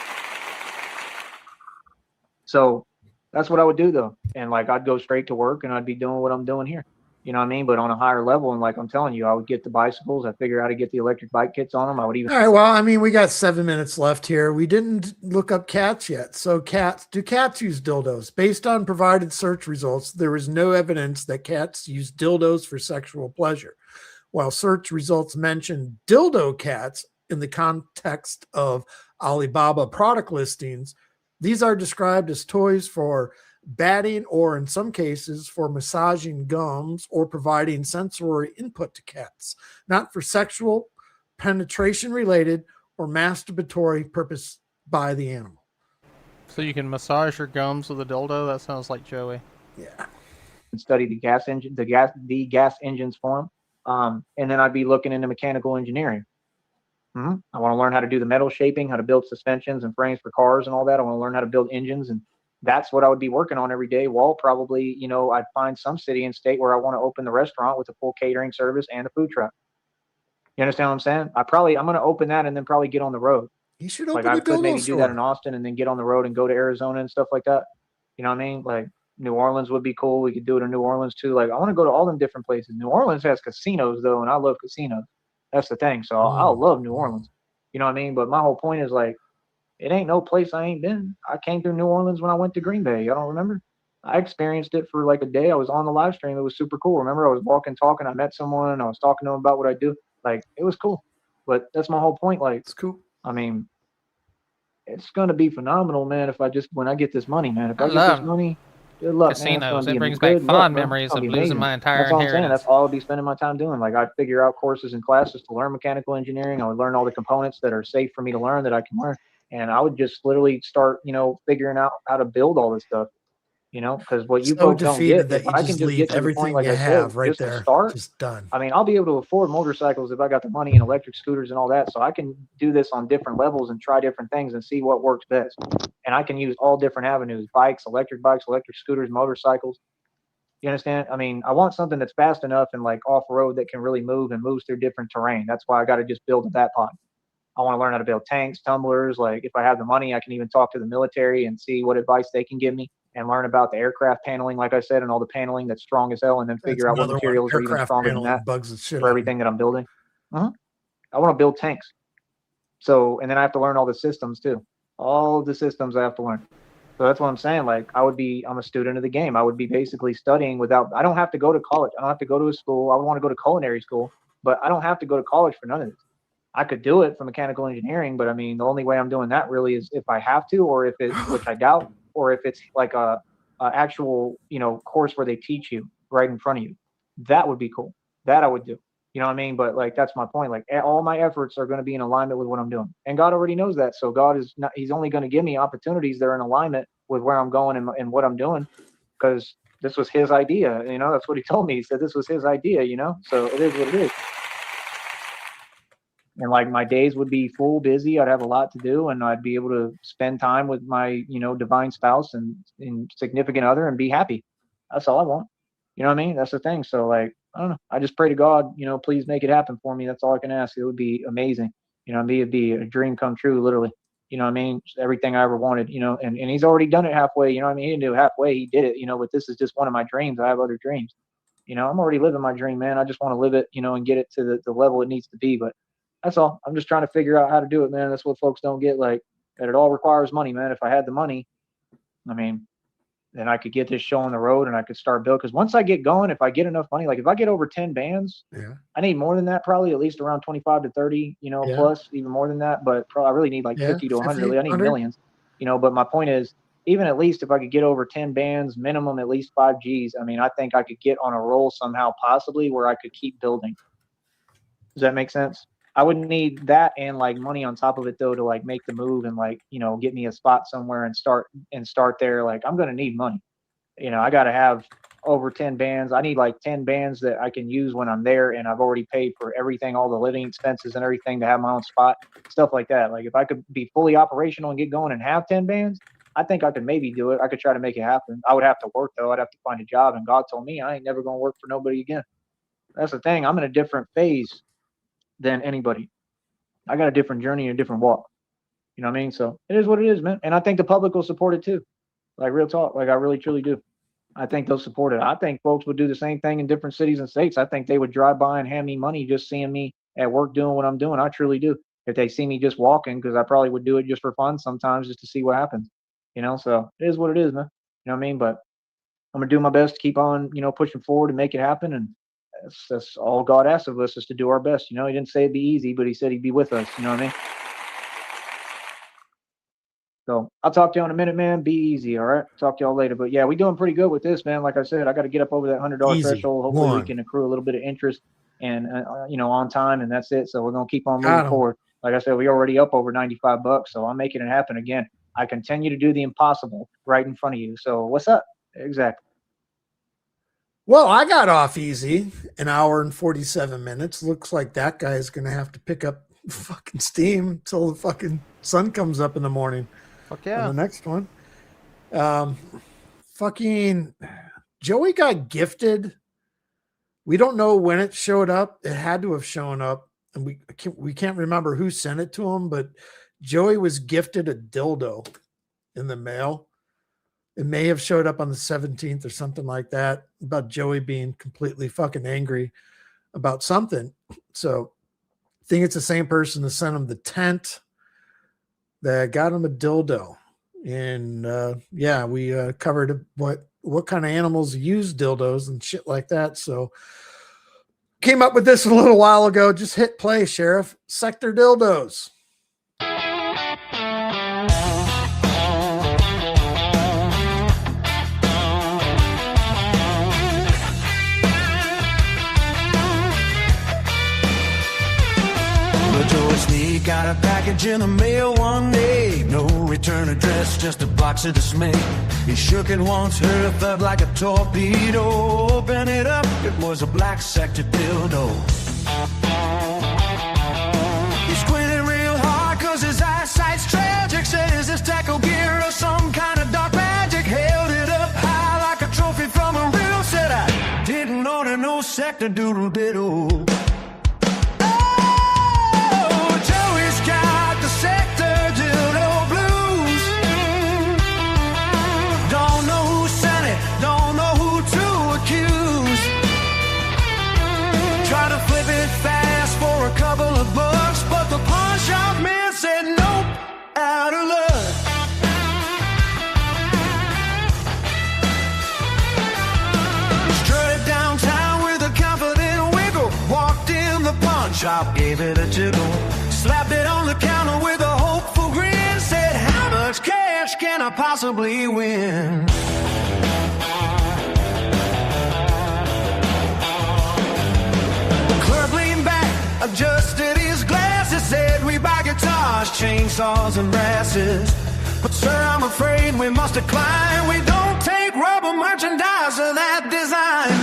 So that's what I would do though. And like, I'd go straight to work and I'd be doing what I'm doing here. You know what I mean? But on a higher level. And like I'm telling you, I would get the bicycles. I'd figure out how to get the electric bike kits on them. I would even. All right. Well, I mean, we got 7 minutes left here. We didn't look up cats yet. So do cats use dildos? Based on provided search results, there is no evidence that cats use dildos for sexual pleasure. While search results mention dildo cats in the context of Alibaba product listings, these are described as toys for batting or in some cases for massaging gums or providing sensory input to cats, not for sexual, penetration related, or masturbatory purpose by the animal. So you can massage your gums with a dildo? That sounds like Joey. Yeah. Study the gas engine, the gas engines for them. And then I'd be looking into mechanical engineering. I want to learn how to do the metal shaping, how to build suspensions and frames for cars and all that. I want to learn how to build engines, and that's what I would be working on every day. While probably, I'd find some city and state where I want to open the restaurant with a full catering service and a food truck. You understand what I'm saying? I'm going to open that and then probably get on the road. You should open I a could maybe store. do that in Austin and then get on the road and go to Arizona and stuff like that. You know what I mean? Like New Orleans would be cool. We could do it in New Orleans too. Like I want to go to all them different places. New Orleans has casinos though, and I love casinos. That's the thing. So I'll love New Orleans. You know what I mean? But my whole point is like, it ain't no place I ain't been. I came through New Orleans when I went to Green Bay. I don't remember. I experienced it for like a day. I was on the live stream. It was super cool. Remember, I was walking, talking. I met someone. I was talking to them about what I do. Like, it was cool. But that's my whole point. Like, it's cool. I mean, it's going to be phenomenal, man, when I get this money, man. If I get this money, good luck, casinos. Man. It brings back fond memories of losing my entire inheritance. That's all I'm saying. That's all I'll be spending my time doing. Like, I'd figure out courses and classes to learn mechanical engineering. I would learn all the components that are safe for me to learn that I can learn. And I would just literally start, figuring out how to build all this stuff. You know, because what you So folks don't defeated get, that if you I can just just leave get to the everything point, like you I said, have right just to there, start, just done. I mean, I'll be able to afford motorcycles if I got the money and electric scooters and all that. So I can do this on different levels and try different things and see what works best. And I can use all different avenues: bikes, electric scooters, motorcycles. You understand? I mean, I want something that's fast enough and like off road that can really move and moves through different terrain. That's why I got to just build that pod. I want to learn how to build tanks, tumblers. Like if I have the money, I can even talk to the military and see what advice they can give me and learn about the aircraft paneling, like I said, and all the paneling that's strong as hell, and then figure out what materials are even stronger than that bugs the shit for everything that I'm building. I want to build tanks. So, and then I have to learn all the systems too. All the systems I have to learn. So that's what I'm saying. Like I'm a student of the game. I would be basically studying I don't have to go to college. I don't have to go to a school. I would want to go to culinary school, but I don't have to go to college for none of this. I could do it for mechanical engineering, but I mean, the only way I'm doing that really is if I have to, or if it, which I doubt, or if it's like a actual, course where they teach you right in front of you. That would be cool. That I would do. You know what I mean? But like, that's my point. Like all my efforts are going to be in alignment with what I'm doing. And God already knows that. So God is not, he's only going to give me opportunities that are in alignment with where I'm going and what I'm doing. Because this was his idea. That's what he told me. He said this was his idea, so it is what it is. And like my days would be full, busy. I'd have a lot to do, and I'd be able to spend time with my, divine spouse and significant other and be happy. That's all I want. You know what I mean? That's the thing. So like, I don't know. I just pray to God, please make it happen for me. That's all I can ask. It would be amazing. It'd be a dream come true, literally. You know what I mean? Just everything I ever wanted, and he's already done it halfway. You know what I mean? He didn't do it halfway. He did it, but this is just one of my dreams. I have other dreams. I'm already living my dream, man. I just want to live it, and get it to the level it needs to be. But that's all. I'm just trying to figure out how to do it, man. That's what folks don't get. Like, that it all requires money, man. If I had the money, I mean, then I could get this show on the road and I could start building. Because once I get going, if I get enough money, like if I get over 10 bands, I need more than that, probably at least around 25 to 30, plus, even more than that. But I really need like 50 to 100. Really, I need millions, But my point is, even at least if I could get over 10 bands, minimum at least 5 Gs, I mean, I think I could get on a roll somehow, possibly, where I could keep building. Does that make sense? I wouldn't need that and like money on top of it though to like make the move and like, get me a spot somewhere and start there. Like I'm going to need money. I got to have over 10 bands. I need like 10 bands that I can use when I'm there, and I've already paid for everything, all the living expenses and everything, to have my own spot, stuff like that. Like if I could be fully operational and get going and have 10 bands, I think I could maybe do it. I could try to make it happen. I would have to work though. I'd have to find a job, and God told me I ain't never going to work for nobody again. That's the thing. I'm in a different phase than anybody. I got a different journey and a different walk. You know what I mean? So it is what it is, man. And I think the public will support it too. Like real talk. Like I really truly do. I think they'll support it. I think folks would do the same thing in different cities and states. I think they would drive by and hand me money just seeing me at work doing what I'm doing. I truly do. If they see me just walking, because I probably would do it just for fun sometimes, just to see what happens. So it is what it is, man. You know what I mean? But I'm gonna do my best to keep on, pushing forward and make it happen. And that's all God asks of us, is to do our best. He didn't say it'd be easy, but he said he'd be with us. You know what I mean? So I'll talk to you in a minute, man. Be easy. All right. Talk to y'all later. But yeah, we're doing pretty good with this, man. Like I said, I got to get up over that $100 threshold. Hopefully we can accrue a little bit of interest and, on time, and that's it. So we're going to keep on moving forward. Like I said, we already up over $95. So I'm making it happen again. I continue to do the impossible right in front of you. So what's up? Exactly. Well, I got off easy, an hour and 47 minutes. Looks like that guy is going to have to pick up fucking steam until the fucking sun comes up in the morning. Fuck yeah. On the next one. Fucking Joey got gifted. We don't know when it showed up. It had to have shown up, and we can't remember who sent it to him, but Joey was gifted a dildo in the mail. It may have showed up on the 17th or something like that, about Joey being completely fucking angry about something. So I think it's the same person that sent him the tent that got him a dildo. And we covered what kind of animals use dildos and shit like that. So came up with this a little while ago. Just hit play, Sheriff. Sector dildos. Sneed got a package in the mail one day. No return address, just a box of dismay. He shook it once, heard a thud like a torpedo. Open it up, it was a black sector dildo. He squinted real hard cause his eyesight's tragic. Said, is this tackle gear or some kind of dark magic? Held it up high like a trophy from a real. Said, I didn't order no sector doodle diddle. Bucks, but the pawn shop man said nope, out of luck. Strutted downtown with a confident wiggle. Walked in the pawn shop, gave it a jiggle. Slapped it on the counter with a hopeful grin. Said, how much cash can I possibly win? Adjusted his glasses, said we buy guitars, chainsaws and brasses. But sir, I'm afraid we must decline. We don't take rubber merchandise of that design.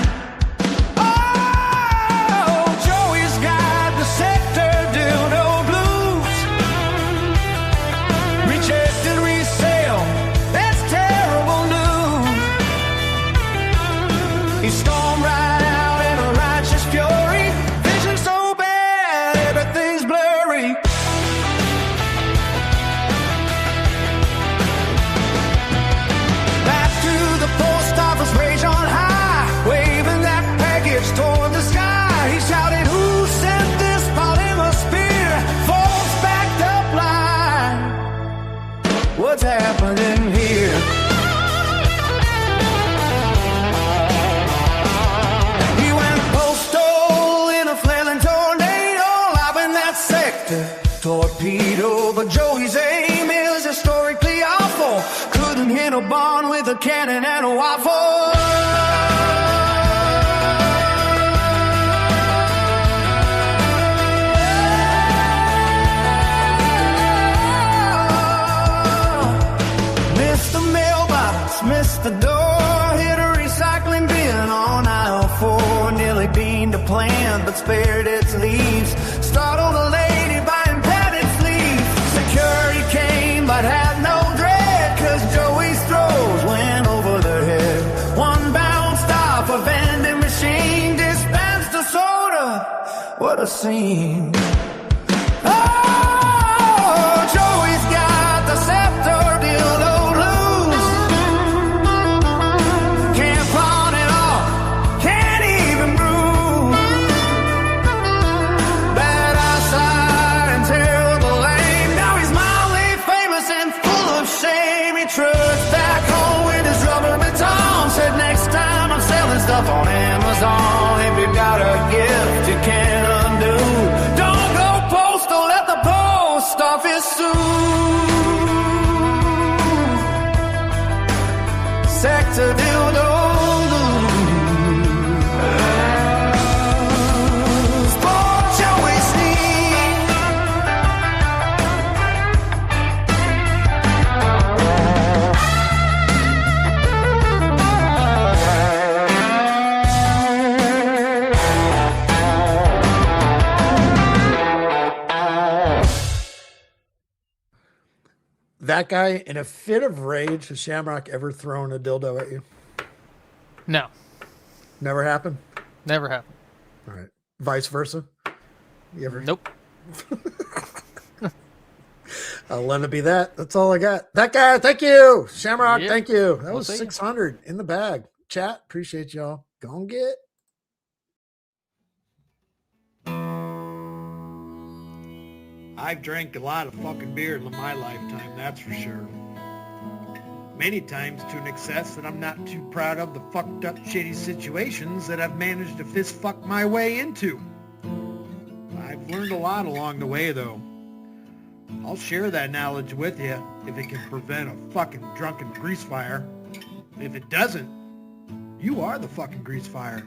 Oh, Joey's got the sector dildo blues. Rejected resale, that's terrible news. He stormed right out in a righteous fury. Vision so bad, everything's blurry. Back to the post office, rage on high, waving that package toward the sky. He shouted, who sent this polymer spear? Folks backed up line. What's happening here? He went postal in a flailing tornado, lobbing that sector torpedo. But Joey's aim is historically awful. Couldn't hit a barn with a cannon and a waffle. Missed the mailbox, missed the door, hit a recycling bin on aisle 4. Nearly beaned a plant, but spared its leaves. Startled a lady buying padded sleeves. Security came, but had no dread, cause Joey's throws went over their head. One bounced off a vending machine, dispensed a soda. What a scene. Oh, Joey's got the scepter dildo loose. Can't pawn it off, can't even brew. Bad eyesight and terrible aim. Now he's mildly famous and full of shame. He trudged back home with his rubber baton. Said, next time I'm selling stuff on Amazon. If you got a gift you can't undo, don't go postal, let the post office soon. Sector dildo blues. Poor Joey Sneed. That guy, in a fit of rage, has Shamrock ever thrown a dildo at you? No, Never happened? never happened. All right. Vice versa? You ever? Nope. I'll let it be that. That's all I got. That guy, thank you. Shamrock, Yeah. thank you. That We'll was see. 600 in the bag. Chat, appreciate y'all. Go and get. I've drank a lot of fucking beer in my lifetime, that's for sure. Many times to an excess that I'm not too proud of the fucked up shitty situations that I've managed to fist fuck my way into. I've learned a lot along the way though. I'll share that knowledge with you if it can prevent a fucking drunken grease fire. If it doesn't, you are the fucking grease fire.